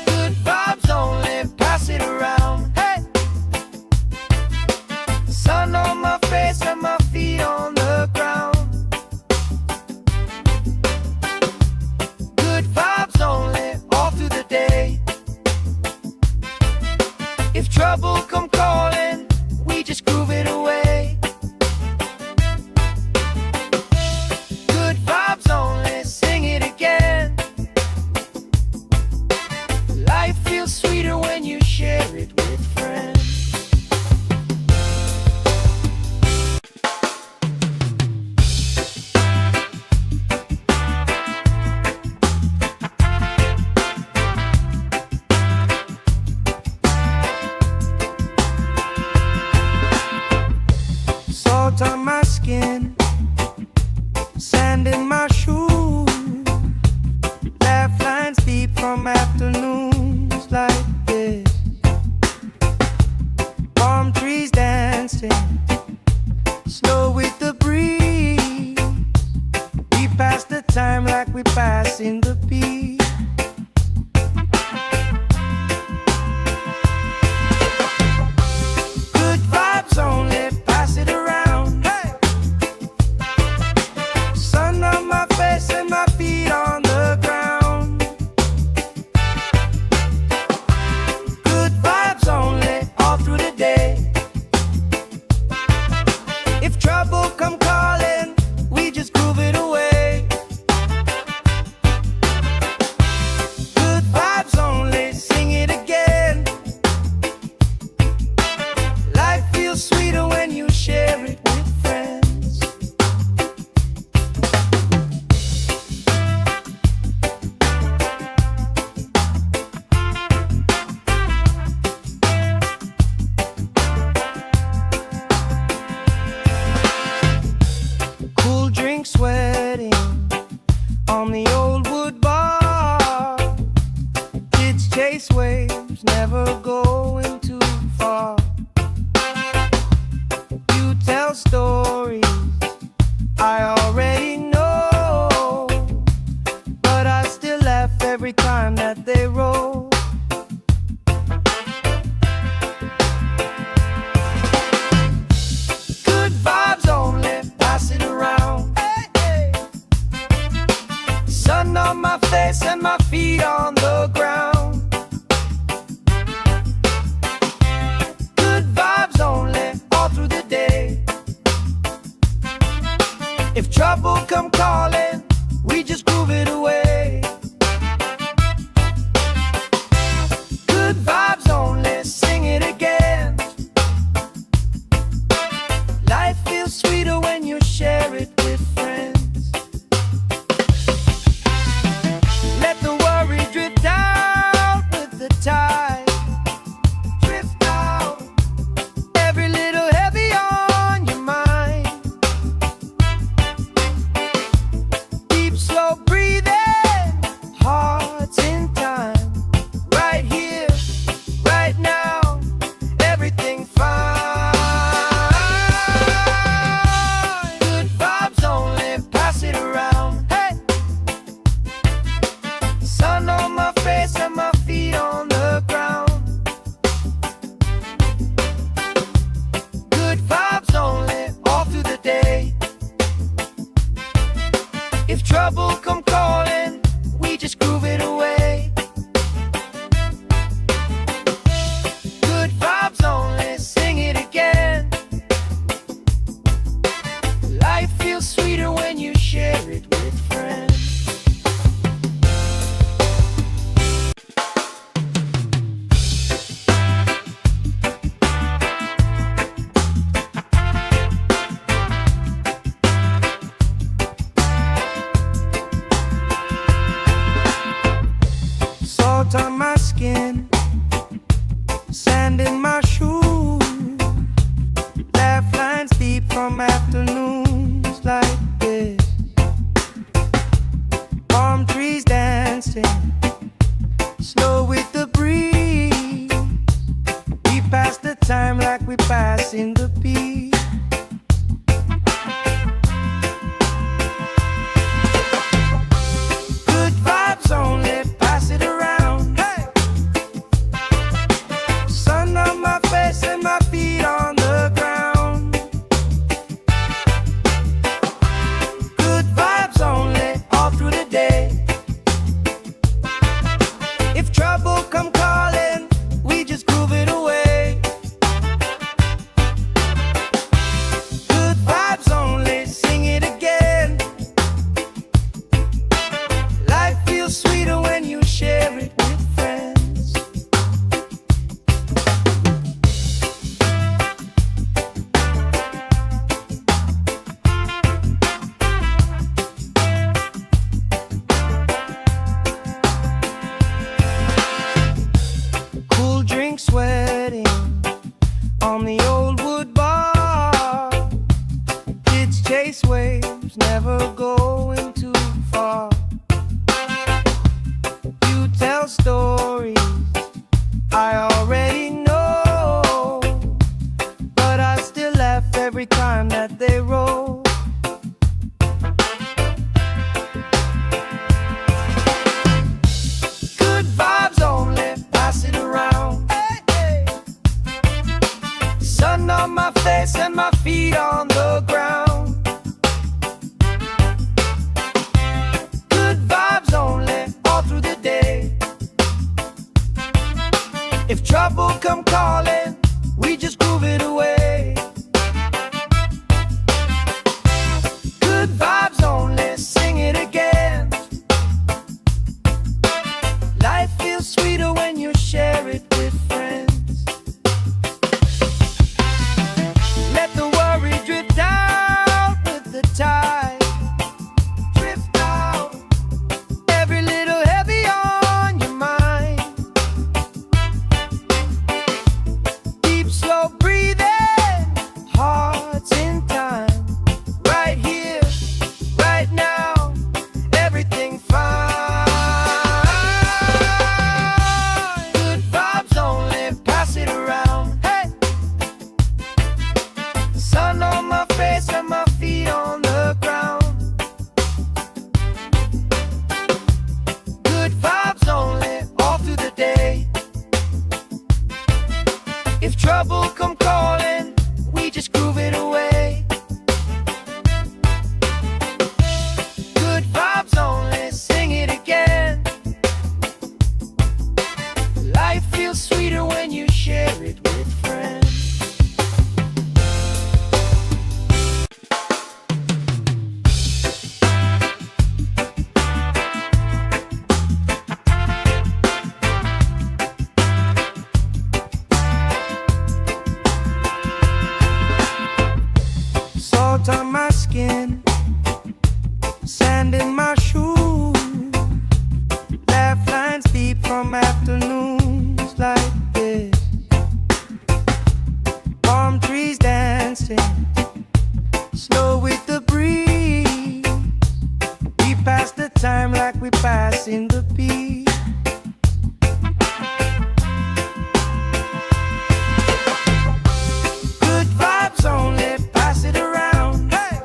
Good vibes only, pass it around. Hey! Sun on my face and my feet on the ground. Good vibes only, all through the day. If trouble come calling, we just groove it away. Good vibes only, sing it again. Life feels sweeter when you share it with friends. Salt on my skin, sand in my shoes. Laugh lines deep from afternoons like this. Palm trees dancing, slow with the breeze. We pass the time like we pass in the peace. Good vibes only, pass it around. Hey! Sun on my face and my feet on the ground. Good vibes only, all through the day. If trouble come calling, we just groove it away. time like we passing the beat. Good vibes only, pass it around. Hey! Sun on my face and my feet on the ground. Good vibes only, all through the day. If trouble come calling, we just groove it away. Good vibes only, sing it again. Life feels sweeter when you share it with friends. Cool drink sweating on the old wood bar. Kids chase waves, never going too far. You tell stories I already know, but I still laugh every time that they roll. Good vibes only, pass it around. Hey, hey. Sun on my face and my feet on the ground. Good vibes only, all through the day. If trouble come calling, we just groove it away. Good vibes only, sing it again. Life feels sweeter when you share it with friends. Let the worry drift out with the tide. Drift out, every little heavy on your mind. Deep, slow breathing, hearts in time. Right here, right now, everything fine. Good vibes only, pass it around. Hey! Sun on my face and my feet on the ground. Good vibes only, all through the day. If trouble come calling, we just groove it away. Good vibes only, sing it again. Life feels sweeter when you share it with friends. Salt on my skin, sand in my shoes. Laugh lines deep from afternoons like this. Palm trees dancing, slow with the breeze. We pass the time like we passing the beat. Good vibes only, pass it around. Hey!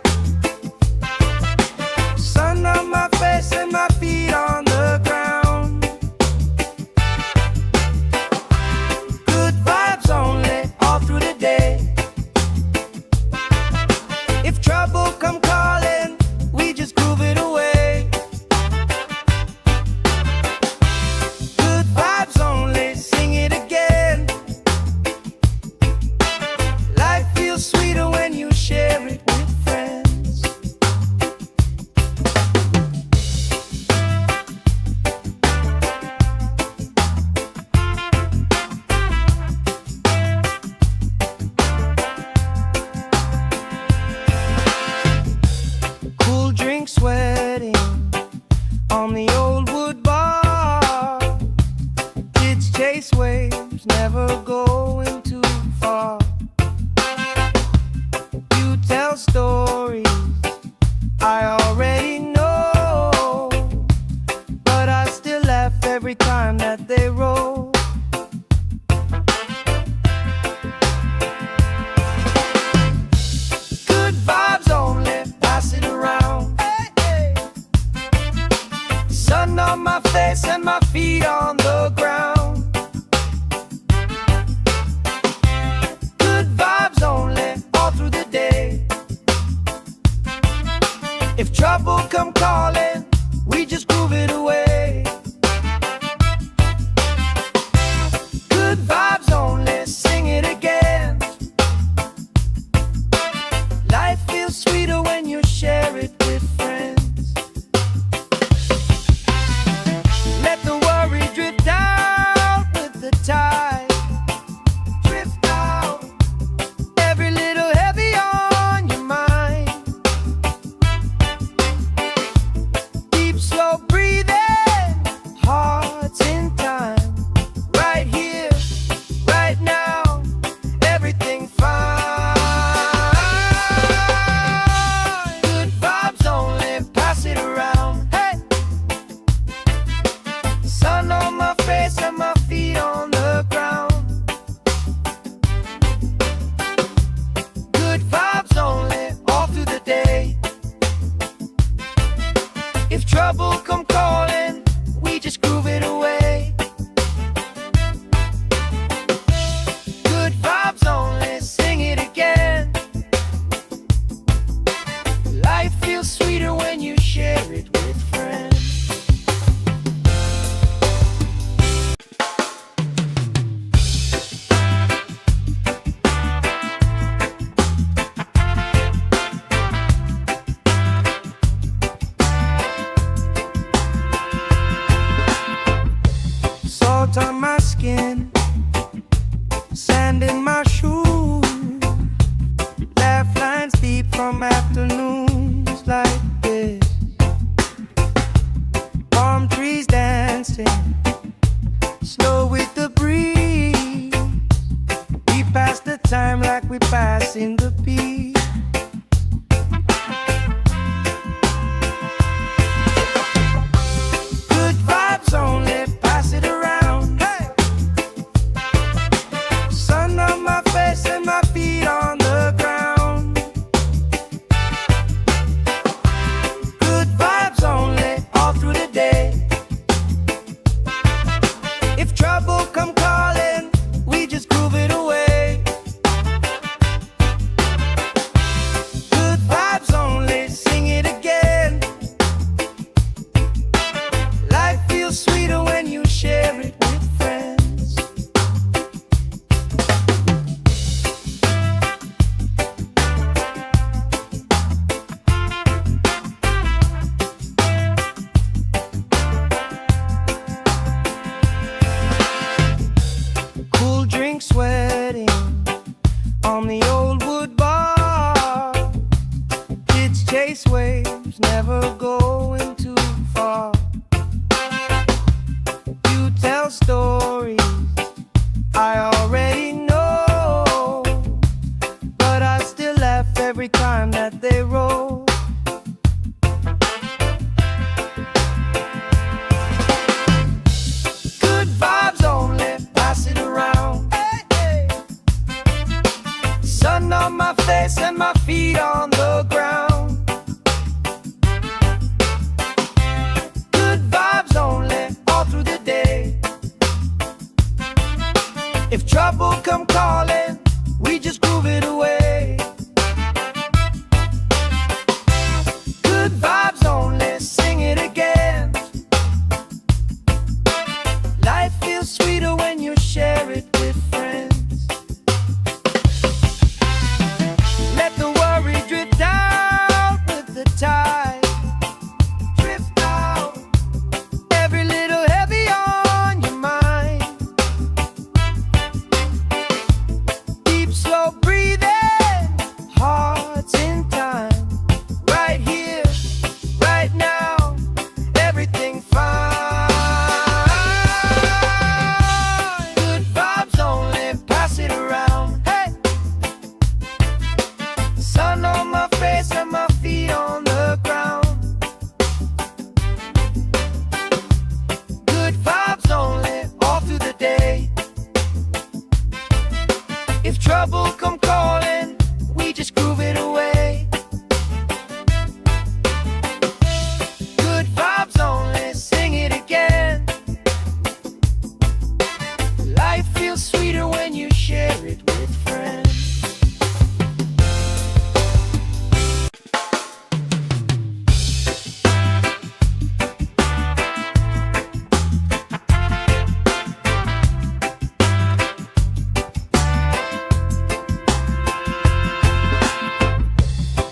Sun on my face and my feet on the ground. Good vibes only, all through the day. If trouble come calling, we just groove it away. time like we passing the peace. Good vibes only, pass it around. Hey! Sun on my face and my feet on the ground. Good vibes only, all through the day. If trouble come calling, we just groove it away. Good vibes only, sing it again. Life feels sweeter when you share it with friends. Cool drink sweating on the old wood bar. Kids chase waves, never going too far. You tell stories I already know, but I still laugh every time that they roll. Good vibes only, pass it around. Hey, hey. Sun on my face and my feet on the ground. Good vibes only, all through the day. If trouble come calling, we just groove it away. Good vibes only, sing it again. Life feels sweeter when you share it with friends. Let the worry drift out with the tide. Drift out, every little heavy on your mind. Deep, slow breathing, hearts in time. Right here, right now, everything fine. Good vibes only, pass it around. Hey! Sun on my face and my feet on the ground. Good vibes only, all through the day. If trouble come calling, we just groove it away. Good vibes only, sing it again. Life feels sweeter when you share it with friends.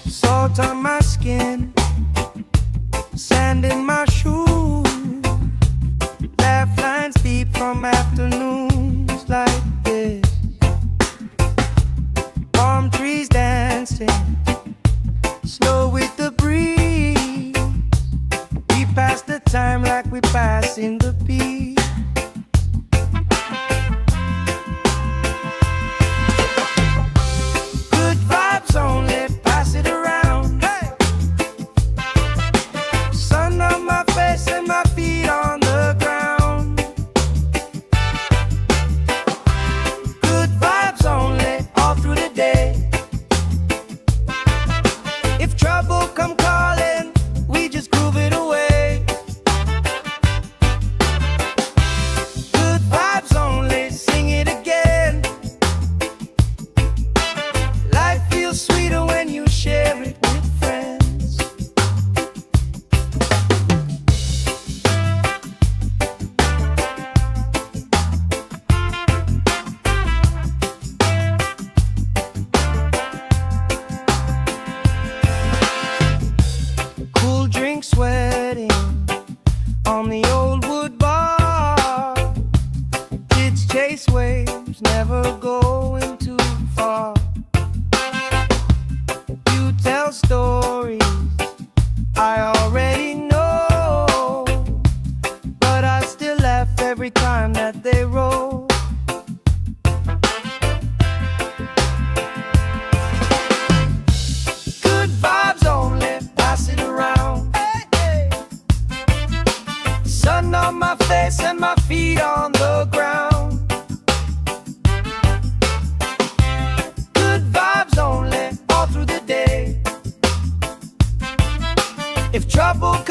Salt on my skin, sand in my shoes. Laugh lines deep from afternoons like this. Palm trees dancing, slow with the breeze. We pass the time like we pass in the peace. Good vibes only, pass it around. Hey! Sun on my face and my feet on the ground. Good vibes only, all through the day.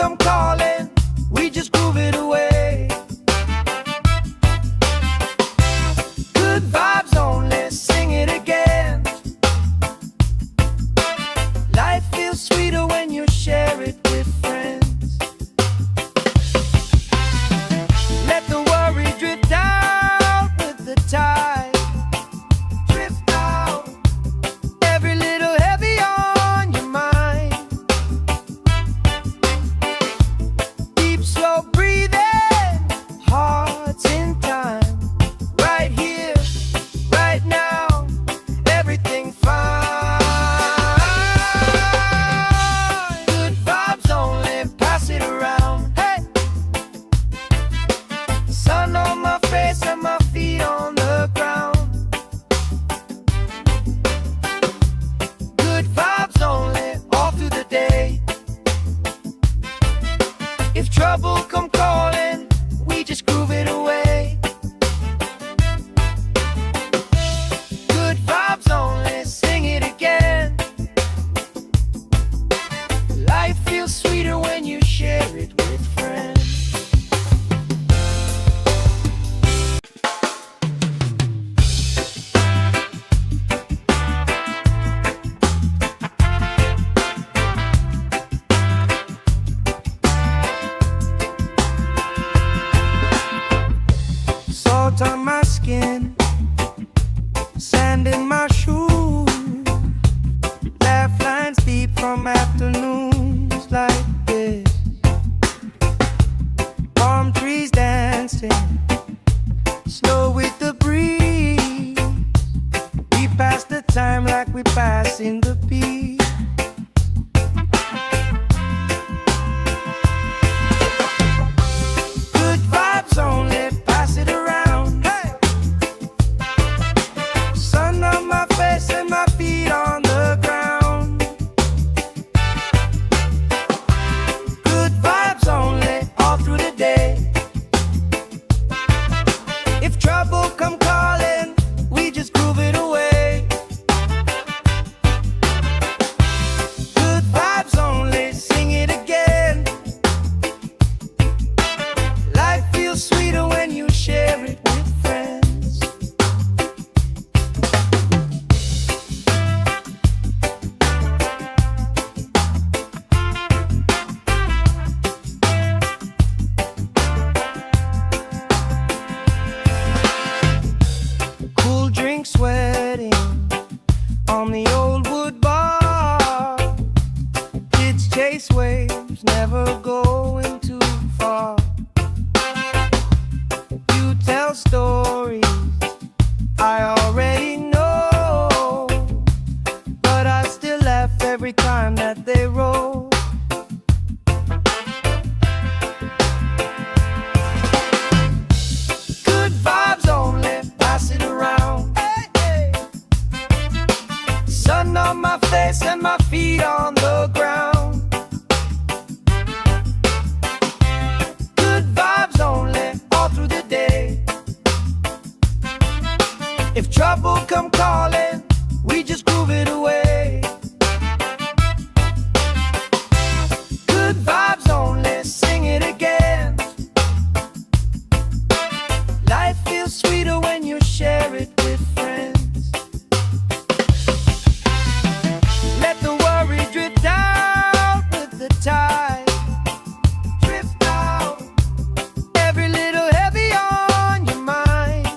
come calling, we just groove it away. Good vibes only, sing it again. Life feels sweeter when you share it with friends. Let the worry drift out with the tide. Drift out, every little heavy on your mind. Deep, slow breathing, hearts in time. Right here, right now, everything fine. Good vibes only, pass it around. Hey! Sun on my face and my feet on the ground. Good vibes only, all through the day. If trouble come calling, we just groove it away. Good vibes only, sing it again. Life feels sweeter when you share it with friends. Salt on my skin, sand in my shoes, laugh lines deep from afternoons like this. Palm trees dancing, slow with the breeze. We pass the time like we pass in the peace. Good vibes only, pass it around. Hey! Sun on my face and my feet on the ground. Good vibes only, all through the day. If trouble come calling, we just groove it away. Good vibes only, sing it again. Life feels sweeter when you share it with friends. Cool drink sweating on the old wood bar. Kids chase waves, never going too far. You tell stories I already know, but I still laugh every time that they roll. Good vibes only, pass it around. Hey, hey. Sun on my face and my feet on the ground. Good vibes only, all through the day. If trouble come calling, we just groove it away. Good vibes only, sing it again. Life feels sweeter when you share it with friends. Let the worry drift out with the tide. Drift out, every little heavy on your mind.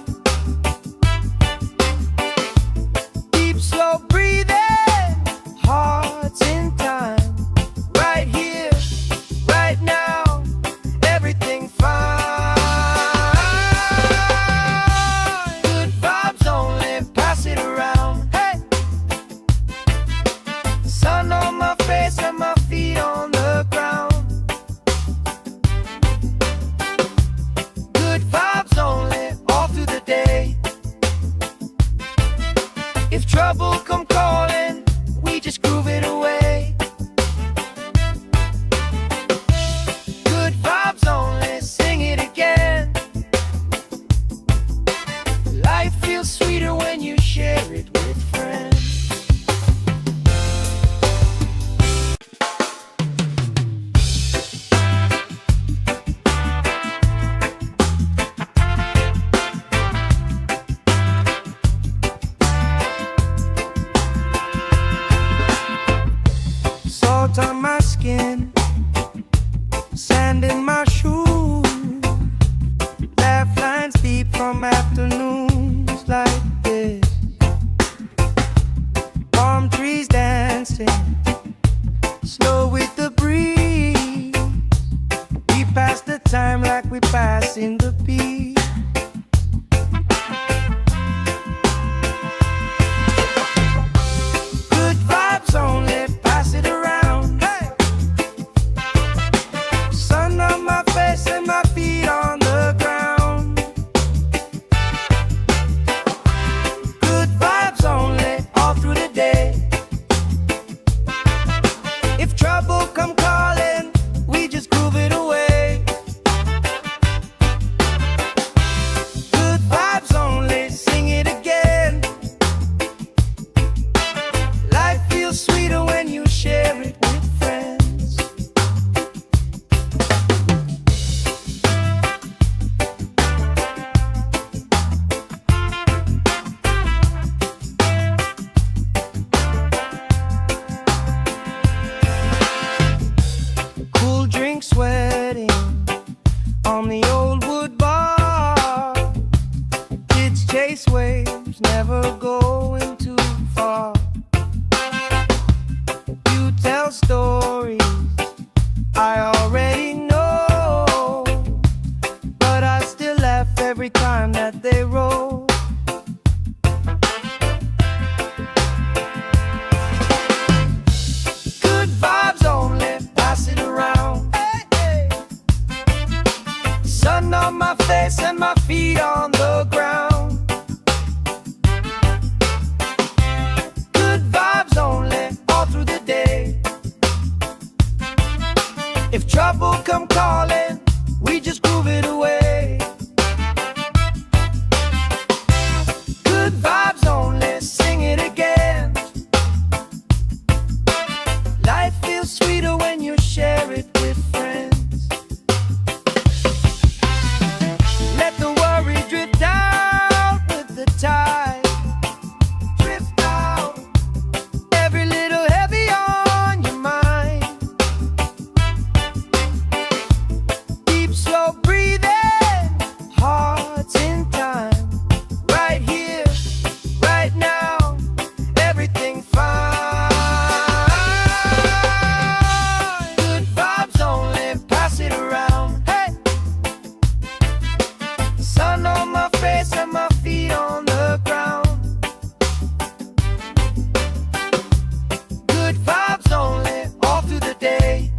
Salt on my skin, sand in my shoes, laugh lines deep from afternoons like this. Palm trees dancing, slow with the breeze. We pass the time like we passing the beat. Good vibes only, pass it around. Hey! Sun on my face and my feet on the ground. Good vibes only, all through the day. If trouble come calling, we just groove it away. Good vibes only, sing it again. Life feels sweeter when you share it with friends. Cool drink sweating on the old wood bar. Kids chase waves, never going too far. You tell stories I already know, but I still laugh every time that they roll. Good vibes only, pass it around. Hey, hey. Sun on my face and my feet on the ground. Good vibes only, all through the day. If trouble come calling, we just groove it away. Good vibes only, sing it again. Life feels sweeter when you share it with friends. Let the worry drift out with the tide. Drift out, every little heavy on your mind. Deep, slow breathing, hearts in time. Right here, right now, everything fine. Good vibes only, pass it around. Hey! Sun on my face and my feet on the ground. Good vibes only, all through the day.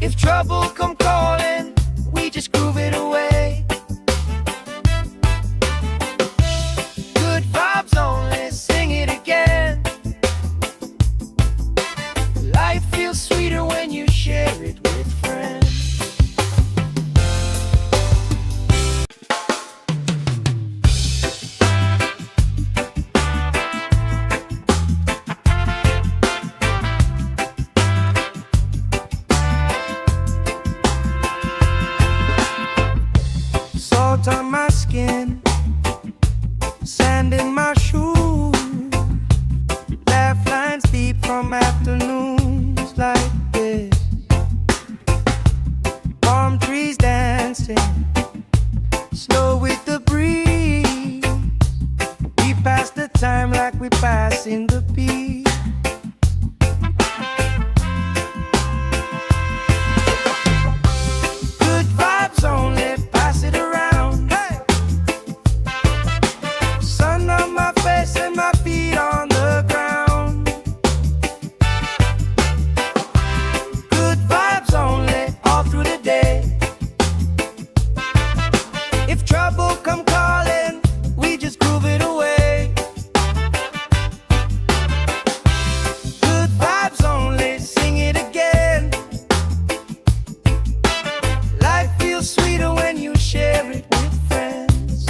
If trouble come calling, we just groove it away. Good vibes only, sing it again. Life feels sweeter when you share it with friends. Salt on my skin, sand in my shoes, laugh lines deep from afternoons like this. Palm trees dancing, slow with the breeze. We pass the time like we passing the beat. Good vibes only, pass it around. Hey! Sun on my face and my feet on the ground. Good vibes only, all through the day. If trouble come calling, we just groove it away. Good vibes only, sing it again. Life feels sweeter when you share it with friends.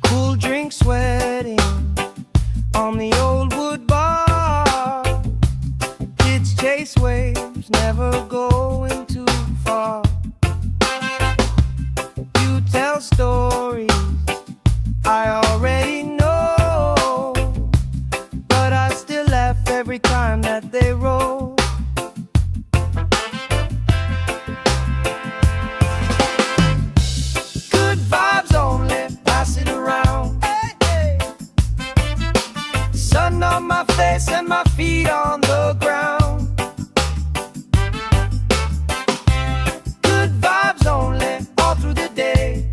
Cool drink sweating on the old wood bar. makes waves, never going too far. You tell stories I already know, but I still laugh every time that they roll. Good vibes only, pass it around. Hey, hey. Sun on my face and my feet on the ground. Good vibes only, all through the day.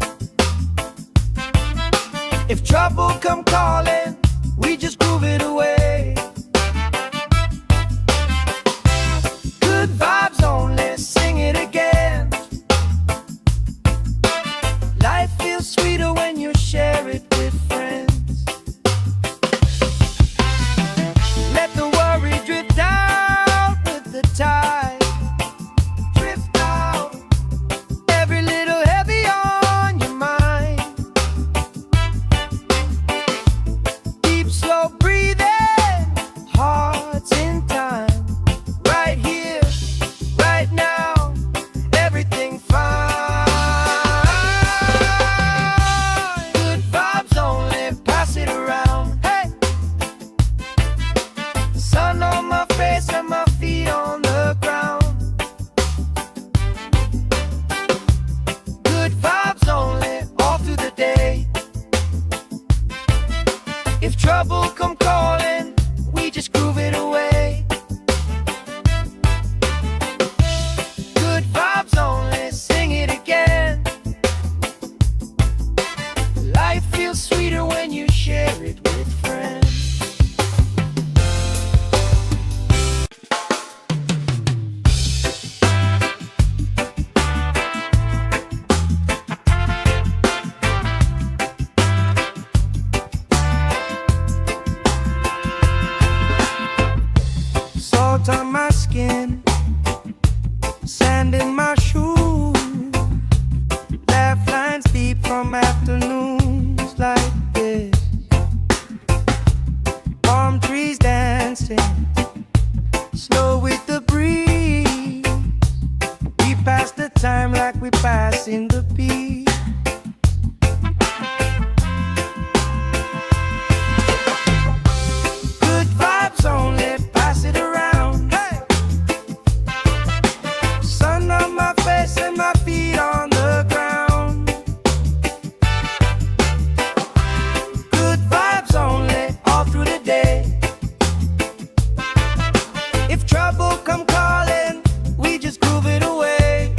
If trouble come calling, we just groove it away. Good vibes only, sing it again. Life feels sweeter when you share it with friends. Let the worry drift out with the tide. Drift out, every little heavy on your mind. Deep, slow breathing, hearts in time. Right here, right now, everything fine. Good vibes only, pass it around. Hey, sun on my face and my feet on the ground. Good vibes only, all through the day. If trouble come calling, we just groove it away. Good vibes only, sing it again. Life feels sweeter when you share it with friends. Salt on my skin, sand in my shoes. Laugh lines deep from afternoons like this. Palm trees dancing, slow with the breeze. We pass the time like we pass in the beat. Good vibes only, pass it around. Hey, sun on my face and my feet on the ground. Good vibes only, all through the day. If trouble come calling, we just groove it away.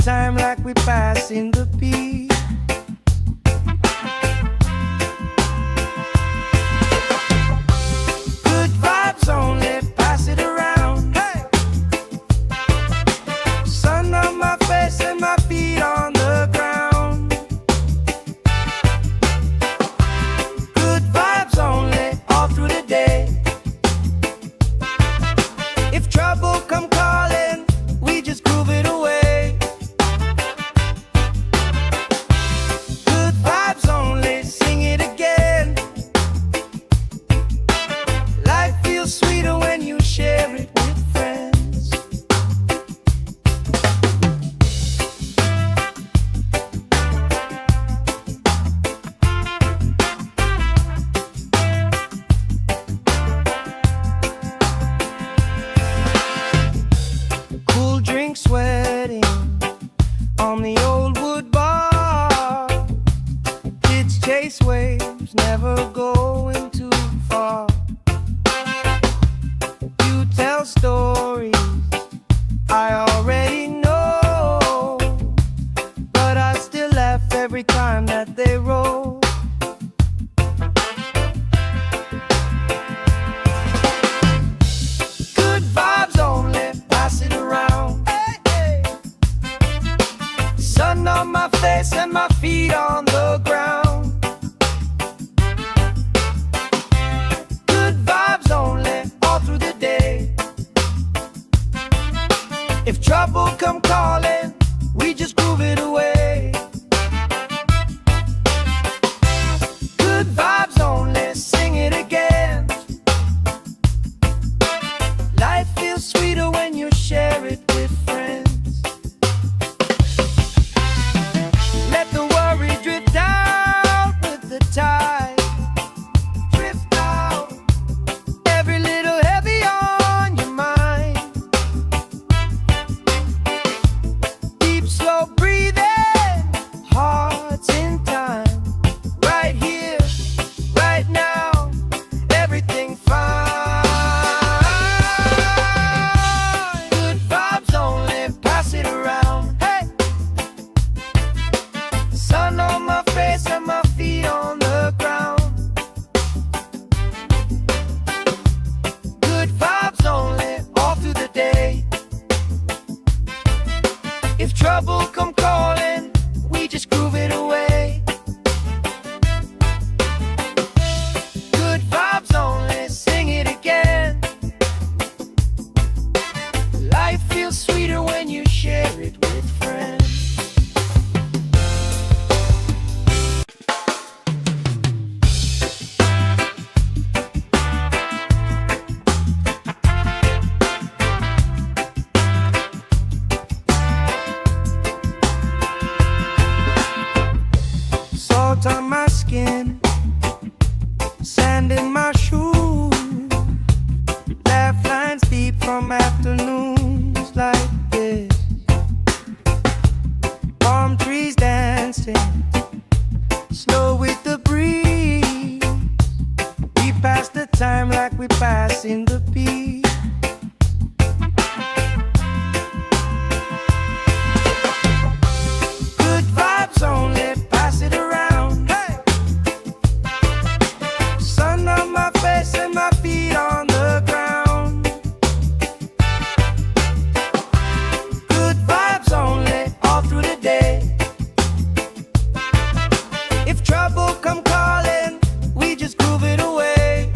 time like we passing the peace. Good vibes only, pass it around. Hey! Sun on my face and my feet on the ground. Good vibes only, all through the day. If trouble come calling, we just groove it away. Good vibes only, sing it again. Life feels sweeter when you share it with friends. Cool drink sweating on the old wood bar. Kids chase waves, never going too far. You tell stories I already know, but I still laugh every time that they roll. Good vibes only, pass it around. Hey, hey. Sun on my face and my feet on the ground. Good vibes only, all through the day. If trouble come calling, we just groove it away. Good vibes only, sing it again. Life feels sweeter when you share it with friends. Let the worry drift out with the tide. Drift out, every little heavy on your mind. Deep, slow breathing, hearts in time. Right here, right now, everything fine. Good vibes only, pass it around. Hey! Sun on my face and my feet on the ground. Good vibes only, all through the day. If trouble come calling, we just groove it away. Good vibes only, sing it again. Life feels sweeter when you share it with friends. Salt on my skin, sand in my shoes. Laugh lines deep from afternoons like this. Palm trees dancing, slow with the breeze. We pass the time like we passing the peace. Good vibes only, pass it around. Hey! Sun on my face and my feet on the ground. Good vibes only, all through the day. If trouble come calling, we just groove it away.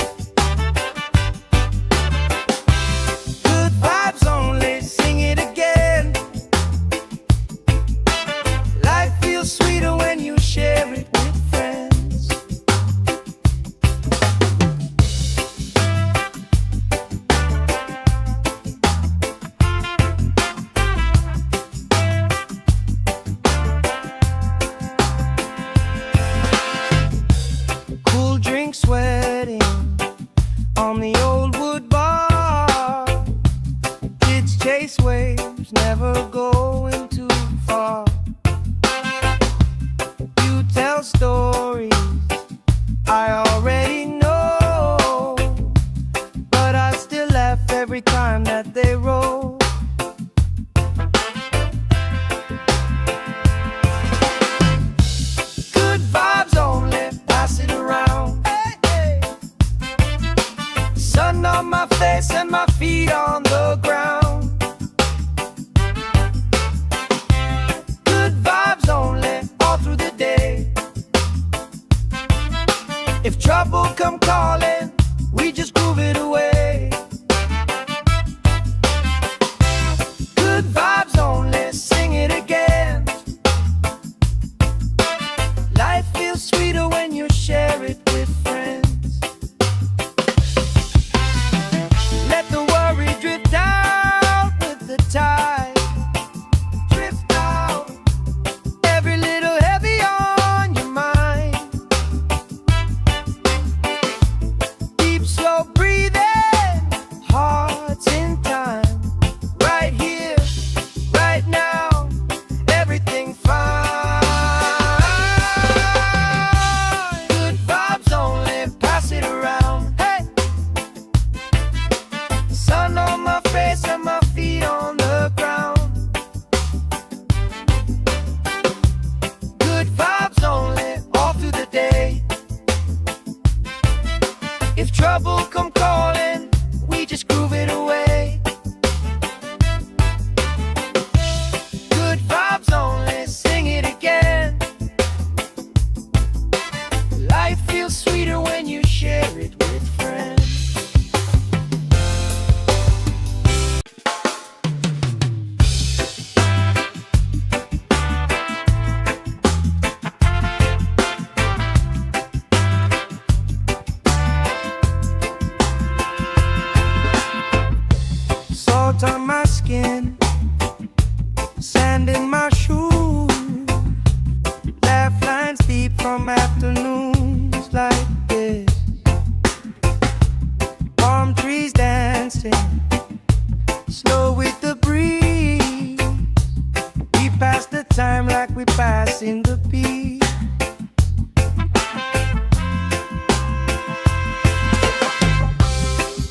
time like we passing the peace.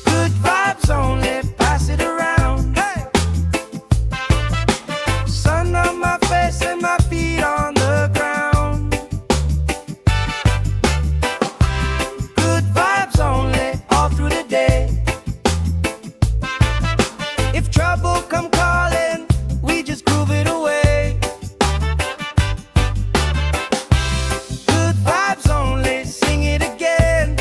Good vibes only, pass it around. Hey! Sun on my face and my feet on the ground. Good vibes only, all through the day. If trouble come calling, we just groove it away. Good vibes only, sing it again.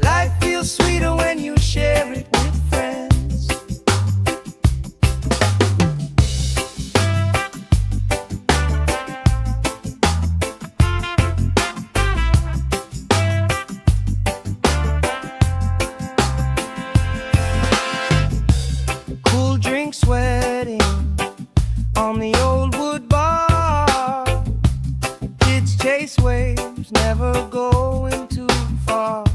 Life feels sweeter when you share it with friends. Cool drink sweating on the old wood bar. Kids chase waves, never going too far.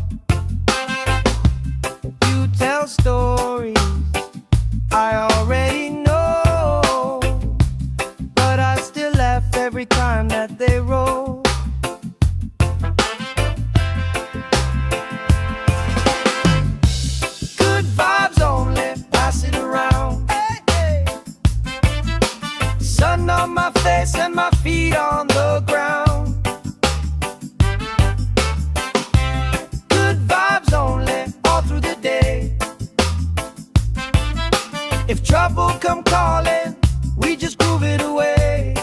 You tell stories I already know, but I still laugh every time that they roll. Good vibes only, pass it around. Hey, hey. Sun on my face and my feet on the ground. Good vibes only, all through the day. If trouble come calling, we just groove it away.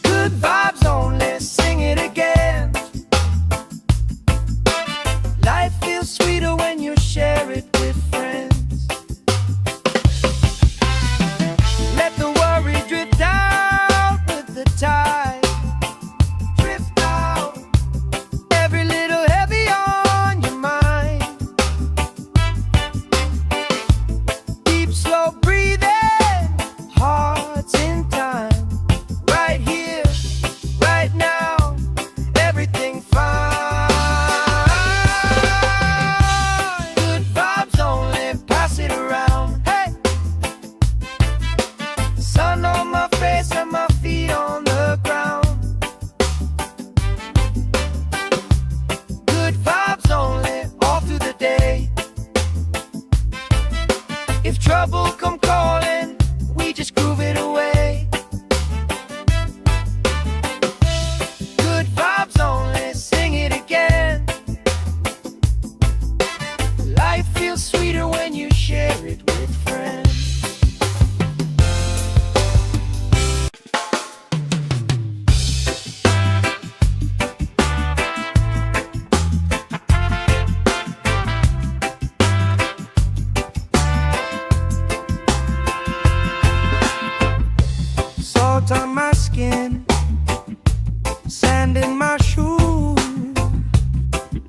Good vibes only, sing it again. Life feels sweeter when you share it with friends. Let the worry drift out with the tide. Drift out, every little heavy on your mind. Deep, slow breathing, hearts in time. Right here, right now, everything fine. Good vibes only, pass it around. Hey! Sun on my face and my feet on the ground. Good vibes only, all through the day. If trouble come calling, we just groove it away. Good vibes only, sing it again. Life feels sweeter when you share it with friends. Salt on my skin, sand in my shoes.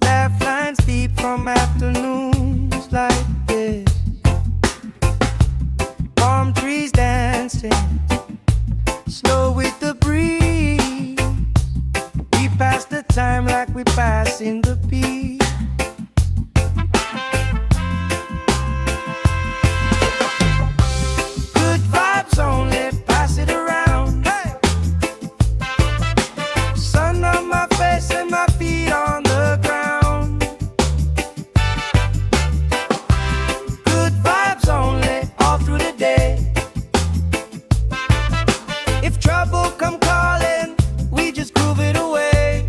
Laugh lines deep from afternoons like this. Palm trees dancing, slow with the breeze. We pass the time like we pass in the peace. Good vibes only, pass it around. Hey! Sun on my face and my feet on the ground. Good vibes only, all through the day. If trouble come calling, we just groove it away.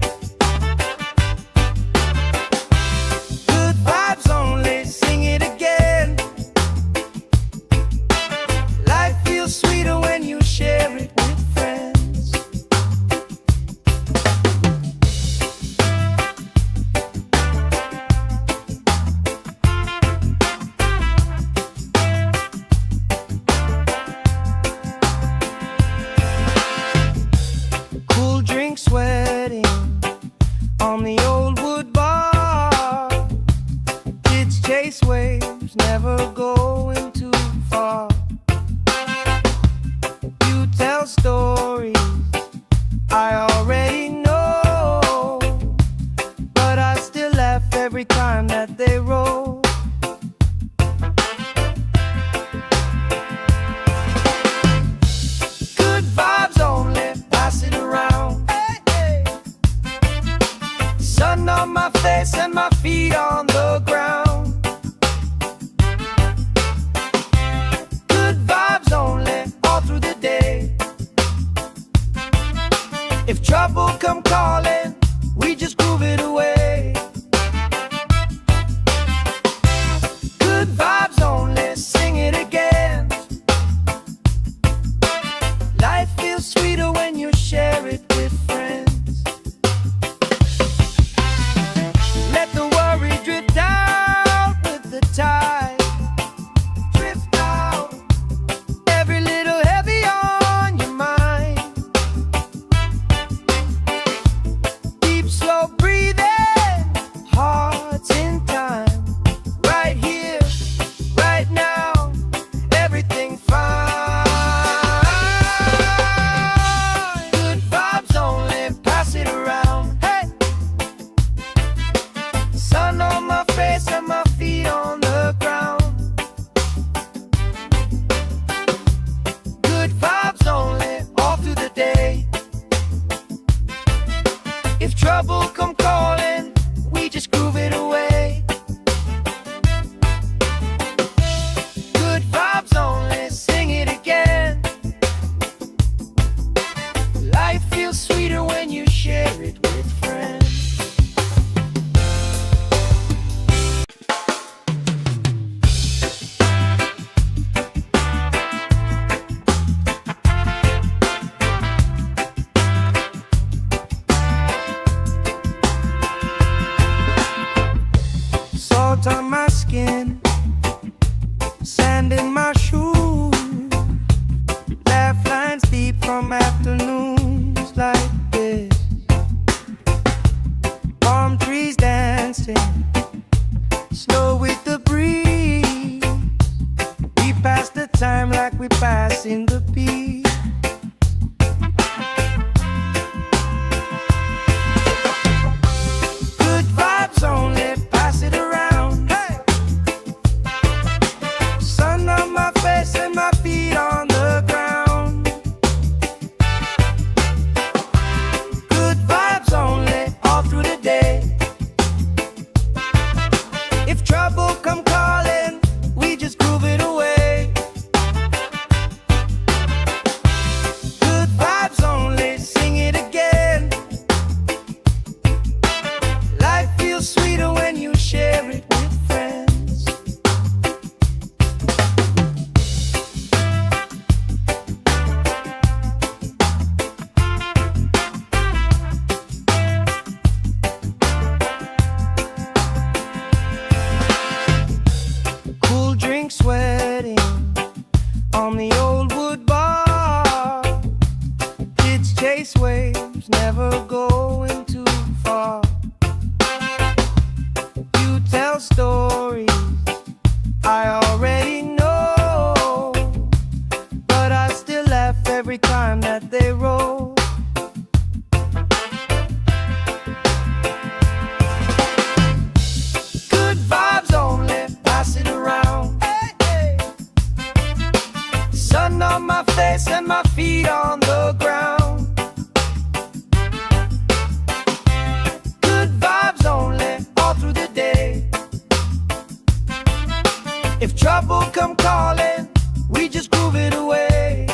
time like we passing the beat. Good vibes only, pass it around. Hey! Sun on my face and my feet on the ground. Good vibes only, all through the day. If trouble come calling, we just groove it away. Good vibes only, sing it again. Life feels sweeter when you share it with friends. Cool drink sweating on the old wood bar. Kids chase waves, never going too far. You tell stories I already know, but I still laugh every time that they roll. Good vibes only, pass it around. Hey, hey. Sun on my face and my feet on the ground. Good vibes only, all through the day. If trouble come calling, we just groove it away.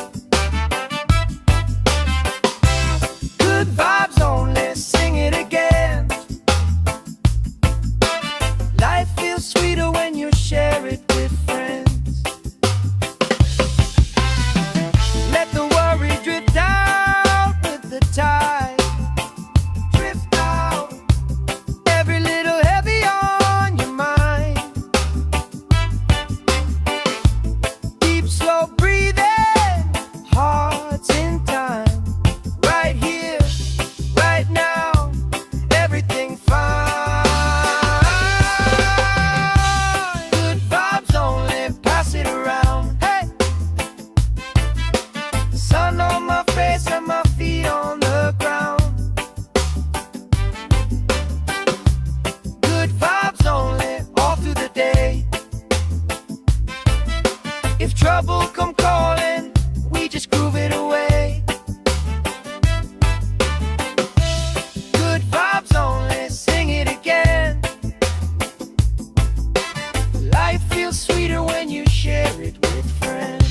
Good vibes only, sing it again. Life feels sweeter when you share it with friends. Let the worry drift out with the tide. Drift out, every little heavy on your mind. Deep, slow breathing, hearts in time. Right here, right now, everything fine. Good vibes only, pass it around. Hey! Sun on my face and my feet on the ground. Good vibes only, all through the day. If trouble come calling, we just groove it away. Good vibes only, sing it again. Life feels sweeter when you share it with friends.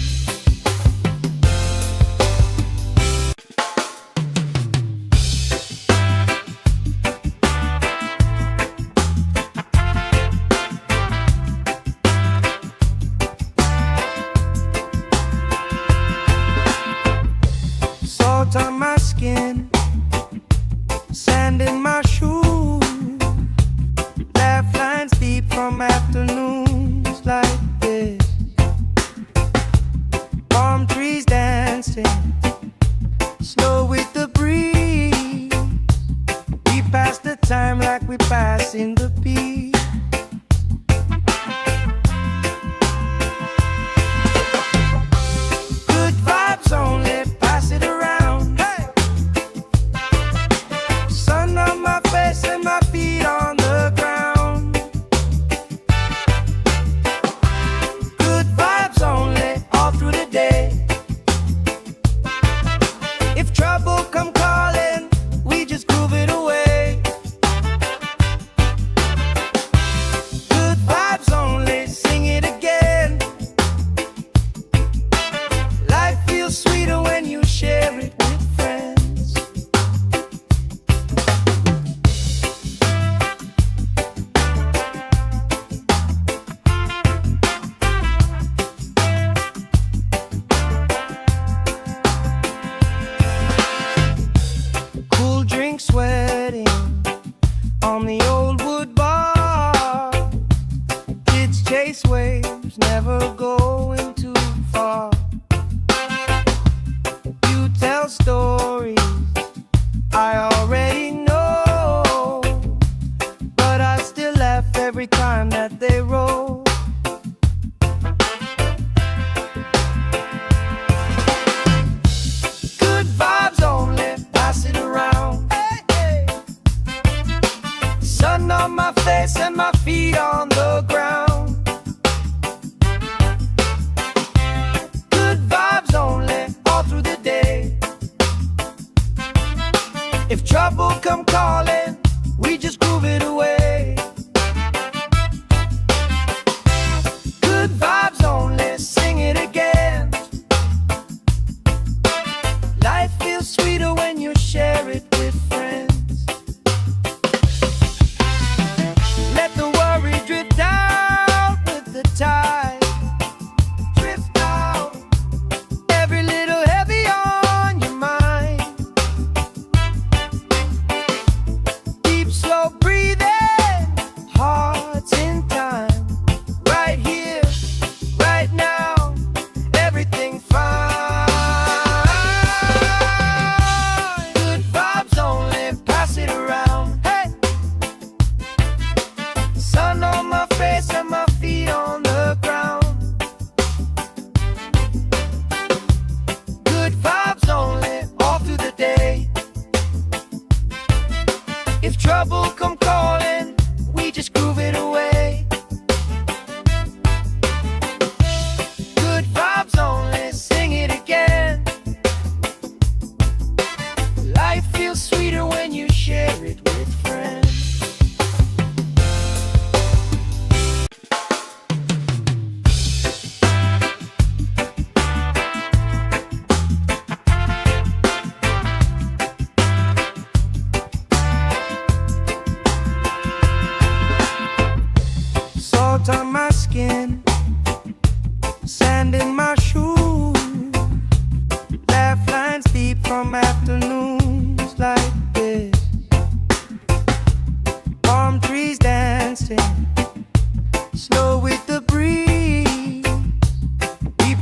Salt on my skin, sand in my shoes. Laugh lines deep from afternoons like this. Palm trees dancing, slow with the breeze. We pass the time like we passing the beat. Good vibes only, pass it around. Hey! Sun on my face and my feet on the ground. Good vibes only, all through the day. If trouble come calling, we just groove it away.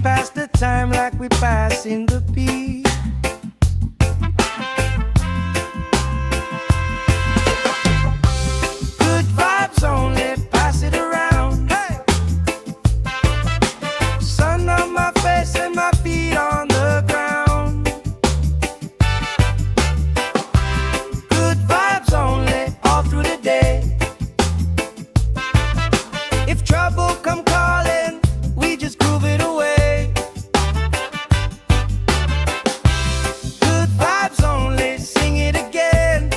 pass the time like we passing the beat. Good vibes only, pass it around. Hey! Sun on my face and my feet on the ground. Good vibes only, all through the day. If trouble come calling, we just groove it away. Good vibes only, sing it again.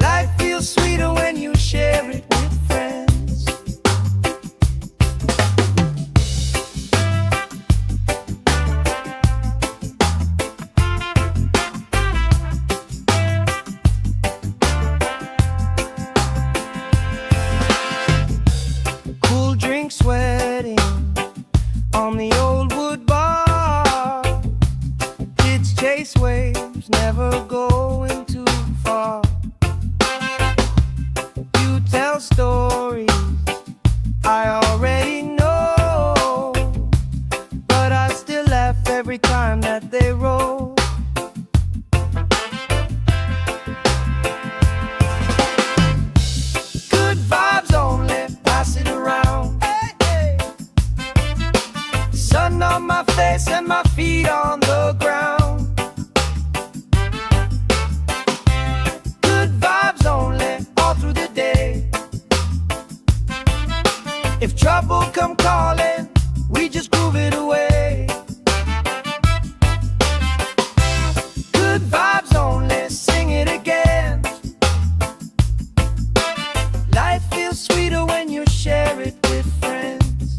Life feels sweeter when you share it with friends. Cool drink sweating on the old wood bar. Kids chase waves, never going too far. You tell stories I already know, but I still laugh every time that they roll. Good vibes only, pass it around. Hey, hey. Sun on my face and my feet on the ground. Good vibes only, all through the day. If trouble come calling, we just groove it away. Good vibes only, sing it again. Life feels sweeter when you share it with friends.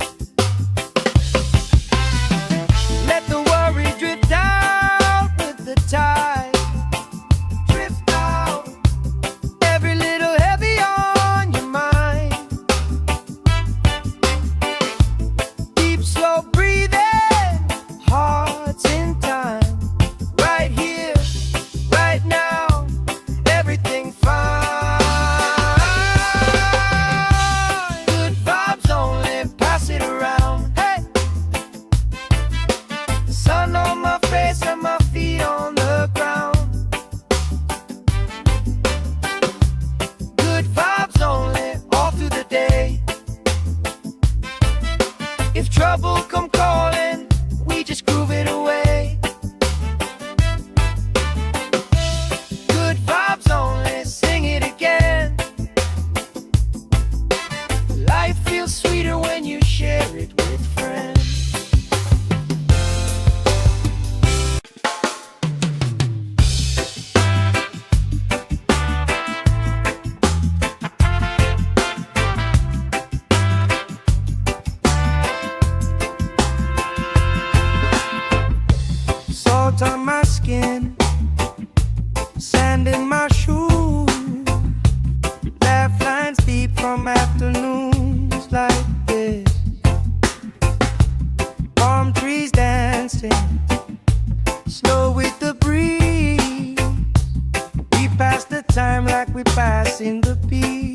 Let the worry drift out with the tide. Drift out, every little heavy on your mind. Deep, slow breathing, hearts in time. Right here, right now, everything fine. Good vibes only, pass it around. Hey! Sun on my face and my feet on the ground. Good vibes only, all through the day. If trouble come calling, we just groove it away. Good vibes only, sing it again. Life feels sweeter when you share it with friends. Salt on my skin, sand in my shoes. Laugh lines deep from afternoons like this. Palm trees dancing, slow with the breeze. We pass the time like we passing the beat.